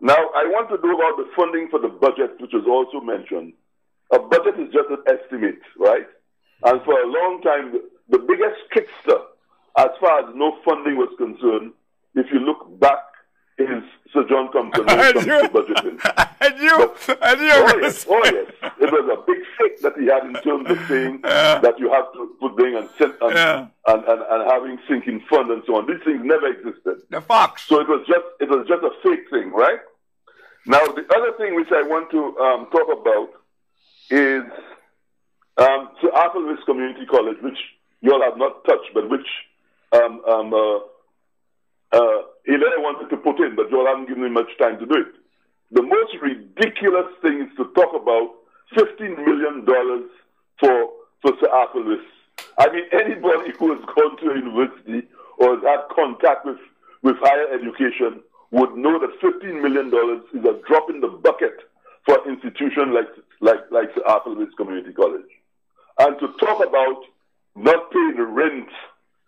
Now, I want to know about the funding for the budget, which was also mentioned. A budget is just an estimate, right? And for a long time, the biggest trickster, as far as no funding was concerned, if you look back, is Sir John Compton when it comes to budgeting. Oh yes. It was a big fake that he had in terms of saying that you have to put things and having sinking fund and so on. These things never existed. The fox. So it was just a fake thing, right? Now the other thing which I want to talk about is Sir Arthur Lewis Community College, which you all have not touched, but which Hilaire wanted to put in, but you all haven't given him much time to do it. The most ridiculous thing is to talk about $15 million for Sir Arthur Lewis. I mean, anybody who has gone to a university or has had contact with higher education would know that $15 million is a drop in the bucket for an institution like Sir Arthur Lewis Community College. And to talk about not paying the rent,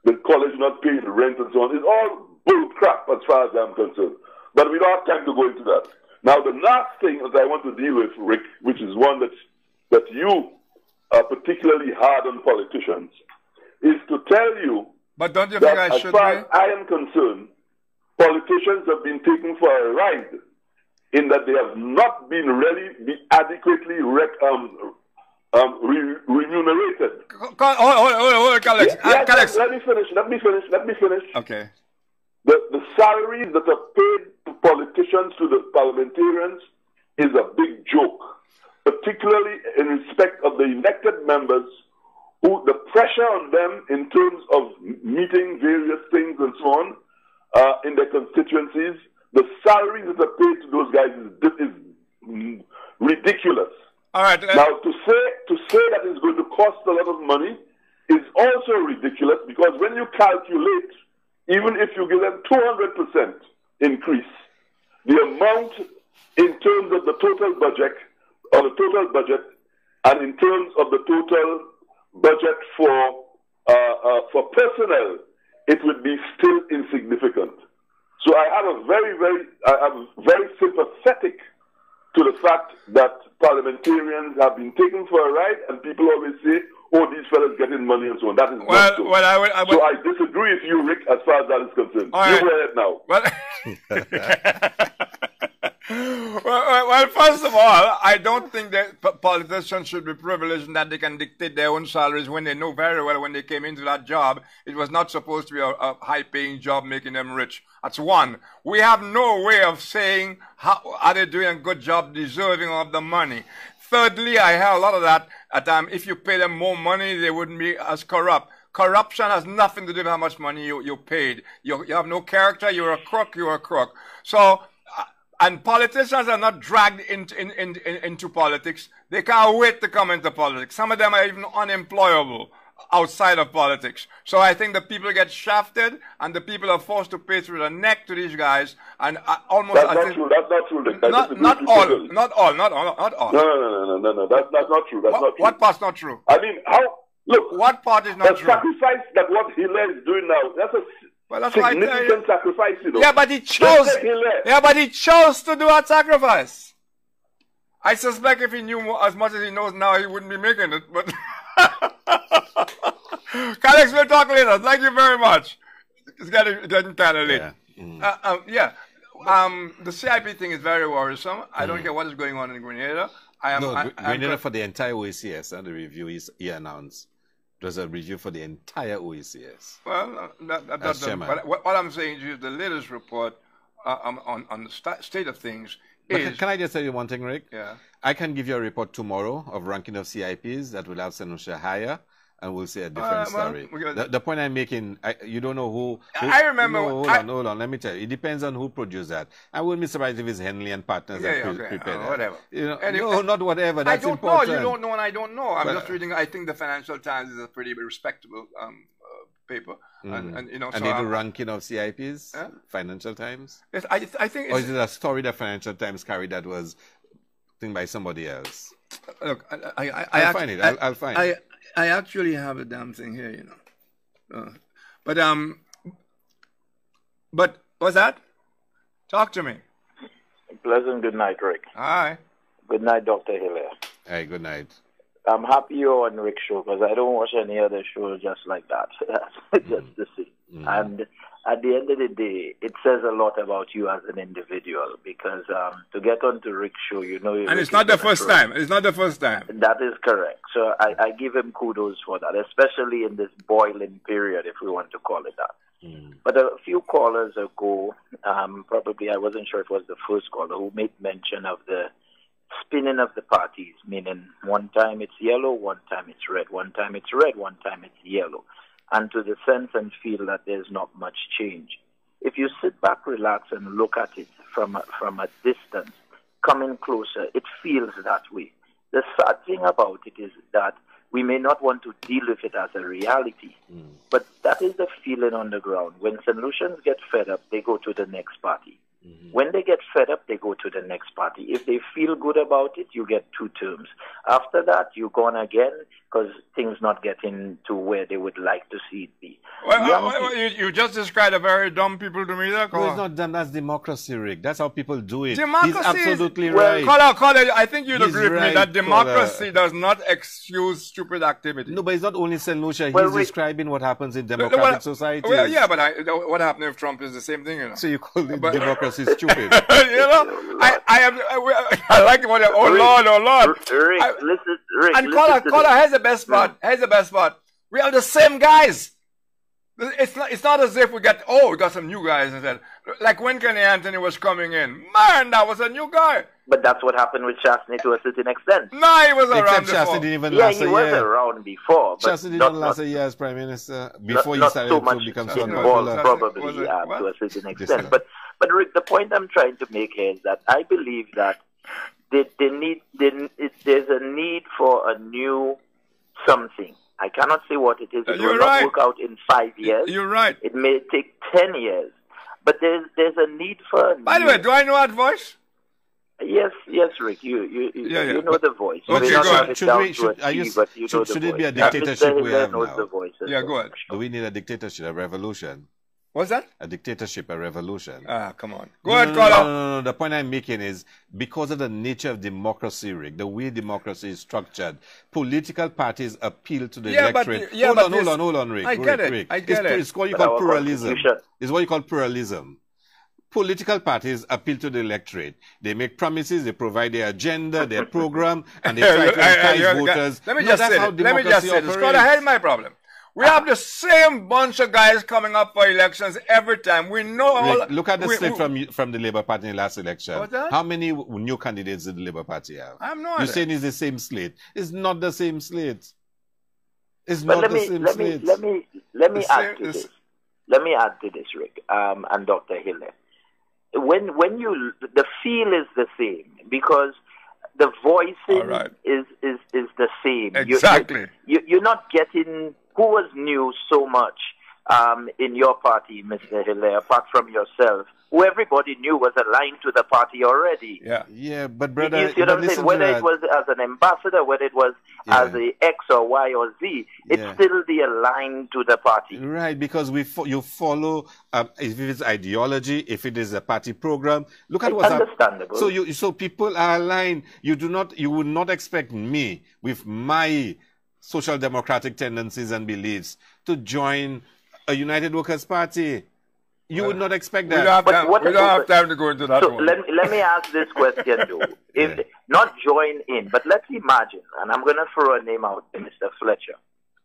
the college not paying the rent and so on, is all bull crap as far as I'm concerned. But we don't have time to go into that. Now, the last thing that I want to deal with, Rick, which is one that you are particularly hard on politicians, is to tell you but don't you think that I should as far as I am concerned, politicians have been taken for a ride in that they have not been really adequately remunerated. Hold, Alex. Yes, let me finish. Okay. The salaries that are paid to politicians, to the parliamentarians, is a big joke, particularly in respect of the elected members, who the pressure on them in terms of meeting various things and so on in their constituencies, the salaries that are paid to those guys is ridiculous. All right. Now, to say that it's going to cost a lot of money is also ridiculous, because when you calculate, even if you give them 200% increase, the amount in terms of the total budget, and in terms of the total budget for personnel, it would be still insignificant. So I am very sympathetic to the fact that parliamentarians have been taken for a ride, and people always say, oh, these fellas getting money and so on. That is not so. So I disagree with you, Rick, as far as that is concerned. You go ahead now. Well, first of all, I don't think that politicians should be privileged in that they can dictate their own salaries when they know very well when they came into that job, it was not supposed to be a high-paying job making them rich. That's one. We have no way of saying how are they doing a good job deserving of the money. Thirdly, I hear a lot of that if you pay them more money, they wouldn't be as corrupt. Corruption has nothing to do with how much money you paid. You have no character, you're a crook, you're a crook. So, and politicians are not dragged into politics. They can't wait to come into politics. Some of them are even unemployable outside of politics. So I think the people get shafted, and the people are forced to pay through the neck to these guys. And almost that's not true. That's not true. Not all. No. That's not true. That's not true. What part's not true? I mean, how? Look, what part is not the true? The sacrifice that what Hilaire is doing now, that's a significant sacrifice, you know. Yeah, but he chose. Yeah, but he chose to do that sacrifice. I suspect if he knew as much as he knows now, he wouldn't be making it. But Alex, we'll talk later. Thank you very much. It's getting kind of late. Yeah. The CIP thing is very worrisome. I don't care what is going on in Grenada. Grenada for the entire OECS and the review he announced. It was a review for the entire OECS. Well, that's but what I'm saying is the latest report on the state of things is... Can I just tell you one thing, Rick? Yeah. I can give you a report tomorrow of ranking of CIPs that will have St. Lucia higher, and we'll see a different story. The point I'm making, you don't know who... I remember... No, hold on, let me tell you. It depends on who produced that. I wouldn't be surprised if it's Henley and Partners that prepared that. Whatever. No, not whatever. That's important. I don't know. You don't know and I don't know. I'm just reading. I think the Financial Times is a pretty respectable paper. And you know, and they do ranking of CIPs? Financial Times? Yes, I think... Or is it a story that Financial Times carried that was thing by somebody else? Look, I'll find it. I'll find it. I actually have a damn thing here, you know. But what's that? Talk to me. Pleasant good night, Rick. Hi. Good night, Dr. Hilaire. Hey, good night. I'm happy you're on Rick's show because I don't watch any other show just like that. Just to see. And at the end of the day, it says a lot about you as an individual because to get onto Rick's show, you know... And it's not the first time. It's not the first time. That is correct. So I give him kudos for that, especially in this boiling period, if we want to call it that. But a few callers ago, probably I wasn't sure it was the first caller, who made mention of the spinning of the parties, meaning one time it's yellow, one time it's red, one time it's red, one time it's yellow. And to the sense and feel that there's not much change. If you sit back, relax, and look at it from a distance, coming closer, it feels that way. The sad thing about it is that we may not want to deal with it as a reality, but that is the feeling on the ground. When St. Lucians get fed up, they go to the next party. When they get fed up, they go to the next party. If they feel good about it, you get 2 terms. After that, you're gone again because things not getting to where they would like to see it be. Well, you just described a very dumb people to me there. No, it's not dumb. That's democracy, Rick. That's how people do it. Democracy He's absolutely right. Caller, I think you'd agree with me that democracy does not excuse stupid activity. No, but it's not only St. Lucia. He's describing what happens in democratic society. Well, yeah, but what happened if Trump is the same thing, you know? So you call it democracy stupid. You know, I like what. Oh Lord. Rick, listen. And caller, here's the best part. Here's the best part. We are the same guys. It's not as if we got some new guys instead. Like when Kenny Anthony was coming in, man, that was a new guy. But that's what happened with Chastney to a certain extent. No, he was around before. Chastney didn't even last a year. Yeah, he was around before. But Chastney didn't last a year as Prime Minister before he started to become so unpopular. Probably to a certain extent. But Rick, the point I'm trying to make here is that I believe that there's a need for a new something. I cannot say what it is. It will not work out in 5 years. You're right. It may take 10 years. But there's a need for... By the way, do I know that voice? Yes, Rick. You know the voice. You Okay, may not go have ahead. Should it be a dictatorship we have now? Yeah, go ahead. Do we need a dictatorship, a revolution? What's that? A dictatorship, a revolution. Come on. Go ahead, caller. No. The point I'm making is because of the nature of democracy, Rick, the way democracy is structured, political parties appeal to the electorate. Hold on, Rick. I get it. It's what you call pluralism. It's what you call pluralism. Political parties appeal to the electorate. They make promises, they provide their agenda, their program, and they try to entice voters. Let me just say this. Scott, here's my problem. We have the same bunch of guys coming up for elections every time. We know. Look at the slate from the Labour Party in the last election. What's that? How many new candidates did the Labour Party have? I have no idea. You're saying it's the same slate. It's not the same slate. It's But not the same slate. let me add to this. Let me add to this, Rick, and Dr. Hilaire. When you, the feel is the same because the voicing is the same. Exactly. You're not getting who was new so much in your party, Mr. Hilaire, apart from yourself, who everybody knew was aligned to the party already. Yeah, but brother, you see what I'm saying? Whether it was as an ambassador, whether it was as a X or Y or Z, it's still the aligned to the party. Right, because you follow if it's ideology, if it is a party program. Look at what's understandable. So people are aligned. You would not expect me with my social democratic tendencies and beliefs to join a United Workers' Party. You would not expect that. We don't have time to go into that one. Let me ask this question, though. If not join in, but let's imagine, and I'm going to throw a name out there, Mr. Fletcher,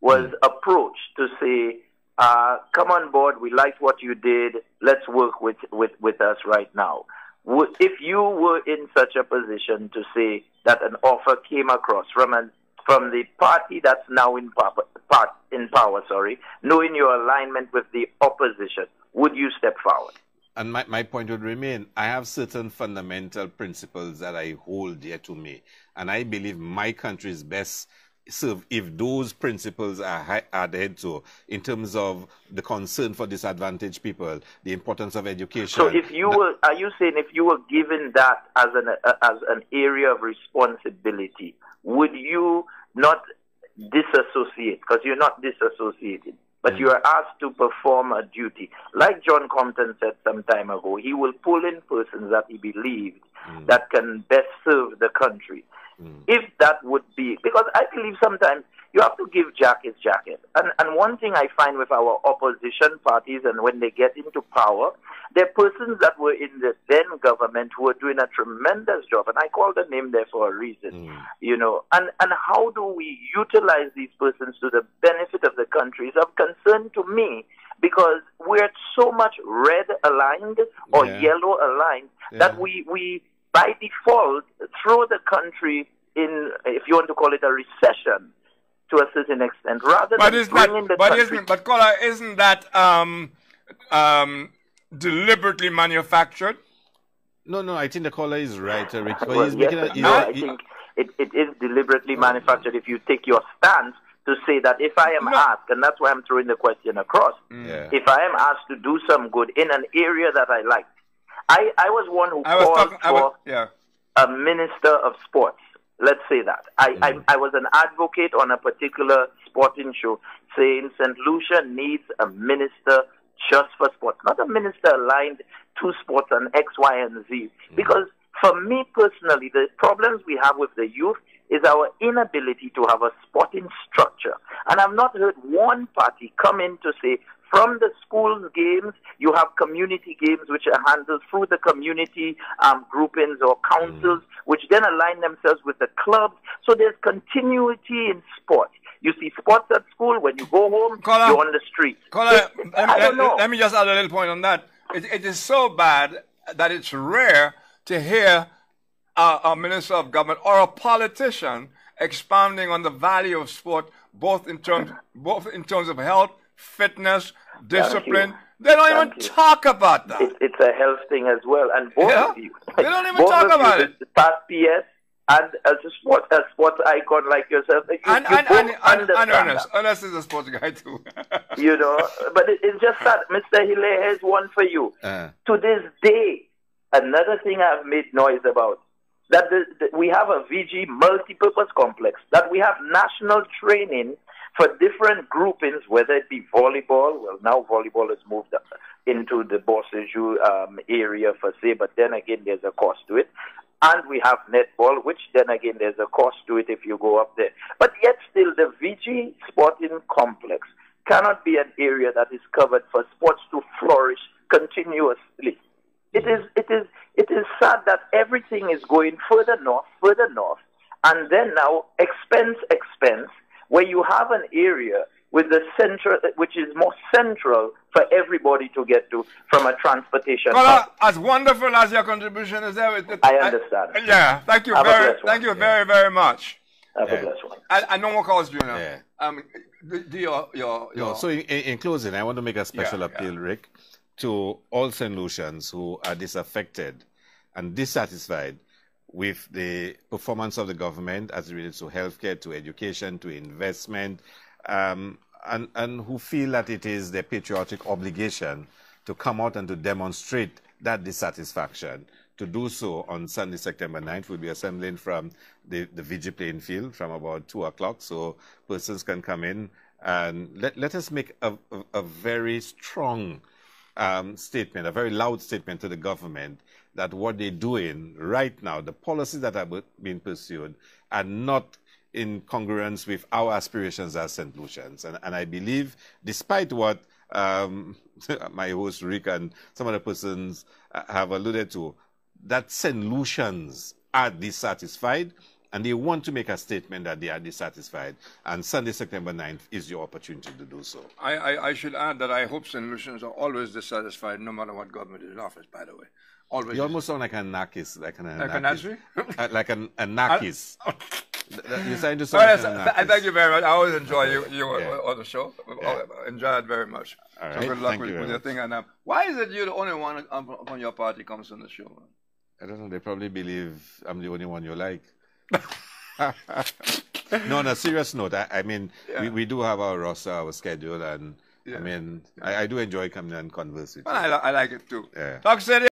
was approached to say, come on board, we liked what you did, let's work with us right now. If you were in such a position to say that an offer came across from the party that's now in power, knowing your alignment with the opposition, would you step forward? And my point would remain, I have certain fundamental principles that I hold dear to me. And I believe my country is best served if those principles are adhered to in terms of the concern for disadvantaged people, the importance of education. So if you were, are you saying if you were given that as an area of responsibility, would you not disassociate? Because you're not disassociated. But you are asked to perform a duty. Like John Compton said some time ago, he will pull in persons that he believed that can best serve the country. If that would be, because I believe sometimes you have to give Jack his jacket. And one thing I find with our opposition parties, and when they get into power, there are persons that were in the then government who were doing a tremendous job, and I call the name there for a reason, you know. And how do we utilize these persons to the benefit of the country is of concern to me, because we're so much red aligned or yellow aligned that we by default throw the country in, if you want to call it a recession, to a certain extent, rather than bringing the country. But Kola, isn't that deliberately manufactured? No, I think the caller is right, Rick. Well, I think it is deliberately manufactured if you take your stance to say that if I am asked, and that's why I'm throwing the question across, if I am asked to do some good in an area that I like, I was one who called for a minister of sports. Let's say that. I was an advocate on a particular sporting show saying St. Lucia needs a minister just for sports, not a minister aligned to sports and X, Y, and Z. Because for me personally, the problems we have with the youth is our inability to have a sporting structure. And I've not heard one party come in to say, from the schools games, you have community games which are handled through the community groupings or councils, which then align themselves with the clubs. So there's continuity in sport. You see sports at school, when you go home, you're on the street. Let me just add a little point on that. It is so bad that it's rare to hear a minister of government or a politician expounding on the value of sport, both in terms of health, fitness, discipline. They don't even talk about that. It's a health thing as well, and both of you. They don't even talk about it. Past PS and as a sports icon like yourself, and Ernest is a sports guy too. You know, but it's just that Mr. Hilaire has one for you. To this day, another thing I've made noise about, that we have a VG multi-purpose complex, that we have national training for different groupings, whether it be volleyball. Well, now volleyball has moved up into the Bossejou area per se, but then again, there's a cost to it. And we have netball, which then again, there's a cost to it if you go up there. But yet still, the VG sporting complex cannot be an area that is covered for sports to flourish continuously. It is sad that everything is going further north, and then now expense, where you have an area with the center, which is more central for everybody to get to from a transportation. Well, as wonderful as your contribution is, I understand. Yeah, thank you very, very much. Have a blessed one. I no more calls, Junior. So in closing, I want to make a special appeal, Rick, to all St. Lucians who are disaffected and dissatisfied with the performance of the government as it relates to healthcare, to education, to investment, and who feel that it is their patriotic obligation to come out and to demonstrate that dissatisfaction. To do so on Sunday, September 9th, we'll be assembling from the VG playing field from about 2 o'clock, so persons can come in and let us make a very strong statement, a very loud statement to the government that what they're doing right now, the policies that are being pursued, are not in congruence with our aspirations as St. Lucians. And I believe, despite what my host Rick and some other persons have alluded to, that St. Lucians are dissatisfied and they want to make a statement that they are dissatisfied. And Sunday, September 9th is your opportunity to do so. I should add that I hope St. Lucians are always dissatisfied no matter what government is in office, by the way. Always. You almost sound like a Nakis. Like a Nakis? You're saying to sound thank you very much. I always enjoy you on the show. Enjoy it very much. All right. So good luck with your thing. And why is it you're the only one on your party comes on the show? I don't know. They probably believe I'm the only one you like. No, on a serious note, I mean, we do have our roster, our schedule, and I mean, I do enjoy coming and conversing. Well, I like it too. Yeah. Talk City.